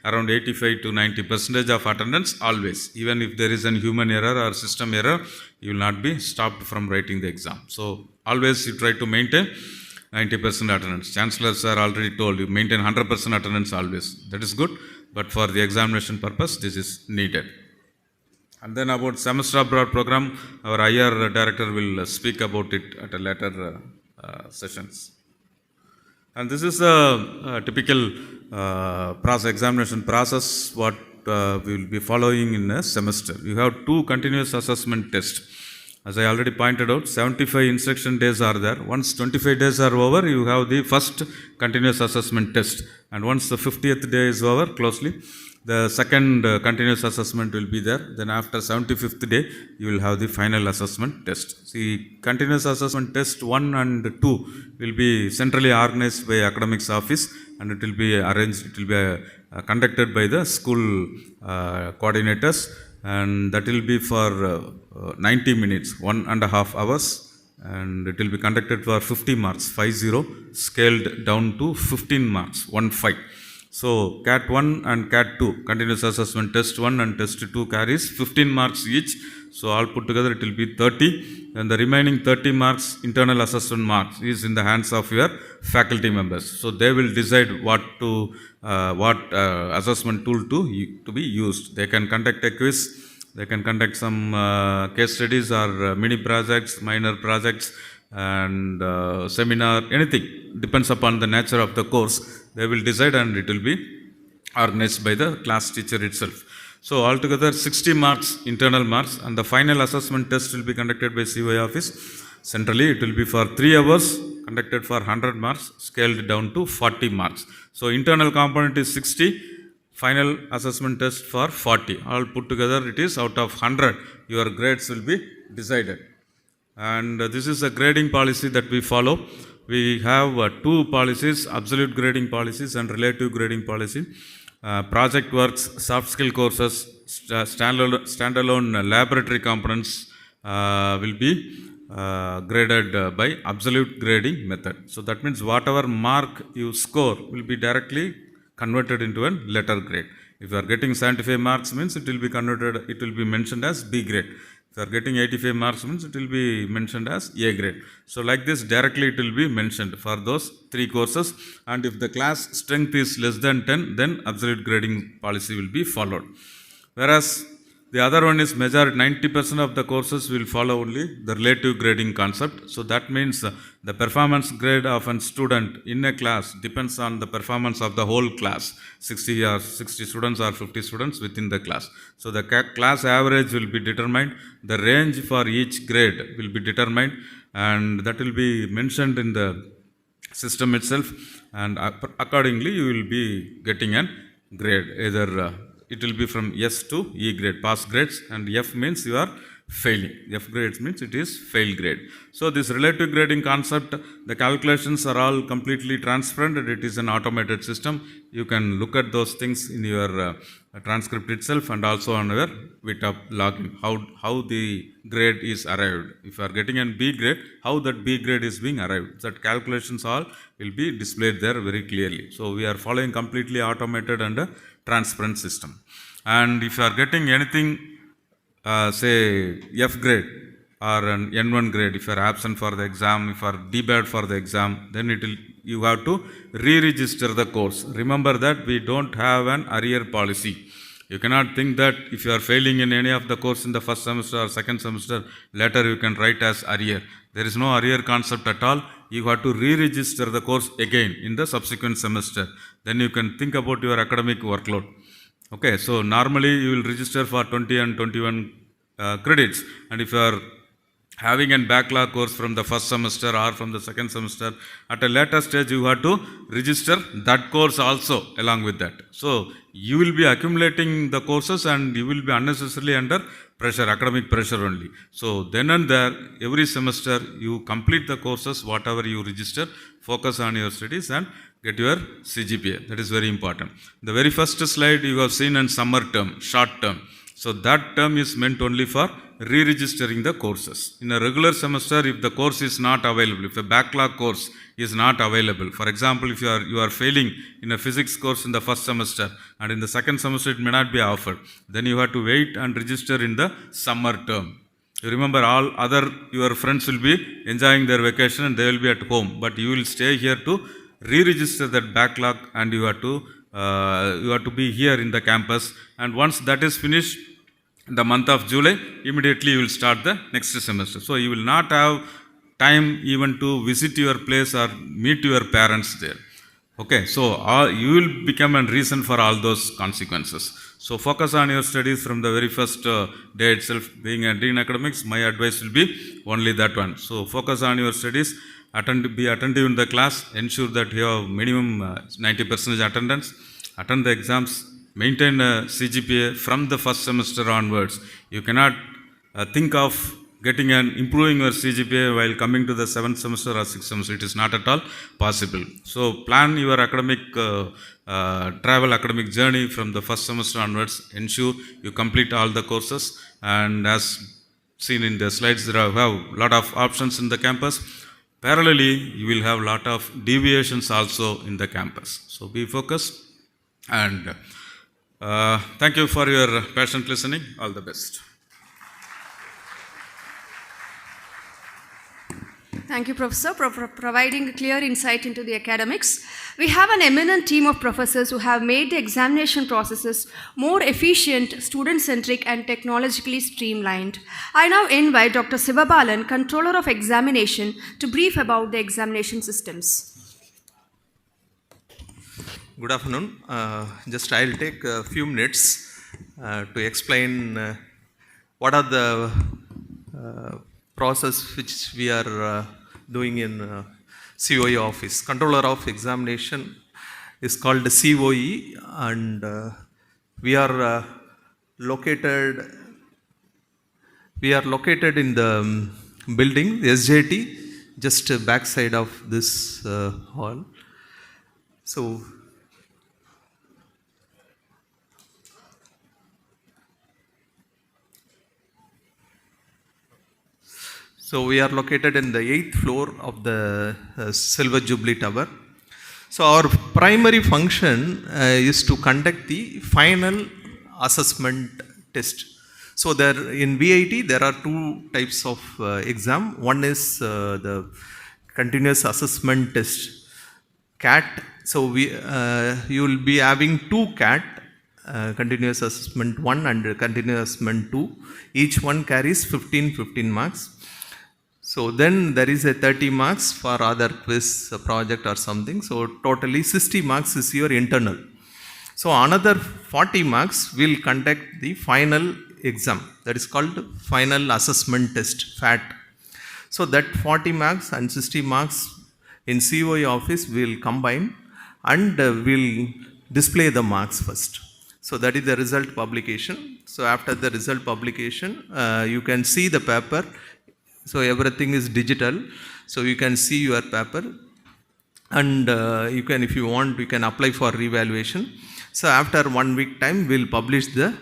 around 85 to 90% of attendance always. Even if there is a human error or system error, you will not be stopped from writing the exam. So always you try to maintain 90% attendance. Chancellor sir already told you maintain 100% attendance always. That is good, but for the examination purpose, this is needed. And then about semester abroad program, our IR director will speak about it at a later sessions. And this is a typical examination process what we will be following in a semester. You have 2 continuous assessment tests. As I already pointed out, 75 instruction days are there. Once 25 days are over, you have the first continuous assessment test. And once the 50th day is over, closely, the second continuous assessment will be there. Then after 75th day, you will have the final assessment test. See, continuous assessment test 1 and 2 will be centrally organized by academics office, and it will be arranged, it will be conducted by the school coordinators, and that will be for 90 minutes, 1.5 hours, and it will be conducted for 50 marks, 50, scaled down to 15 marks, 15. So CAT 1 and CAT 2, continuous assessment test 1 and test 2 carries 15 marks each. So all put together it will be 30, and the remaining 30 marks internal assessment marks is in the hands of your faculty members. So they will decide what assessment tool to be used. They can conduct a quiz, they can conduct some case studies or mini projects, minor projects, and seminar, anything depends upon the nature of the course. They will decide, and it will be organized by the class teacher itself. So altogether 60 marks internal marks, and the final assessment test will be conducted by COI office. Centrally it will be for 3 hours, conducted for 100 marks, scaled down to 40 marks. So internal component is 60, final assessment test for 40. All put together it is out of 100. Your grades will be decided. And this is a grading policy that we follow. We have 2 policies, absolute grading policies and relative grading policy. Project works, soft skill courses, standalone laboratory components will be graded by absolute grading method. So that means whatever mark you score will be directly converted into a letter grade. If you are getting 75 marks, means it will be converted, it will be mentioned as B grade. If you are getting 85 marks, means it will be mentioned as A grade. So like this, directly it will be mentioned for those 3 courses. And if the class strength is less than 10, then absolute grading policy will be followed. Whereas the other one is majority, 90% of the courses will follow only the relative grading concept. So that means the performance grade of a student in a class depends on the performance of the whole class, 60 students or 50 students within the class. So the class average will be determined, the range for each grade will be determined, and that will be mentioned in the system itself, and accordingly you will be getting a grade, either it will be from S to E grade, pass grades, and F means you are failing. F grades means it is fail grade. So this relative grading concept, the calculations are all completely transparent, and it is an automated system. You can look at those things in your transcript itself, and also on your VTOP login, how the grade is arrived. If you are getting a B grade, how that B grade is being arrived. That calculations all will be displayed there very clearly. So we are following completely automated and transparent system. And if you are getting anything, say F grade or an N1 grade, if you are absent for the exam, if you are debarred for the exam, then you have to re-register the course. Remember that we don't have an arrear policy. You cannot think that if you are failing in any of the course in the first semester or second semester, later you can write as arrear. There is no arrear concept at all. You have to re-register the course again in the subsequent semester. Then you can think about your academic workload. Okay, so normally you will register for 20 and 21 credits, and if you are having a backlog course from the first semester or from the second semester, at a later stage you have to register that course also along with that. So you will be accumulating the courses and you will be unnecessarily under pressure, academic pressure only. So then and there, every semester you complete the courses, whatever you register, focus on your studies and get your CGPA. That is very important. The very first slide you have seen in summer term, short term. So that term is meant only for re-registering the courses. In a regular semester, if the course is not available, if a backlog course is not available, for example, if you are failing in a physics course in the first semester and in the second semester it may not be offered, then you have to wait and register in the summer term. You remember all other your friends will be enjoying their vacation and they will be at home, but you will stay here to re-register that backlog and you have to be here in the campus, and once that is finished, in the month of July, immediately you will start the next semester. So you will not have time even to visit your place or meet your parents there. Okay, so you will become a reason for all those consequences. So focus on your studies from the very first day itself. Being a dean academics, my advice will be only that one. So focus on your studies, be attentive in the class, ensure that you have minimum 90% attendance, attend the exams, maintain a CGPA from the first semester onwards. You cannot think of improving your CGPA while coming to the 7th semester or 6th semester. It is not at all possible. So plan your academic academic journey from the first semester onwards. Ensure you complete all the courses, and as seen in the slides, there are a lot of options in the campus. Parallelly, you will have a lot of deviations also in the campus. So be focused, and thank you for your patient listening. All the best. Thank you, Professor, for providing a clear insight into the academics. We have an eminent team of professors who have made the examination processes more efficient, student-centric, and technologically streamlined. I now invite Dr. Sivabalan, Controller of Examination, to brief about the examination systems. Good afternoon. Just I'll take a few minutes to explain what are the process which we are doing in COE office. Controller of Examination is called COE, and we are located in the building SJT, just backside of this hall. So we are located in the 8th floor of the Silver Jubilee Tower. So our primary function is to conduct the final assessment test. So there in VIT there are two types of exam. One is the continuous assessment test, CAT. So you will be having two CAT, continuous assessment 1 and continuous assessment 2. Each one carries 15 marks. So then there is a 30 marks for other quiz, project or something. So totally 60 marks is your internal. So another 40 marks will conduct the final exam. That is called final assessment test, FAT. So that 40 marks and 60 marks in COE office will combine and will display the marks first. So that is the result publication. So after the result publication, you can see the paper. So everything is digital, so you can see your paper, and you can, if you want, you can apply for revaluation. So after 1 week time, we'll publish the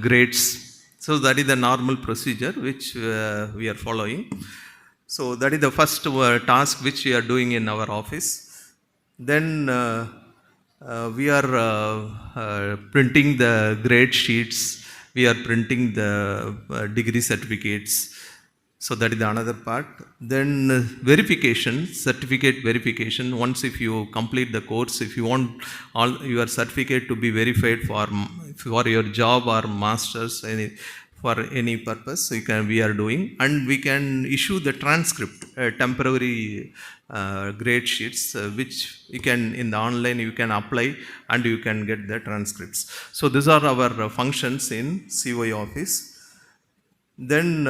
grades. So that is the normal procedure which we are following. So that is the first task which we are doing in our office. Then we are printing the grade sheets, we are printing the degree certificates. So that is another part. Then verification, certificate verification. Once if you complete the course, if you want all your certificate to be verified for your job or masters, for any purpose, we are doing, and we can issue the transcript, temporary grade sheets, which you can in the online you can apply and you can get the transcripts. So these are our functions in COE office. Then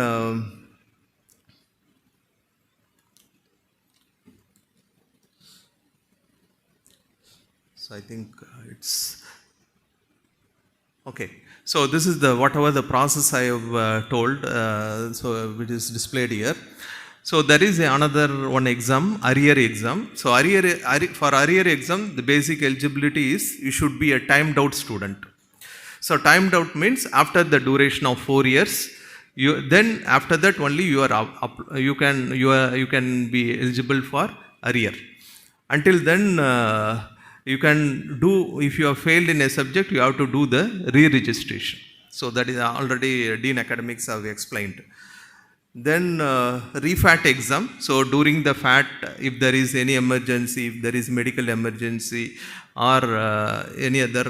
So I think it's okay. So this is the whatever the process I have told, so which is displayed here. So there is another one exam, arrear exam. So for arrear exam, the basic eligibility is you should be a timed out student. So timed out means after the duration of 4 years, then after that only you can be eligible for arrear. Until then, you can do, if you have failed in a subject, you have to do the re-registration. So that is already Dean Academics have explained. Then refat exam. So during the FAT, if there is any emergency, if there is medical emergency or any other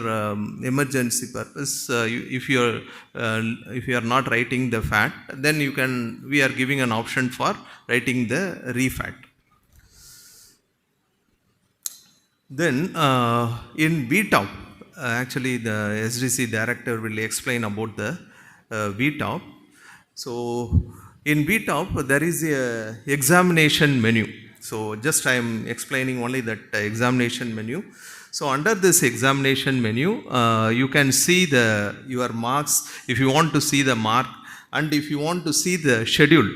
emergency purpose, if you are not writing the FAT, then we are giving an option for writing the refat. Then in B.Tech, actually the SDC director will explain about the B.Tech. So in B.Tech there is a examination menu. So just I am explaining only that examination menu. So under this examination menu, you can see your marks if you want to see the mark, and if you want to see the schedule,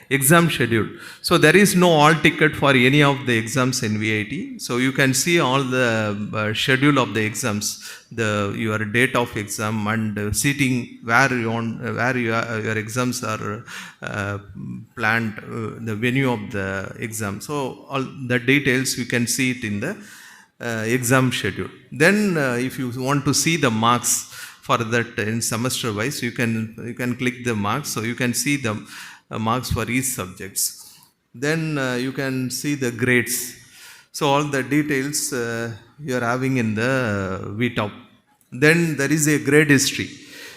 exam schedule. So there is no all ticket for any of the exams in VIT. So you can see all the schedule of the exams, your date of exam and seating where your exams are planned, the venue of the exam. So all the details you can see it in the exam schedule. Then if you want to see the marks for that in semester wise, you can click the marks, so you can see the marks for each subjects. Then you can see the grades. So all the details you are having in the VTOP. Then there is a grade history.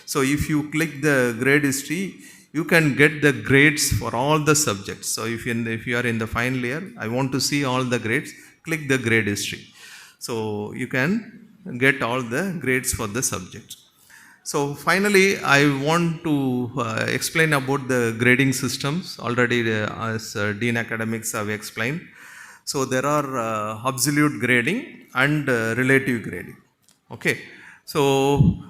So if you click the grade history, you can get the grades for all the subjects. So if you are in the final year, I want to see all the grades, click the grade history. So you can get all the grades for the subject. So finally, I want to explain about the grading systems. Already as Dean Academics have explained. So there are absolute grading and relative grading. Okay. So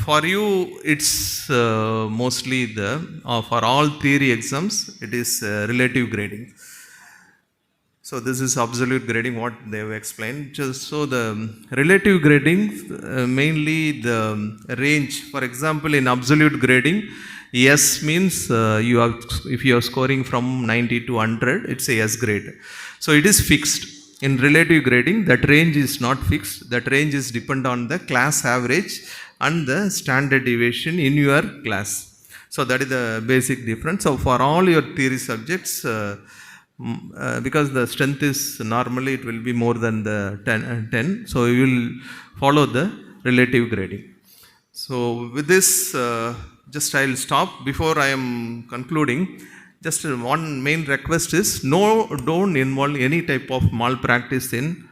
for you, it's mostly for all theory exams, it is relative grading. So this is absolute grading, what they have explained. So the relative grading, mainly the range. For example, in absolute grading, S means if you are scoring from 90 to 100, it's a S grade. So it is fixed. In relative grading, that range is not fixed. That range is depend on the class average and the standard deviation in your class. So that is the basic difference. So for all your theory subjects, because the strength is normally it will be more than the 10, so you will follow the relative grading. So with this, just I will stop. Before I am concluding, just one main request is don't involve any type of malpractice in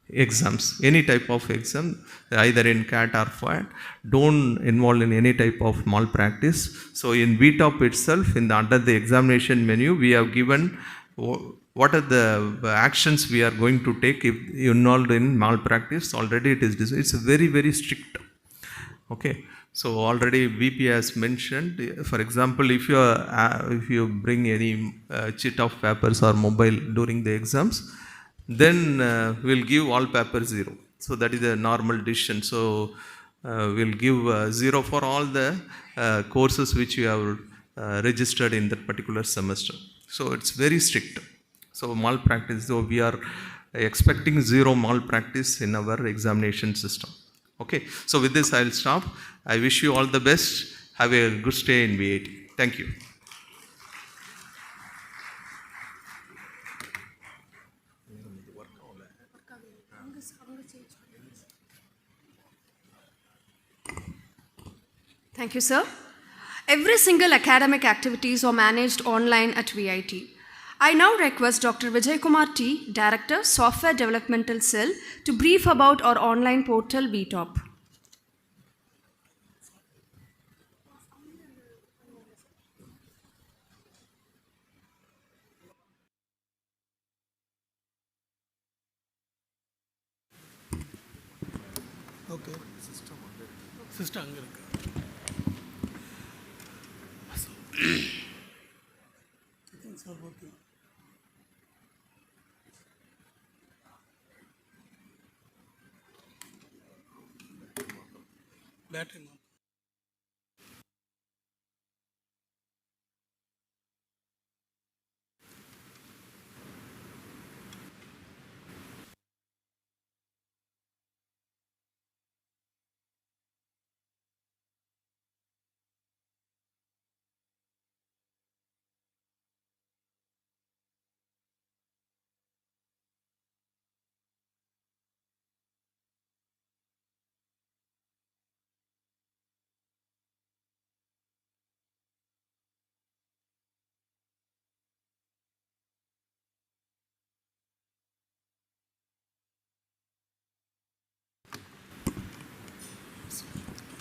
exams, any type of exam, either in CAT or FAT. Don't involve in any type of malpractice. So in VTOP itself, under the examination menu, we have given what are the actions we are going to take if involved in malpractice. Already it's very, very strict. Okay. So already VP has mentioned, for example, if you bring any chit of papers or mobile during the exams, then we'll give all papers 0. So that is a normal decision. So we'll give 0 for all the courses which you have registered in that particular semester. So it's very strict. So malpractice, so we are expecting 0 malpractice in our examination system. Okay. So with this, I'll stop. I wish you all the best. Have a good stay in VIT. Thank you. Thank you, sir. Every single academic activities are managed online at VIT. I now request Dr. Vijay Kumar T, Director, Software Developmental Cell, to brief about our online portal VTOP. Okay. System அங்க இருக்கு. Things are working. Battery.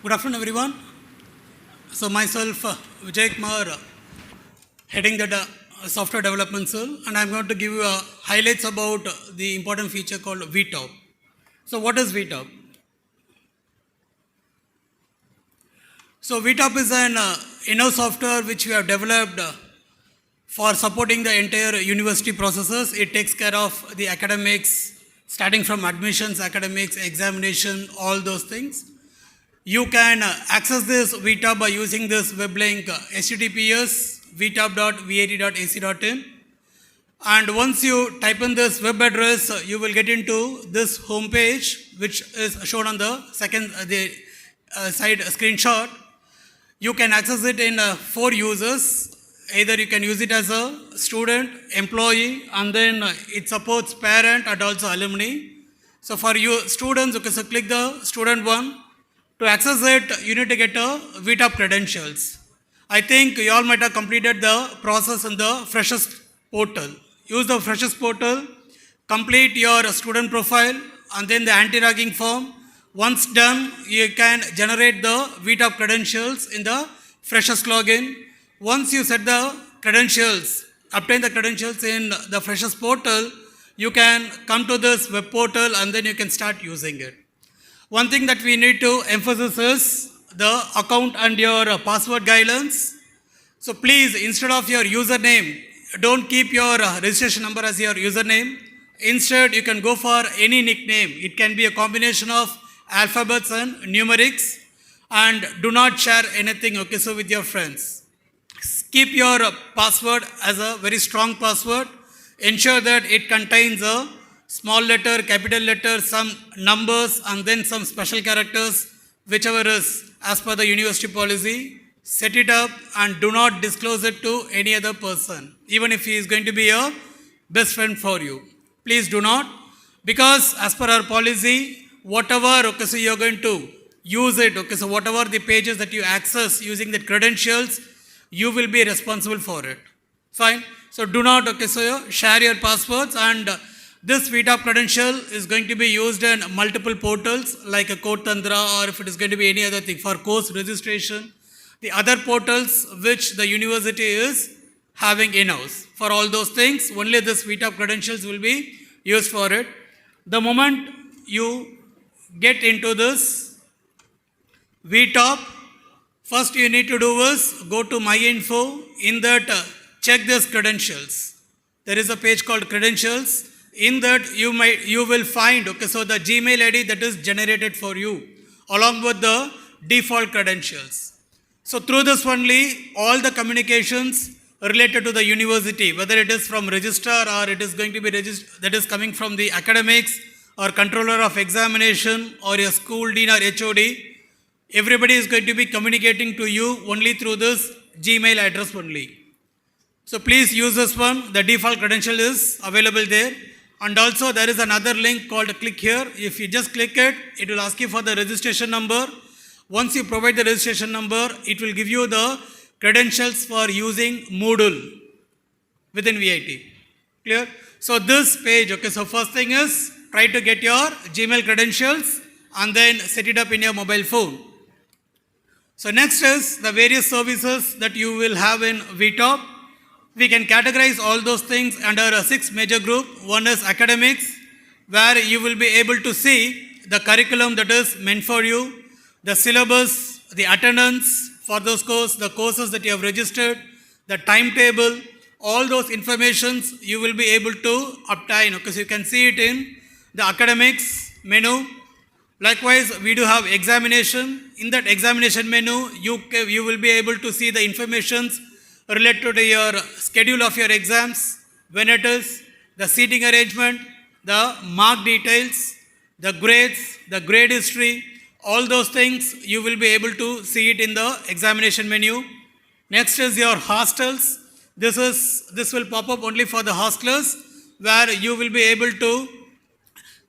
Good afternoon, everyone. So myself, Vijay Kumar, heading the software development cell, and I'm going to give you highlights about the important feature called VTOP. So what is VTOP? So VTOP is an in-house software which we have developed for supporting the entire university processes. It takes care of the academics, starting from admissions, academics, examination, all those things. You can access this VTOP by using this web link https vtop.vat.ac.in, and once you type in this web address, you will get into this home page, which is shown on the second side screenshot. You can access it in 4 users. Either you can use it as a student, employee, and then it supports parent and also alumni. So for you students, okay, so click the student one. To access it, you need to get a VTOP credentials. I think you all might have completed the process in the Freshers portal. Use the Freshers portal, complete your student profile, and then the anti-ragging form. Once done, you can generate the VTOP credentials in the Freshers login. Once you set the credentials, obtain the credentials in the Freshers portal, you can come to this web portal and then you can start using it. One thing that we need to emphasize is the account and your password guidelines. So please, instead of your username, don't keep your registration number as your username. Instead, you can go for any nickname. It can be a combination of alphabets and numerics, and do not share anything, okay, so with your friends. Keep your password as a very strong password. Ensure that it contains a small letter, capital letter, some numbers, and then some special characters, whichever is as per the university policy. Set it up and do not disclose it to any other person, even if he is going to be a best friend for you. Please do not, because as per our policy, whatever, okay, so you are going to use it, okay, so whatever the pages that you access using the credentials, you will be responsible for it. Fine? So do not, okay, so share your passwords, and this VTOP credential is going to be used in multiple portals like a Code Tantra, or if it is going to be any other thing for course registration, the other portals which the university is having in-house. For all those things, only this VTOP credentials will be used for it. The moment you get into this VTOP, first you need to do is go to My Info. In that, check this credentials. There is a page called credentials. In that, you will find, okay, so the Gmail ID that is generated for you, along with the default credentials. So through this only, all the communications related to the university, whether it is from registrar or it is going to be that is coming from the academics or controller of examination or your school dean or HOD, everybody is going to be communicating to you only through this Gmail address only. So please use this one. The default credential is available there. And also there is another link called click here. If you just click it, it will ask you for the registration number. Once you provide the registration number, it will give you the credentials for using Moodle within VIT. Clear? So this page, okay, so first thing is try to get your Gmail credentials and then set it up in your mobile phone. So next is the various services that you will have in VTOP. We can categorize all those things under 6 major groups. One is academics, where you will be able to see the curriculum that is meant for you, the syllabus, the attendance for those courses, the courses that you have registered, the timetable, all those informations you will be able to obtain, because you can see it in the academics menu. Likewise, we do have examination. In that examination menu, you will be able to see the informations related to your schedule of your exams, when it is, the seating arrangement, the mark details, the grades, the grade history, all those things you will be able to see it in the examination menu. Next is your hostels. This will pop up only for the hostelers, where you will be able to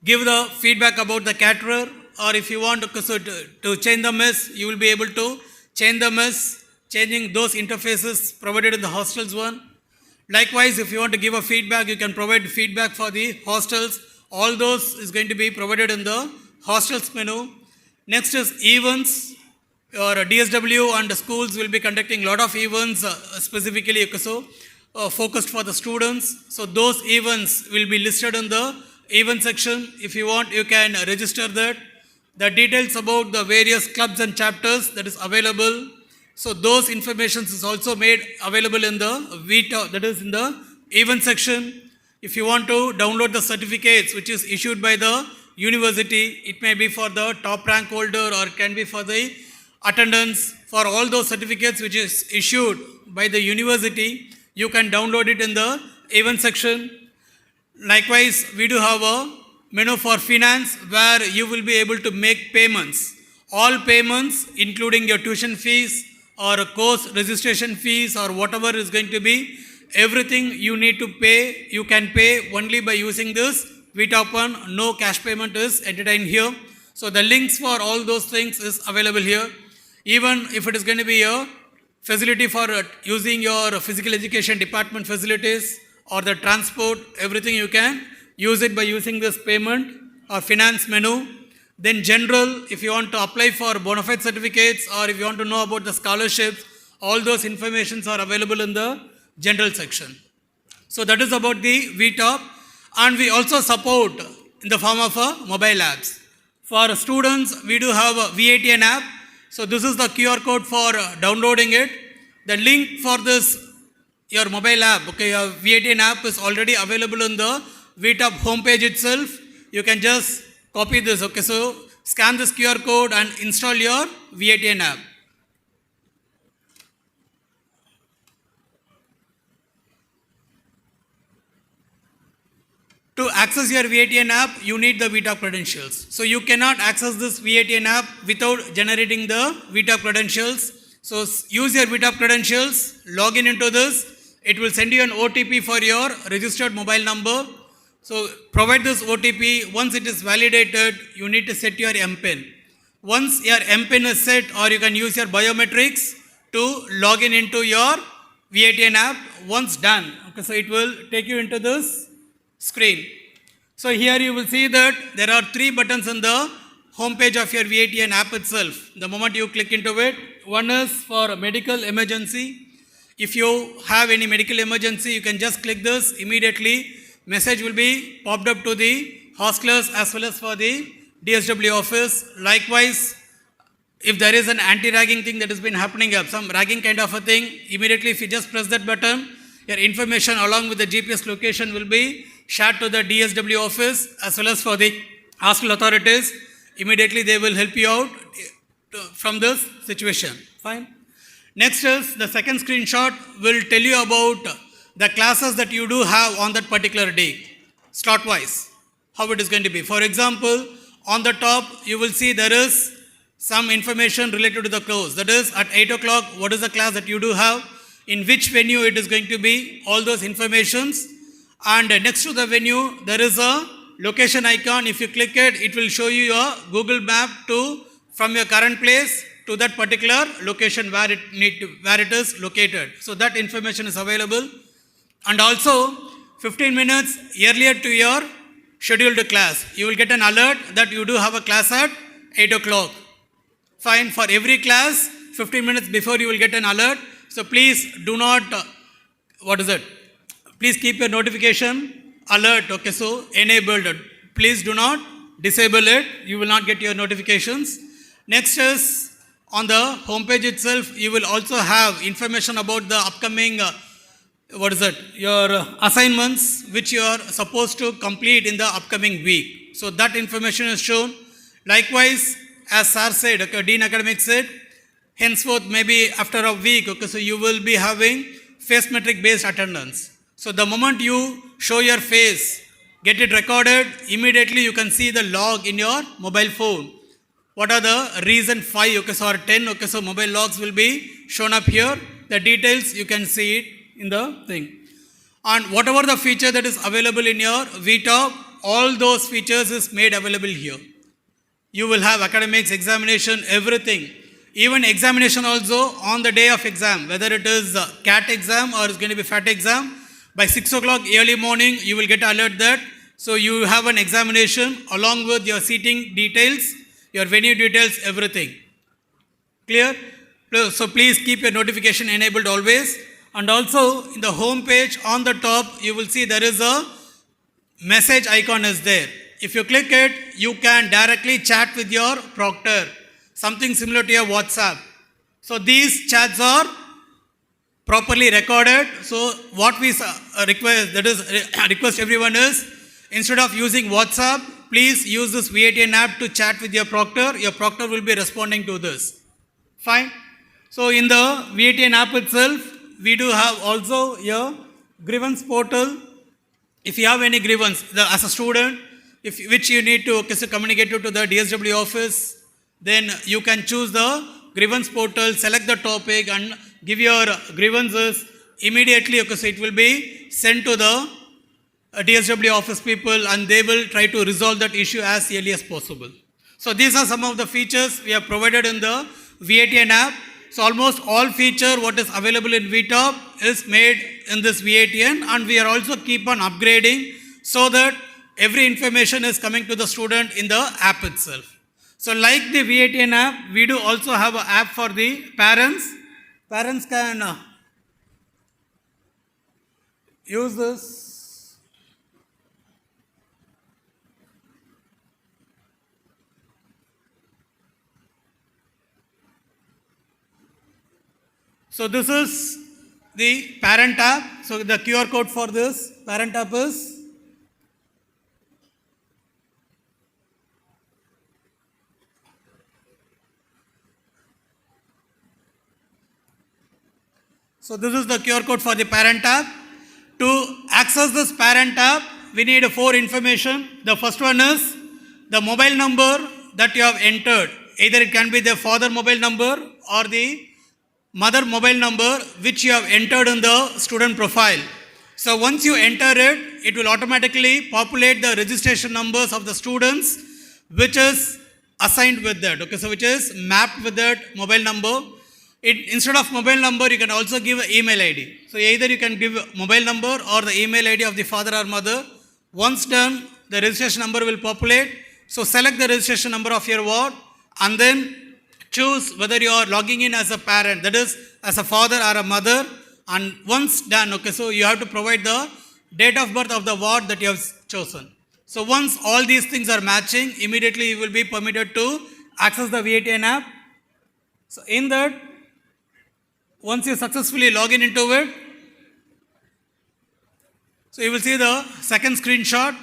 give the feedback about the caterer, or if you want to change the mess, you will be able to change the mess, changing those interfaces provided in the hostels one. Likewise, if you want to give a feedback, you can provide feedback for the hostels. All those is going to be provided in the hostels menu. Next is events. Your DSW and the schools will be conducting a lot of events specifically focused for the students. So those events will be listed in the event section. If you want, you can register that. The details about the various clubs and chapters that is available. So those informations is also made available in the VTOP, that is in the event section. If you want to download the certificates which is issued by the university, it may be for the top rank holder or can be for the attendance. For all those certificates which is issued by the university, you can download it in the event section. Likewise, we do have a menu for finance where you will be able to make payments. All payments, including your tuition fees or course registration fees or whatever is going to be, everything you need to pay, you can pay only by using this VTOP one. No cash payment is entertained here. So the links for all those things is available here. Even if it is going to be a facility for using your physical education department facilities or the transport, everything you can use it by using this payment or finance menu. Then general, if you want to apply for bona fide certificates or if you want to know about the scholarships, all those informations are available in the general section. So that is about the VTOP, and we also support in the form of mobile apps. For students, we do have a V8N app. So this is the QR code for downloading it. The link for this, your mobile app, okay, your V8N app is already available in the VTOP homepage itself. You can just copy this, okay, so scan this QR code and install your V8N app. To access your V8N app, you need the VTOP credentials. So you cannot access this V8N app without generating the VTOP credentials. So use your VTOP credentials, log in into this. It will send you an OTP for your registered mobile number. So provide this OTP. Once it is validated, you need to set your MPIN. Once your MPIN is set, or you can use your biometrics to log in into your V8N app. Once done, okay, so it will take you into this screen. So here you will see that there are 3 buttons in the home page of your V8N app itself. The moment you click into it, one is for medical emergency. If you have any medical emergency, you can just click this immediately. Message will be popped up to the hostelers as well as for the DSW office. Likewise, if there is an anti-ragging thing that has been happening up, some ragging kind of a thing, immediately if you just press that button, your information along with the GPS location will be shared to the DSW office as well as for the hostel authorities. Immediately they will help you out from this situation. Fine. Next is the second screenshot will tell you about the classes that you do have on that particular day, slot wise, how it is going to be. For example, on the top you will see there is some information related to the course. That is at 8 o'clock, what is the class that you do have, in which venue it is going to be, all those informations. And next to the venue, there is a location icon. If you click it, it will show you a Google map from your current place to that particular location where it is located. So that information is available. And also 15 minutes earlier to your scheduled class, you will get an alert that you do have a class at 8 o'clock. Fine. For every class, 15 minutes before you will get an alert. So please do not, please keep your notification alert, okay, so enabled. Please do not disable it. You will not get your notifications. Next is on the home page itself, you will also have information about the upcoming your assignments which you are supposed to complete in the upcoming week. So that information is shown. Likewise, as Sir said, okay, Dean Academic said, henceforth maybe after a week, okay, so you will be having face metric based attendance. So the moment you show your face, get it recorded, immediately you can see the log in your mobile phone. What are the reason 5, okay, so or 10, okay, so mobile logs will be shown up here. The details you can see it in the thing. And whatever the feature that is available in your VTop, all those features is made available here. You will have academics, examination, everything. Even examination also on the day of exam, whether it is CAT exam or it's going to be FAT exam, by 6 o'clock early morning, you will get alert that. So you have an examination along with your seating details, your venue details, everything. Clear? So please keep your notification enabled always. And also in the home page on the top, you will see there is a message icon is there. If you click it, you can directly chat with your proctor. Something similar to your WhatsApp. So these chats are properly recorded. So what we request everyone is, instead of using WhatsApp, please use this V8N app to chat with your proctor. Your proctor will be responding to this. Fine. So in the V8N app itself, we do have also a grievance portal. If you have any grievance, as a student, which you need to communicate to the DSW office, then you can choose the grievance portal, select the topic and give your grievances immediately. Okay, so it will be sent to the DSW office people and they will try to resolve that issue as early as possible. So these are some of the features we have provided in the V8N app. So almost all feature what is available in VTop is made in this V8N, and we are also keep on upgrading so that every information is coming to the student in the app itself. So like the V8N app, we do also have an app for the parents. Parents can use this. So this is the parent app. So the QR code for this parent app is this is the QR code for the parent app. To access this parent app, we need 4 information. The first one is the mobile number that you have entered. Either it can be the father mobile number or the mother mobile number which you have entered in the student profile. So once you enter it, it will automatically populate the registration numbers of the students which is assigned with that. Okay, so which is mapped with that mobile number. Instead of mobile number, you can also give an email ID. So either you can give a mobile number or the email ID of the father or mother. Once done, the registration number will populate. So select the registration number of your ward and then choose whether you are logging in as a parent, that is as a father or a mother. And once done, okay, so you have to provide the date of birth of the ward that you have chosen. So once all these things are matching, immediately you will be permitted to access the V8N app. So in that, once you successfully log in into it, so you will see the second screenshot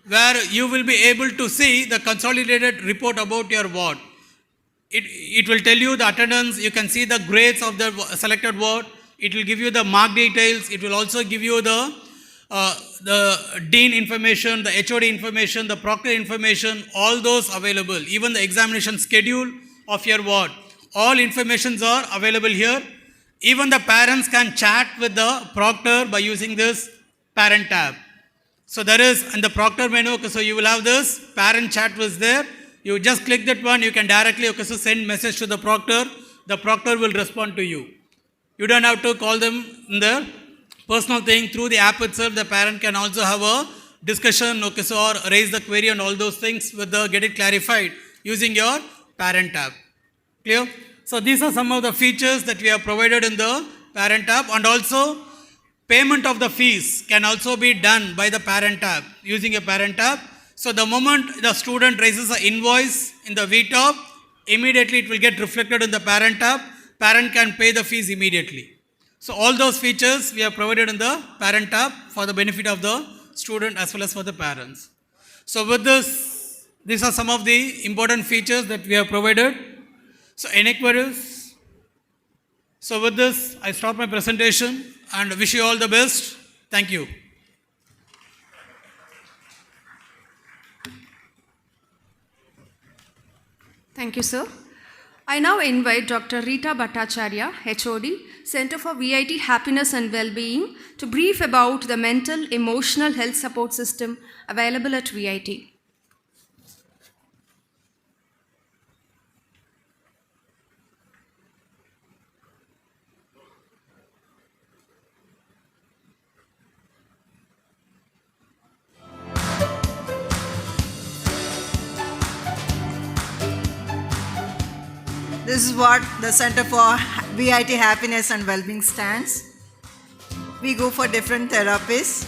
where you will be able to see the consolidated report about your ward. It will tell you the attendance, you can see the grades of the selected ward, it will give you the mark details, it will also give you the dean information, the HOD information, the proctor information, all those available, even the examination schedule of your ward. All informations are available here. Even the parents can chat with the proctor by using this parent tab. So there is in the proctor menu, okay, so you will have this parent chat was there. You just click that one, you can directly so send message to the proctor will respond to you. You don't have to call them in the personal thing. Through the app itself, the parent can also have a discussion, so or raise the query and all those things with the get it clarified using your parent tab. Clear? So these are some of the features that we have provided in the parent tab, and also payment of the fees can also be done by the parent tab using a parent tab. So the moment the student raises an invoice in the VTop, immediately it will get reflected in the parent tab. Parent can pay the fees immediately. So all those features we have provided in the parent tab for the benefit of the student as well as for the parents. So with this, these are some of the important features that we have provided. So any queries? So with this, I stop my presentation and wish you all the best. Thank you. Thank you, sir. I now invite Dr. Rita Bhattacharya, HOD, Center for VIT Happiness and Wellbeing, to brief about the mental emotional health support system available at VIT. This is what the Center for VIT Happiness and Wellbeing stands. We go for different therapies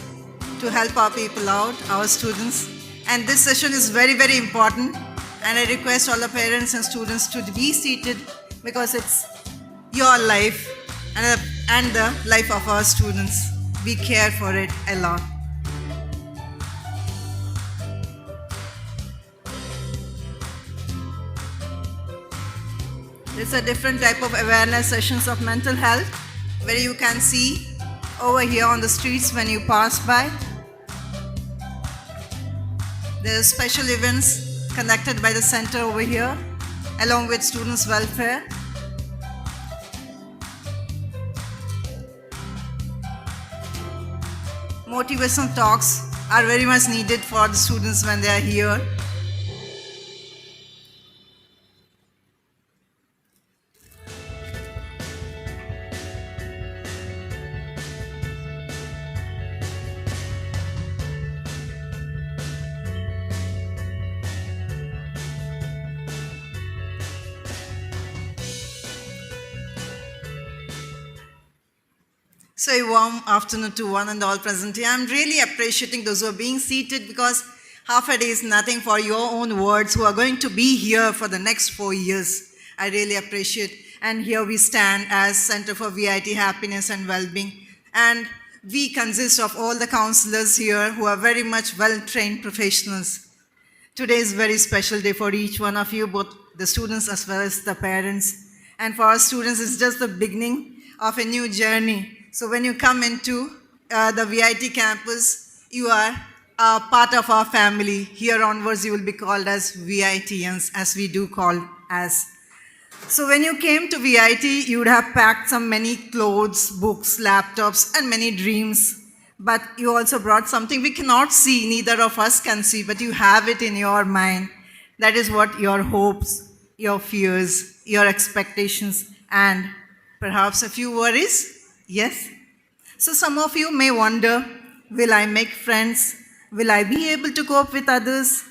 to help our people out, our students. And this session is very, very important. And I request all the parents and students to be seated because it's your life and the life of our students. We care for it a lot. It's a different type of awareness sessions of mental health where you can see over here on the streets when you pass by. There are special events conducted by the center over here along with students' welfare. Motivational talks are very much needed for the students when they are here. So a warm afternoon to one and all present here. I'm really appreciating those who are being seated because half a day is nothing for your own words who are going to be here for the next 4 years. I really appreciate. And here we stand as Center for VIT Happiness and Wellbeing. And we consist of all the counselors here who are very much well-trained professionals. Today is a very special day for each one of you, both the students as well as the parents. And for our students, it's just the beginning of a new journey. So when you come into the VIT campus, you are a part of our family. Here onwards, you will be called as VITians, as we do call as. So when you came to VIT, you would have packed many clothes, books, laptops, and many dreams. But you also brought something we cannot see, neither of us can see, but you have it in your mind. That is what your hopes, your fears, your expectations, and perhaps a few worries. Yes. So some of you may wonder, will I make friends? Will I be able to cope with others?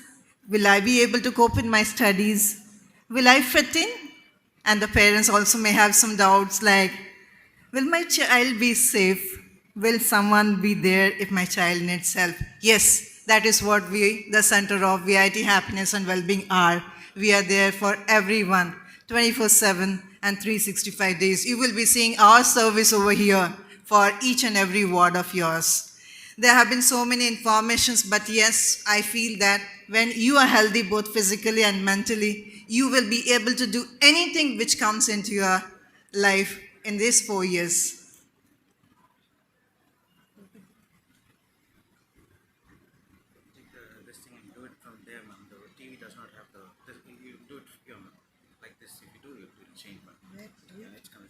Will I be able to cope with my studies? Will I fit in? And the parents also may have some doubts like, will my child be safe? Will someone be there if my child needs help? Yes, that is what we, the Center of VIT Happiness and Wellbeing are. We are there for everyone, 24/7 and 365 days. You will be seeing our service over here for each and every ward of yours. There have been so many informations, but yes, I feel that when you are healthy both physically and mentally, you will be able to do anything which comes into your life in these 4 years. This thing and do it from there, ma'am. The TV does not have you do it here, ma'am. Like this, if you do, it will change, ma'am. It's coming.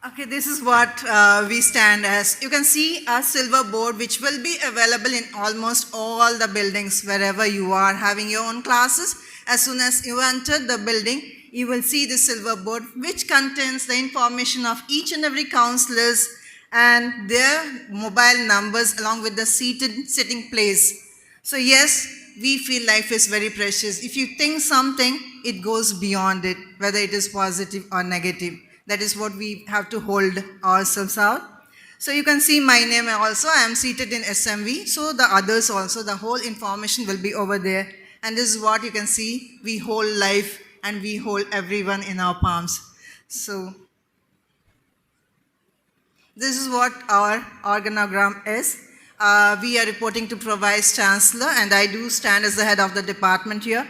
Okay, this is what we stand as. You can see a silver board which will be available in almost all the buildings wherever you are having your own classes. As soon as you enter the building, you will see the silver board which contains the information of each and every counselors and their mobile numbers along with the sitting place. So yes, we feel life is very precious. If you think something, it goes beyond it, whether it is positive or negative. That is what we have to hold ourselves out. So you can see my name also. I am seated in SMV. So the others also, the whole information will be over there. And this is what you can see. We hold life and we hold everyone in our palms. So this is what our organogram is. We are reporting to Vice Chancellor, and I do stand as the head of the department here.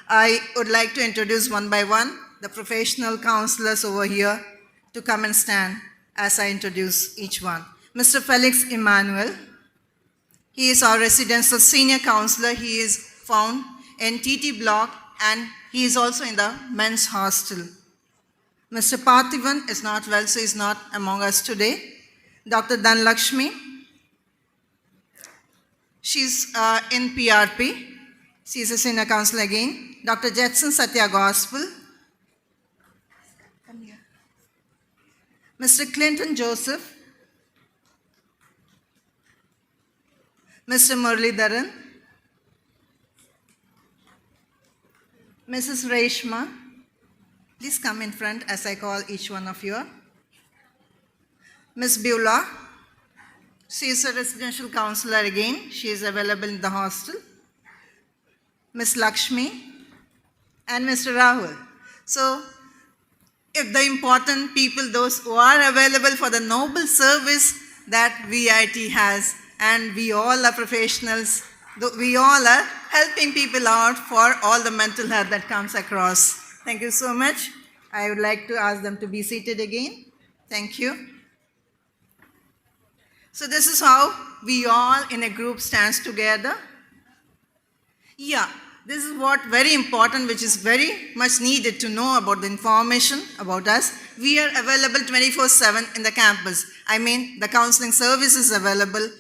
I would like to introduce one by one the professional counselors over here to come and stand as I introduce each one. Mr. Felix Emmanuel, he is our residential senior counselor. He is found in TT block and he is also in the men's hostel. Mr. Parthivan is not well, so he is not among us today. Dr. Dhanlakshmi, she's in PRP. She is a senior counselor again. Dr. Jetson Satya Gospel. Come here. Mr. Clinton Joseph. Mr. Muralidharan. Mrs. Reshma. Please come in front as I call each one of you. Ms. Beulah. She is a residential counselor again. She is available in the hostel. Ms. Lakshmi and Mr. Rahul. So, if the important people, those who are available for the noble service that VIT has, and we all are professionals, we all are helping people out for all the mental health that comes across. Thank you so much. I would like to ask them to be seated again. Thank you. So this is how we all in a group stands together. Yeah, this is what very important, which is very much needed to know about the information about us. We are available 24/7 in the campus. I mean, the counseling service is available.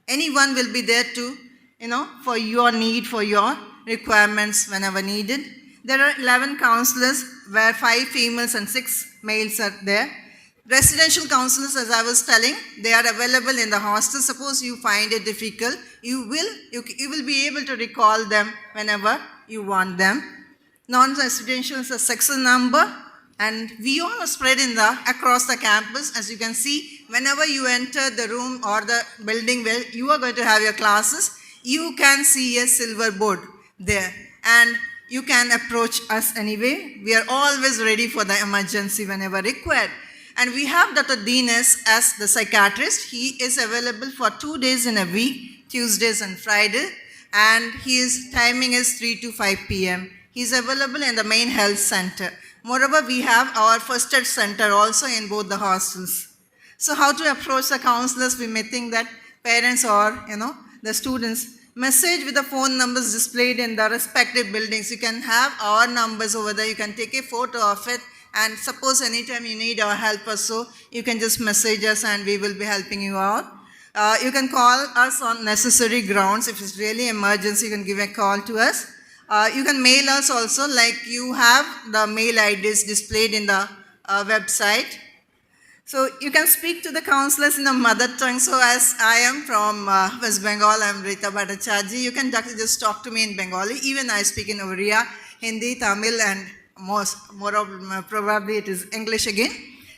Anyone will be there to, for your need, for your requirements whenever needed. There are 11 counselors where 5 females and 6 males are there. Residential counselors, as I was telling, they are available in the hostel. Suppose you find it difficult, you will be able to recall them whenever you want them. Non-residential is a section number, and we all are spread across the campus. As you can see, whenever you enter the room or the building where you are going to have your classes, you can see a silver board there, and you can approach us anyway. We are always ready for the emergency whenever required. And we have Dr. Dinesh as the psychiatrist. He is available for 2 days in a week, Tuesdays and Friday, and his timing is 3 to 5 p.m. He is available in the main health center. Moreover, we have our first aid center also in both the hostels. So how to approach the counselors? We may think that parents or, the students message with the phone numbers displayed in the respective buildings. You can have our numbers over there. You can take a photo of it. And suppose anytime you need our help or so, you can just message us and we will be helping you out. You can call us on necessary grounds. If it's really emergency, you can give a call to us. You can mail us also, like you have the mail IDs displayed in the website. So you can speak to the counselors in the mother tongue. So as I am from West Bengal, I'm Rita Bhattacharjee. You can just talk to me in Bengali. Even I speak in Oriya, Hindi, Tamil, and probably it is English again.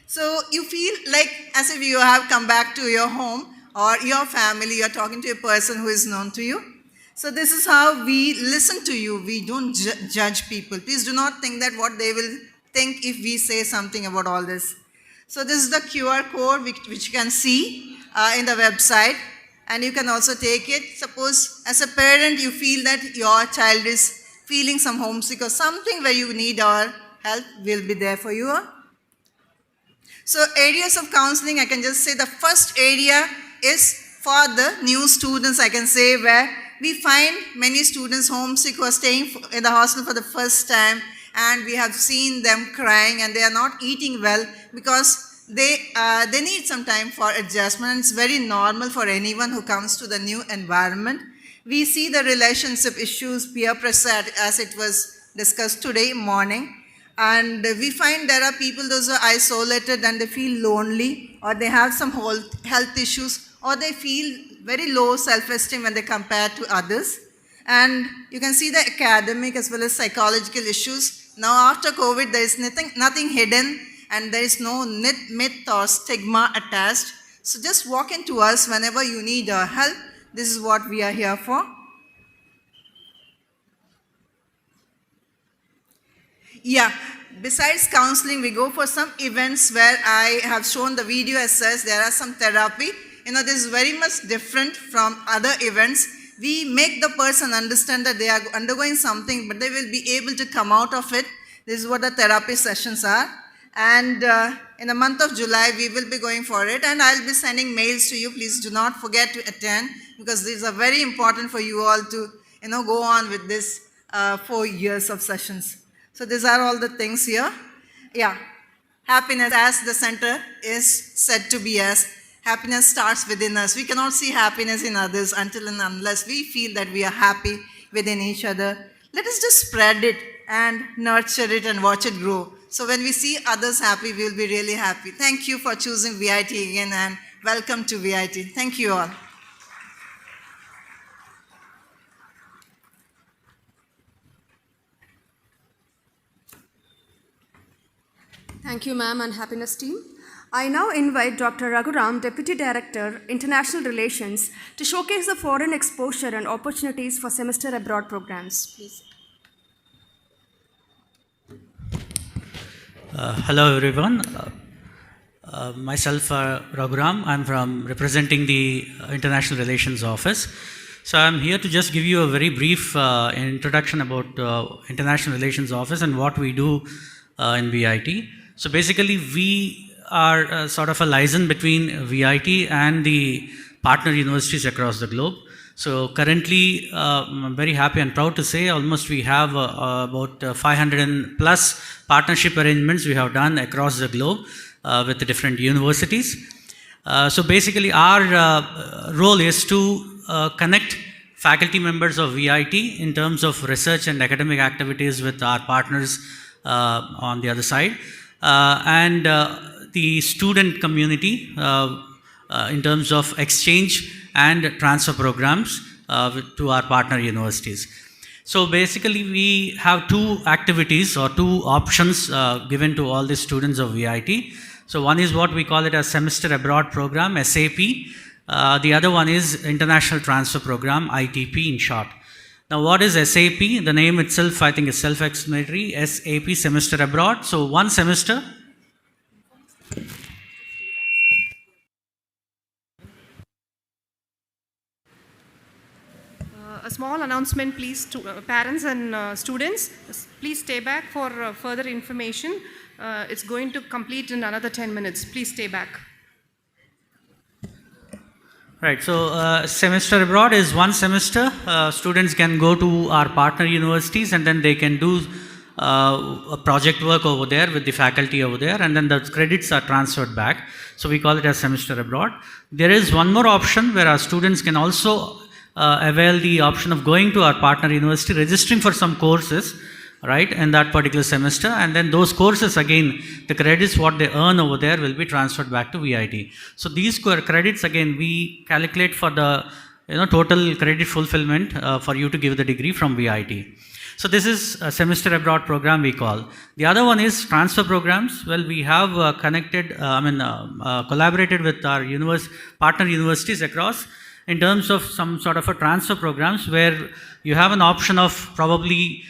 So you feel like as if you have come back to your home or your family, you're talking to a person who is known to you. So this is how we listen to you. We don't judge people. Please do not think that what they will think if we say something about all this. So this is the QR code which you can see in the website, and you can also take it. Suppose as a parent you feel that your child is feeling some homesick or something where you need our help, we'll be there for you. So areas of counseling, I can just say the first area is for the new students, I can say, where we find many students homesick who are staying in the hostel for the first time, and we have seen them crying and they are not eating well because they need some time for adjustment. It's very normal for anyone who comes to the new environment. We see the relationship issues, peer pressure, as it was discussed today morning. And we find there are people, those who are isolated and they feel lonely, or they have some health issues, or they feel very low self-esteem when they compare to others. And you can see the academic as well as psychological issues. Now after COVID, there is nothing hidden, and there is no myth or stigma attached. So just walk into us whenever you need help. This is what we are here for. Yeah, besides counseling, we go for some events where I have shown the video as such. There are some therapy. This is very much different from other events. We make the person understand that they are undergoing something, but they will be able to come out of it. This is what the therapy sessions are. And in the month of July, we will be going for it. And I'll be sending mails to you. Please do not forget to attend, because these are very important for you all to go on with this 4 years of sessions. So these are all the things here. Yeah, happiness, as the center is said to be as, happiness starts within us. We cannot see happiness in others until and unless we feel that we are happy within each other. Let us just spread it and nurture it and watch it grow. So when we see others happy, we'll be really happy. Thank you for choosing VIT again, and welcome to VIT. Thank you all. Thank you, ma'am, and happiness team. I now invite Dr. Raghuram, Deputy Director, International Relations, to showcase the foreign exposure and opportunities for semester abroad programs. Please. Hello, everyone. Myself, Raghuram. I'm representing the International Relations Office. So I'm here to just give you a very brief introduction about International Relations Office and what we do in VIT. So basically, we are sort of a liaison between VIT and the partner universities across the globe. So currently, I'm very happy and proud to say almost we have about 500 plus partnership arrangements we have done across the globe with the different universities. So basically, our role is to connect faculty members of VIT in terms of research and academic activities with our partners on the other side. And the student community in terms of exchange and transfer programs to our partner universities. So basically, we have two activities or two options given to all the students of VIT. So one is what we call it as Semester Abroad Program, SAP. The other one is International Transfer Program, ITP in short. Now, what is SAP? The name itself, I think, is self-explanatory. SAP, Semester Abroad. So one semester. A small announcement, please, to parents and students. Please stay back for further information. It's going to complete in another 10 minutes. Please stay back. Right, so semester abroad is one semester. Students can go to our partner universities and then they can do a project work over there with the faculty over there, and then the credits are transferred back. So we call it as semester abroad. There is one more option where our students can also avail the option of going to our partner university, registering for some courses, right, in that particular semester, and then those courses again, the credits what they earn over there will be transferred back to VIT. So these credits again we calculate for the total credit fulfillment for you to give the degree from VIT. So this is a semester abroad program we call. The other one is transfer programs. Well, we have collaborated with our partner universities across in terms of some sort of a transfer programs where you have an option of probably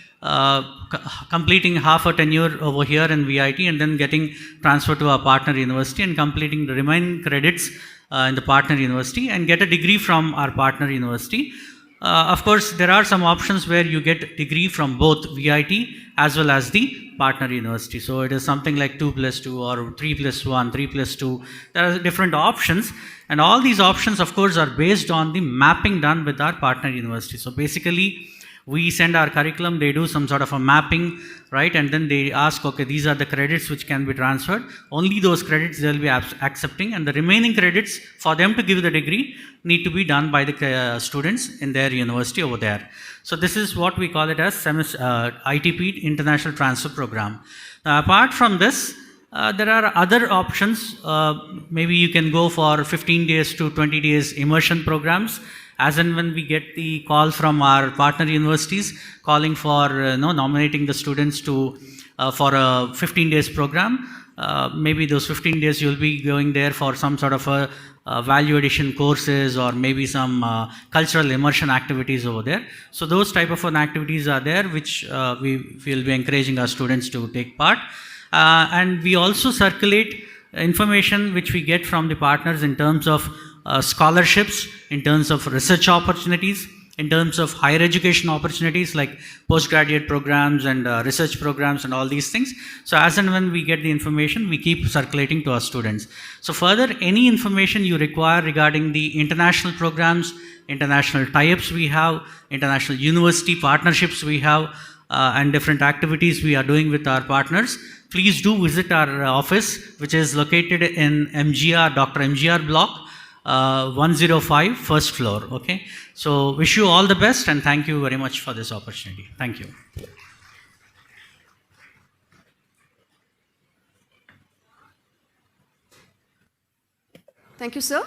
completing half a tenure over here in VIT and then getting transferred to our partner university and completing the remaining credits in the partner university and get a degree from our partner university. Of course, there are some options where you get degree from both VIT as well as the partner university. So it is something like 2+2 or 3+1, 3+2. There are different options, and all these options, of course, are based on the mapping done with our partner university. So basically, we send our curriculum, they do some sort of a mapping, right, and then they ask, okay, these are the credits which can be transferred. Only those credits they will be accepting, and the remaining credits for them to give the degree need to be done by the students in their university over there. So this is what we call it as ITP, International Transfer Program. Now, apart from this, there are other options. Maybe you can go for 15 days to 20 days immersion programs. As and when we get the call from our partner universities calling for nominating the students to for a 15 days program, maybe those 15 days you'll be going there for some sort of a value addition courses or maybe some cultural immersion activities over there. So those type of activities are there which we will be encouraging our students to take part. And we also circulate information which we get from the partners in terms of scholarships, in terms of research opportunities, in terms of higher education opportunities like postgraduate programs and research programs and all these things. So as and when we get the information, we keep circulating to our students. So further, any information you require regarding the international programs, international tie-ups we have, international university partnerships we have, and different activities we are doing with our partners, please do visit our office, which is located in MGR, Dr. MGR block, 105, first floor. Okay. So wish you all the best and thank you very much for this opportunity. Thank you. Thank you, sir.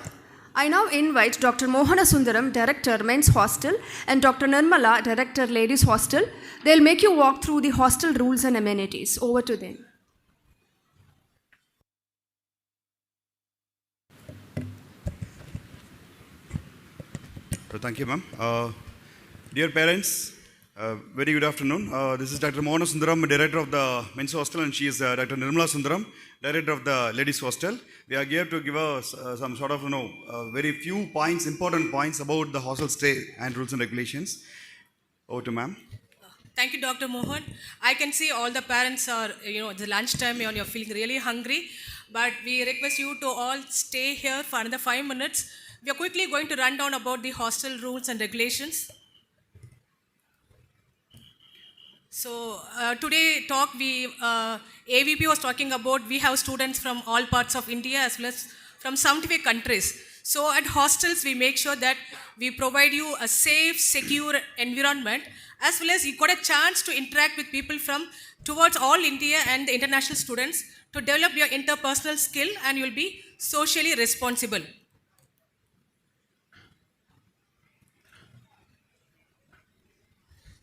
I now invite Dr. Mohana Sundaram, Director, Men's Hostel, and Dr. Nirmala, Director, Ladies Hostel. They'll make you walk through the hostel rules and amenities. Over to them. Thank you, ma'am. Dear parents, very good afternoon. This is Dr. Mohana Sundaram, Director of the Men's Hostel, and she is Dr. Nirmala Sundaram, Director of the Ladies Hostel. We are here to give us some sort of, very few points, important points about the hostel stay and rules and regulations. Over to ma'am. Thank you, Dr. Mohan. I can see all the parents are, the lunchtime and you're feeling really hungry, but we request you to all stay here for another 5 minutes. We are quickly going to run down about the hostel rules and regulations. So today talk, AVP was talking about we have students from all parts of India as well as from 75 countries. So at hostels, we make sure that we provide you a safe, secure environment, as well as you got a chance to interact with people from towards all India and the international students to develop your interpersonal skill, and you'll be socially responsible.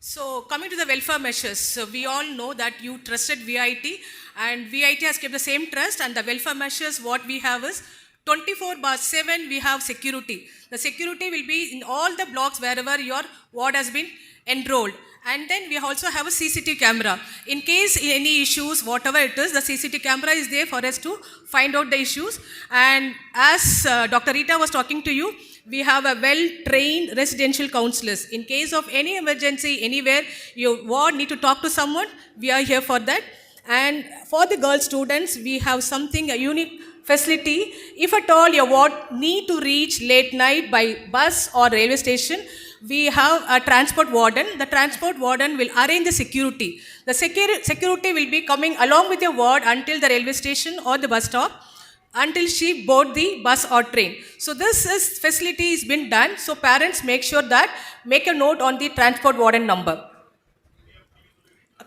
So coming to the welfare measures, so we all know that you trusted VIT, and VIT has kept the same trust, and the welfare measures what we have is 24/7 we have security. The security will be in all the blocks wherever your ward has been enrolled. And then we also have a CCTV camera. In case any issues, whatever it is, the CCTV camera is there for us to find out the issues. And as Dr. Rita was talking to you, we have a well-trained residential counselors. In case of any emergency anywhere, your ward need to talk to someone, we are here for that. And for the girl students, we have something, a unique facility. If at all your ward need to reach late night by bus or railway station, we have a transport warden. The transport warden will arrange the security. The security will be coming along with your ward until the railway station or the bus stop, until she board the bus or train. So this facility has been done. So parents make sure that, make a note on the transport warden number.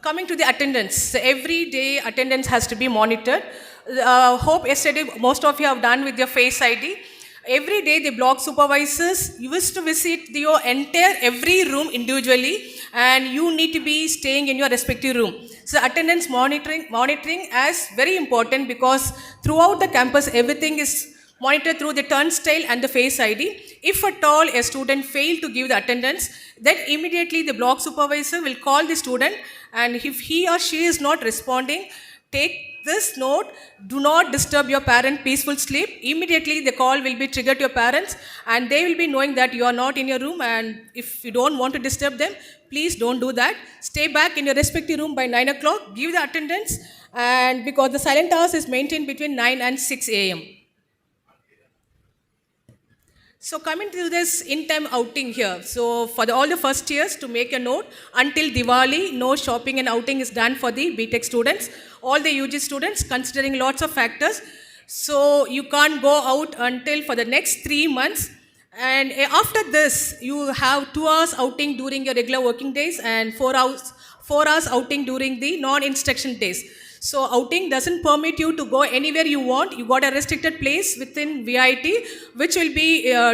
Coming to the attendance, so every day attendance has to be monitored. Hope yesterday most of you have done with your Face ID. Every day the block supervisors used to visit your entire every room individually, and you need to be staying in your respective room. So attendance monitoring is very important, because throughout the campus everything is monitored through the turnstile and the Face ID. If at all a student failed to give the attendance, then immediately the block supervisor will call the student, and if he or she is not responding, take this note: do not disturb your parent peaceful sleep. Immediately the call will be triggered to your parents, and they will be knowing that you are not in your room, and if you don't want to disturb them, please don't do that. Stay back in your respective room by 9 o'clock, give the attendance, and because the silent hours is maintained between 9 and 6 a.m. So coming to this in-time outing here. So for all the first years, to make a note, until Diwali, no shopping and outing is done for the B.Tech students. All the UG students, considering lots of factors. So you can't go out until for the next 3 months. And after this, you have 2 hours outing during your regular working days and 4 hours outing during the non-instruction days. So outing doesn't permit you to go anywhere you want. You got a restricted place within VIT, which will be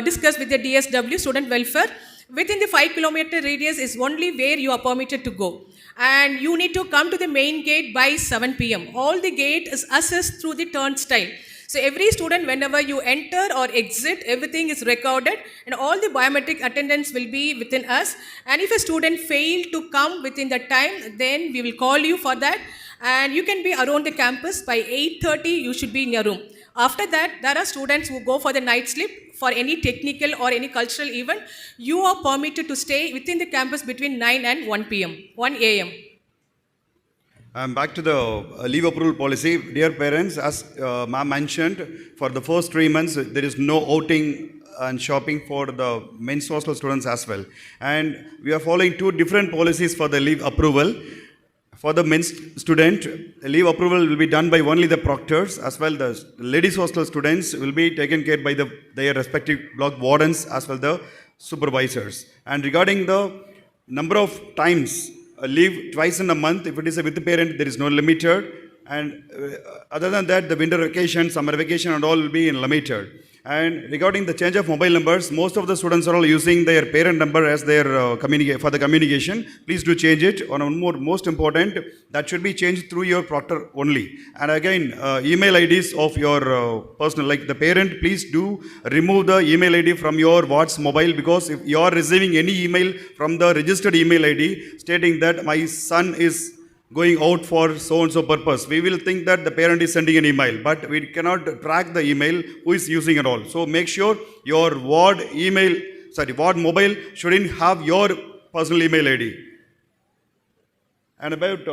discussed with the DSW, student welfare. Within the 5 kilometer radius is only where you are permitted to go. and you need to come to the main gate by 7 p.m. All the gate is assessed through the turnstile. So every student, whenever you enter or exit, everything is recorded and all the biometric attendance will be within us. And if a student failed to come within the time, then we will call you for that. And you can be around the campus by 8:30, you should be in your room. After that, there are students who go for the night sleep for any technical or any cultural event. You are permitted to stay within the campus between 9 and 1 p.m., 1 a.m. Back to the leave approval policy. Dear parents, as ma'am mentioned, for the first 3 months, there is no outing and shopping for the men's hostel students as well. And we are following 2 different policies for the leave approval. For the men's student, leave approval will be done by only the proctors, as well the ladies hostel students will be taken care by their respective block wardens as well the supervisors. And regarding the number of times, leave twice in a month. If it is with the parent, there is no limited. And other than that, the winter vacation, summer vacation and all will be limited. And regarding the change of mobile numbers, most of the students are all using their parent number as their for the communication. Please do change it. On one more most important, that should be changed through your proctor only. And again, email IDs of your personal, like the parent, please do remove the email ID from your WhatsApp mobile, because if you are receiving any email from the registered email ID stating that my son is going out for so-and-so purpose, we will think that the parent is sending an email, but we cannot track the email who is using it all. So make sure your ward mobile shouldn't have your personal email ID. And about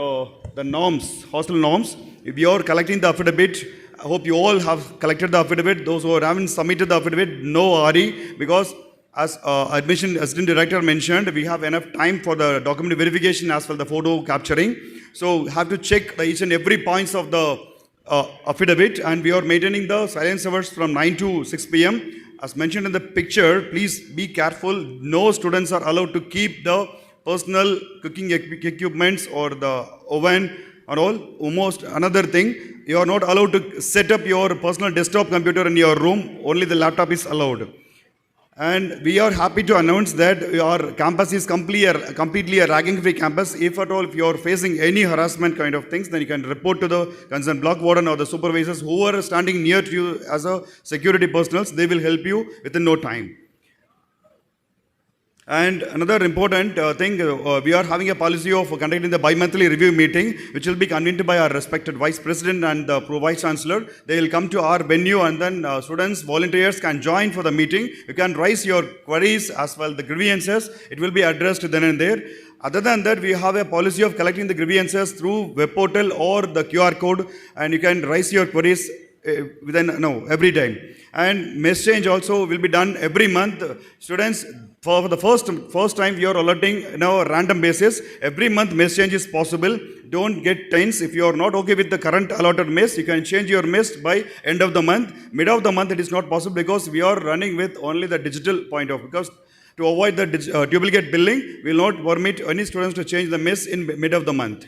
the norms, hostel norms, if you are collecting the affidavit, I hope you all have collected the affidavit. Those who haven't submitted the affidavit, no hurry, because as admission assistant director mentioned, we have enough time for the document verification as well the photo capturing. So have to check each and every points of the affidavit, and we are maintaining the silence hours from 9 to 6 p.m. As mentioned in the picture, please be careful. No students are allowed to keep the personal cooking equipments or the oven and all. Almost another thing, you are not allowed to set up your personal desktop computer in your room. Only the laptop is allowed. And we are happy to announce that our campus is completely a ragging-free campus. If at all, if you are facing any harassment kind of things, then you can report to the concerned block warden or the supervisors who are standing near to you as a security personnel. They will help you within no time. And another important thing, we are having a policy of conducting the bi-monthly review meeting, which will be convened by our respected Vice President and the Vice Chancellor. They will come to our venue, and then students, volunteers can join for the meeting. You can raise your queries as well the grievances. It will be addressed then and there. Other than that, we have a policy of collecting the grievances through web portal or the QR code, and you can raise your queries every time. And mess change also will be done every month. Students, for the first time, we are alerting a random basis. Every month mess change is possible. Don't get tense. If you are not okay with the current allotted mess, you can change your mess by end of the month. Mid of the month it is not possible, because we are running with only the digital point of, because to avoid the duplicate billing, we will not permit any students to change the mess in mid of the month.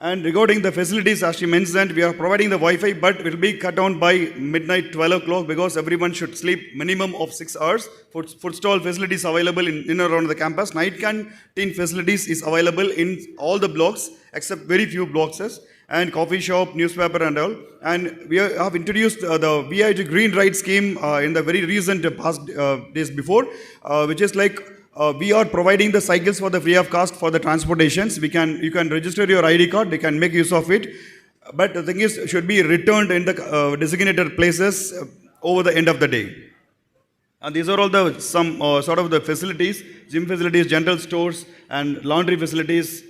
And regarding the facilities, as she mentioned, we are providing the Wi-Fi, but it will be cut down by midnight, 12 o'clock, because everyone should sleep minimum of 6 hours. Food stall facilities available in and around the campus. Night canteen facilities is available in all the blocks, except very few blocks. And coffee shop, newspaper and all. And we have introduced the VIT Green Ride scheme in the very recent past days before, which is like, we are providing the cycles for the free of cost for the transportations. You can register your ID card, they can make use of it. But the thing is, should be returned in the designated places over the end of the day. And these are all the some sort of the facilities, gym facilities, general stores and laundry facilities.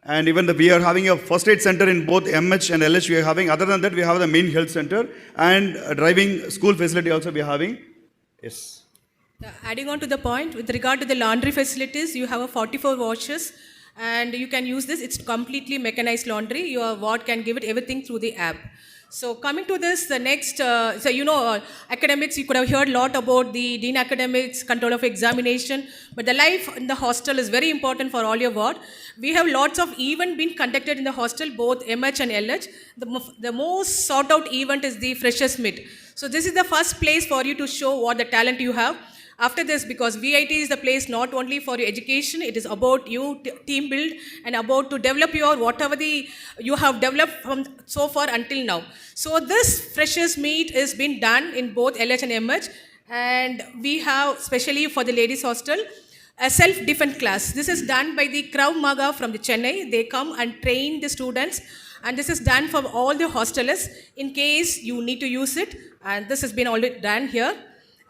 And even we are having a first aid center in both MH and LH we are having. Other than that, we have the main health center and a driving school facility also we are having. Yes. Adding on to the point, with regard to the laundry facilities, you have a 44 washes and you can use this. It's completely mechanized laundry. Your ward can give it everything through the app. So coming to this, the next, academics, you could have heard a lot about the dean academics, control of examination, but the life in the hostel is very important for all your ward. We have lots of events being conducted in the hostel, both MH and LH. The most sought out event is the Freshers Meet. So this is the first place for you to show what the talent you have. after this, because VIT is the place not only for your education, it is about you team build and about to develop your whatever you have developed from so far until now. So this freshers meet is being done in both LH and MH, and we have especially for the ladies hostel a self-defense class. This is done by the Krav Maga from the Chennai. They come and train the students, and this is done for all the hostelers in case you need to use it, and this has been already done here.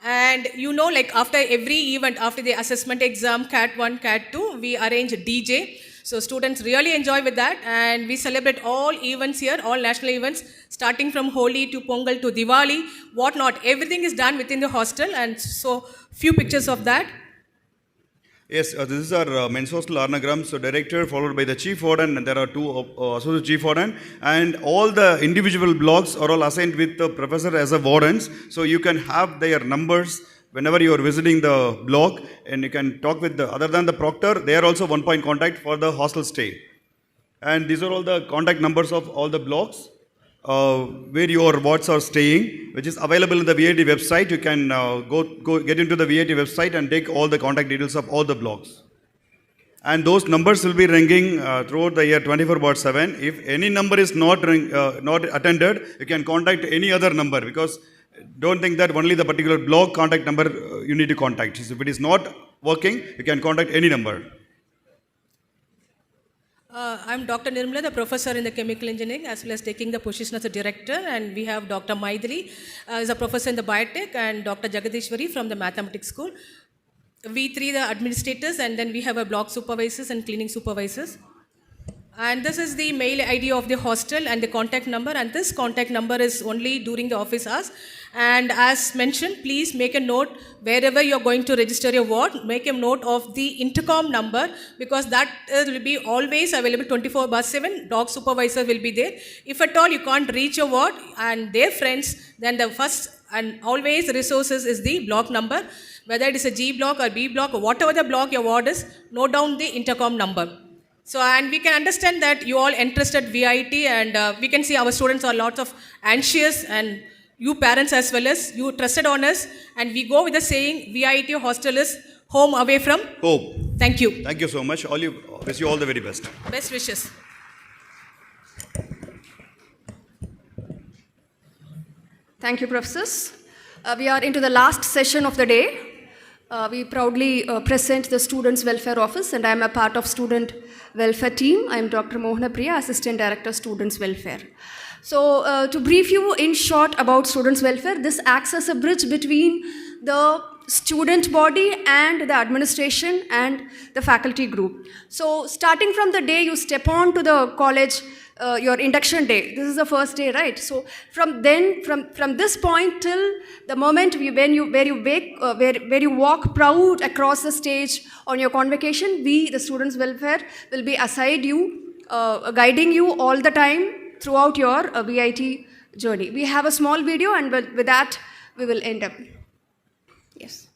And like after every event, after the assessment exam, CAT 1, CAT 2, we arrange a DJ. So students really enjoy with that, and we celebrate all events here, all national events, starting from Holi to Pongal to Diwali, whatnot. Everything is done within the hostel, and so few pictures of that. Yes, this is our men's hostel ornogram. So director followed by the chief warden, and there are two associate chief warden, and all the individual blocks are all assigned with the professor as a wardens. So you can have their numbers whenever you are visiting the block, and you can talk with other than the proctor, they are also one point contact for the hostel stay. And these are all the contact numbers of all the blocks where your wards are staying, which is available in the VIT website. You can go get into the VIT website and take all the contact details of all the blocks. And those numbers will be ringing throughout the year 24/7. If any number is not attended, you can contact any other number, because don't think that only the particular block contact number you need to contact. So if it is not working, you can contact any number. I'm Dr. Nirmala, the professor in the chemical engineering, as well as taking the position as a director. And we have Dr. Maithili, is a professor in the Biotech, and Dr. Jagadishwari from the mathematics school. We three, the administrators, and then we have a block supervisors and cleaning supervisors. And this is the mail ID of the hostel and the contact number, and this contact number is only during the office hours. And as mentioned, please make a note wherever you're going to register your ward, make a note of the intercom number, because that will be always available 24/7. Dog supervisor will be there. If at all you can't reach your ward and their friends, then the first and always resources is the block number. Whether it is a G block or B block or whatever the block your ward is, note down the intercom number. So, and we can understand that you all interested VIT, and we can see our students are lots of anxious, and you parents as well as you trusted on us, and we go with the saying VIT hostel is home away from home. Thank you. Thank you so much. Wish you all the very best. Best wishes. Thank you, professors. We are into the last session of the day. We proudly present the Students' Welfare Office, and I am a part of Student Welfare team. I am Dr. Mohana Priya, Assistant Director, Students' Welfare. So, to brief you in short about Students' Welfare, this acts as a bridge between the student body and the administration and the faculty group. So, starting from the day you step on to the college, your induction day, this is the first day, right? So from this point till the moment where you walk proud across the stage on your convocation, we, the Students' Welfare, will be aside you, guiding you all the time throughout your VIT journey. We have a small video, and with that we will end up. Yes.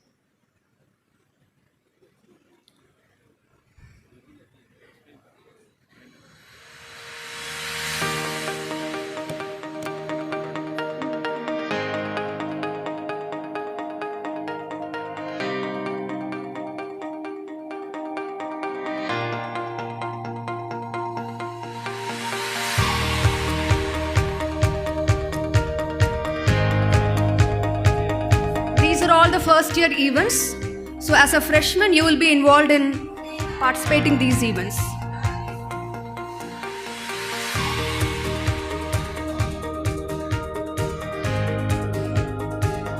All the first year events. So as a freshman, you will be involved in participating these events.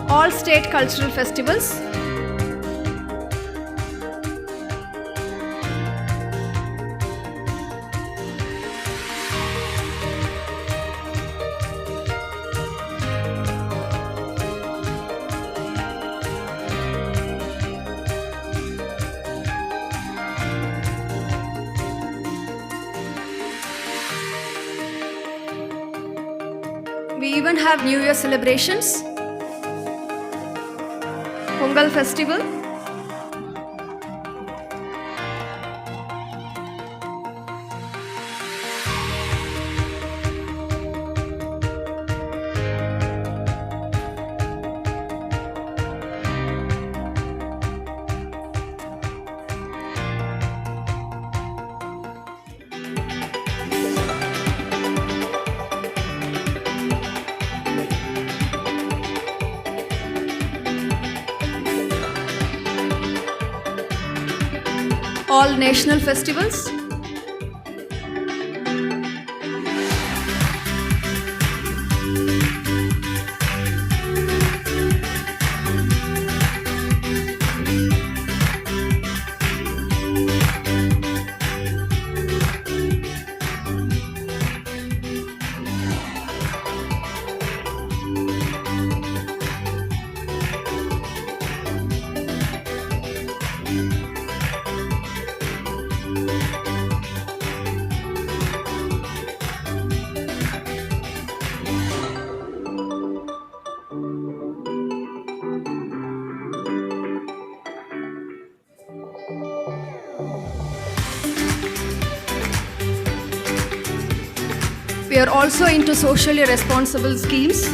All state cultural festivals. We even have New Year celebrations, Pongal festival. all national festivals. We are also into socially responsible schemes.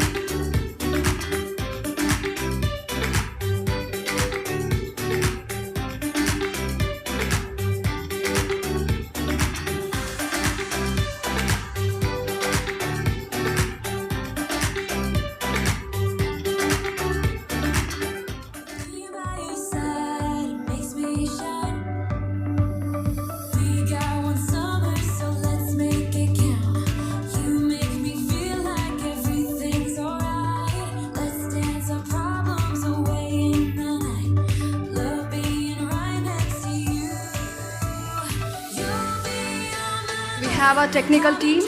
We have our technical teams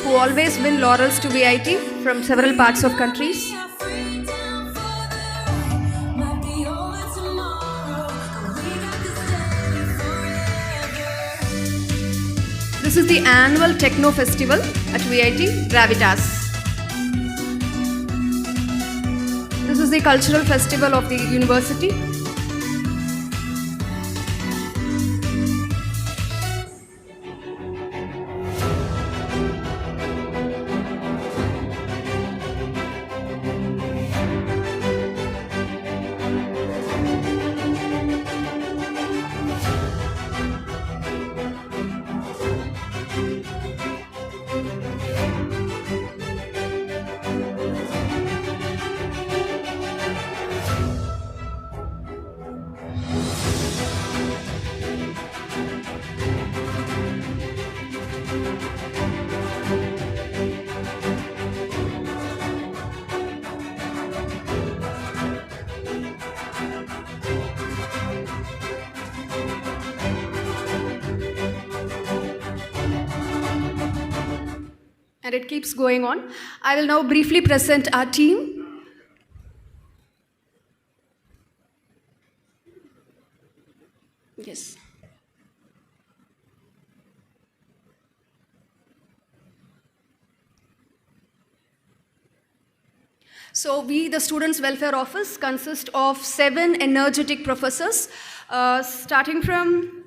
who always win laurels to VIT from several parts of countries. This is the annual Techno Festival at VIT, Gravitas. This is the cultural festival of the university. And it keeps going on. I will now briefly present our team. Yes. So we, the Students' Welfare Office, consist of 7 energetic professors, starting from,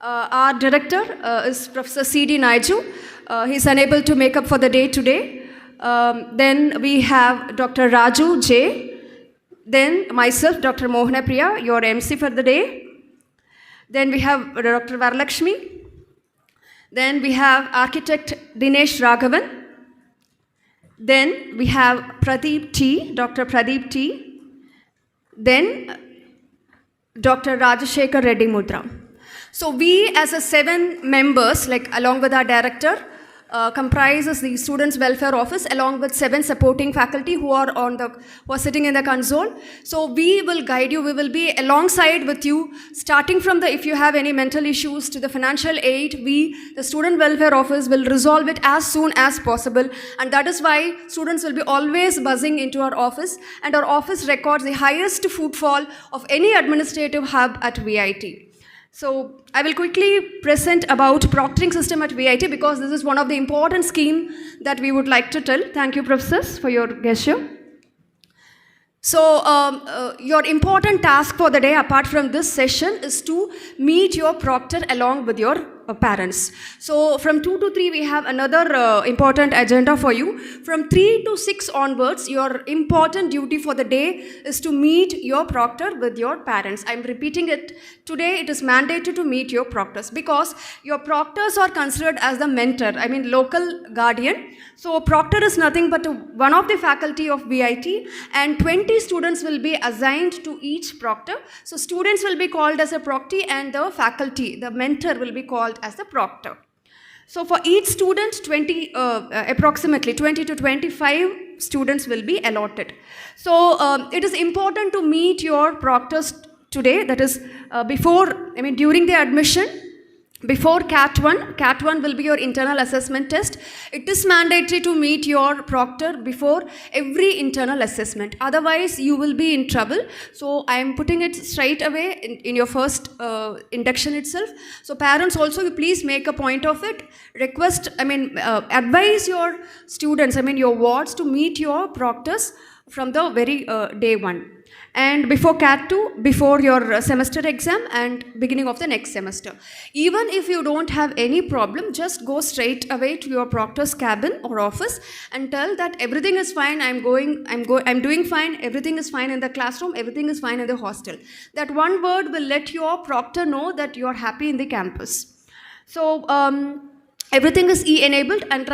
our director is Professor C.D. Naiju. He's unable to make up for the day today. Then we have Dr. Raju J. Then myself, Dr. Mohana Priya, your MC for the day. Then we have Dr. Varalakshmi. Then we have architect Dinesh Raghavan. Then we have Pradeep T, Dr. Pradeep T. Then Dr. Rajashekar Reddy Mudra. So we as a 7 members, like along with our director, comprises the Students' Welfare Office along with 7 supporting faculty who are sitting in the console. So we will guide you, we will be alongside with you, starting from if you have any mental issues to the financial aid, the Student Welfare Office will resolve it as soon as possible. And that is why students will be always buzzing into our office, and our office records the highest footfall of any administrative hub at VIT. So I will quickly present about proctoring system at VIT because this is one of the important schemes that we would like to tell. Thank you, professors, for your gesture. So your important task for the day, apart from this session, is to meet your proctor along with your parents. So from 2 to 3 we have another important agenda for you. From 3 to 6 onwards, your important duty for the day is to meet your proctor with your parents. I'm repeating it. Today it is mandated to meet your proctors because your proctors are considered as the mentor, I mean local guardian. So proctor is nothing but one of the faculty of VIT, and 20 students will be assigned to each proctor. So students will be called as a proctee and the faculty, the mentor, will be called as the proctor. So for each student, approximately 20 to 25 students will be allotted. So it is important to meet your proctors today, that is during the admission. Before CAT 1 will be your internal assessment test. It is mandatory to meet your proctor before every internal assessment. Otherwise, you will be in trouble. So I am putting it straight away in your first induction itself. So parents also, please make a point of it. Advise your students, your wards, to meet your proctors from the very day 1. And before CAT 2, before your semester exam and beginning of the next semester. Even if you don't have any problem, just go straight away to your proctor's cabin or office and tell that everything is fine, I'm doing fine, everything is fine in the classroom, everything is fine in the hostel. That one word will let your proctor know that you're happy in the campus. So, everything is e-enabled, and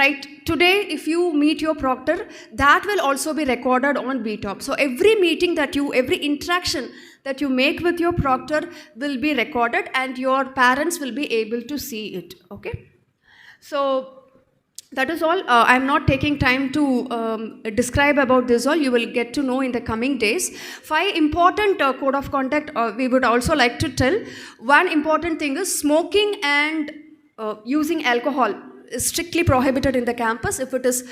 today if you meet your proctor, that will also be recorded on B.Tech. So every meeting every interaction that you make with your proctor will be recorded and your parents will be able to see it, okay? So that is all. I'm not taking time to describe about this all. You will get to know in the coming days. 5 important code of conduct we would also like to tell. One important thing is smoking and using alcohol is strictly prohibited in the campus. If it is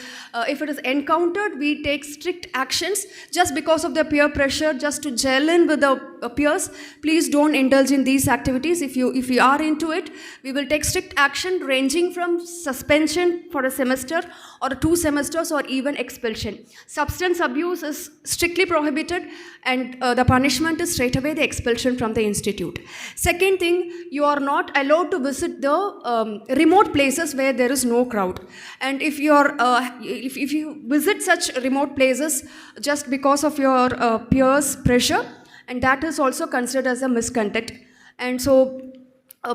encountered, we take strict actions just because of the peer pressure, just to gel in with the peers. Please don't indulge in these activities. If you are into it, we will take strict action ranging from suspension for a semester or 2 semesters or even expulsion. Substance abuse is strictly prohibited, and the punishment is straight away the expulsion from the institute. Second thing, you are not allowed to visit the remote places where there is no crowd. And if you visit such remote places just because of your peers' pressure, and that is also considered as a misconduct. And so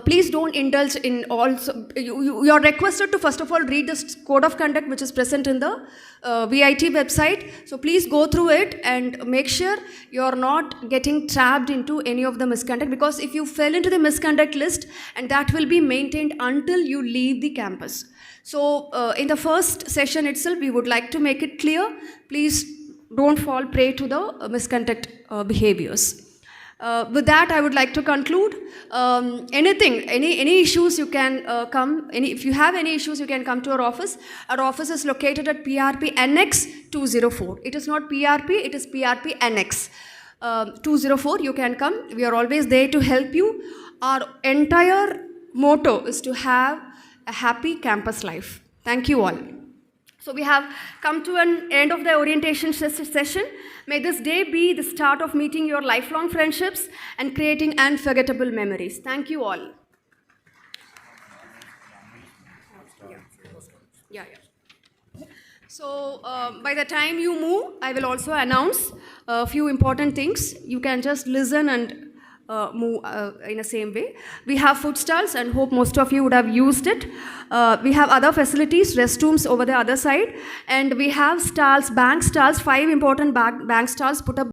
please don't indulge in all. You are requested to first of all read this code of conduct which is present in the VIT website. So please go through it and make sure you are not getting trapped into any of the misconduct, because if you fell into the misconduct list, and that will be maintained until you leave the campus. So in the first session itself, we would like to make it clear, please don't fall prey to the misconduct behaviors. With that, I would like to conclude. Any issues you can come. If you have any issues, you can come to our office. Our office is located at PRP Annex 204. It is not PRP, it is PRP Annex 204. You can come. We are always there to help you. Our entire motto is to have a happy campus life. Thank you all. So we have come to an end of the orientation session. May this day be the start of meeting your lifelong friendships and creating unforgettable memories. Thank you all. Yeah. So by the time you move, I will also announce a few important things. You can just listen and move in the same way. We have food stalls, and hope most of you would have used it. We have other facilities, restrooms over the other side, and we have stalls, bank stalls, 5 important bank stalls put up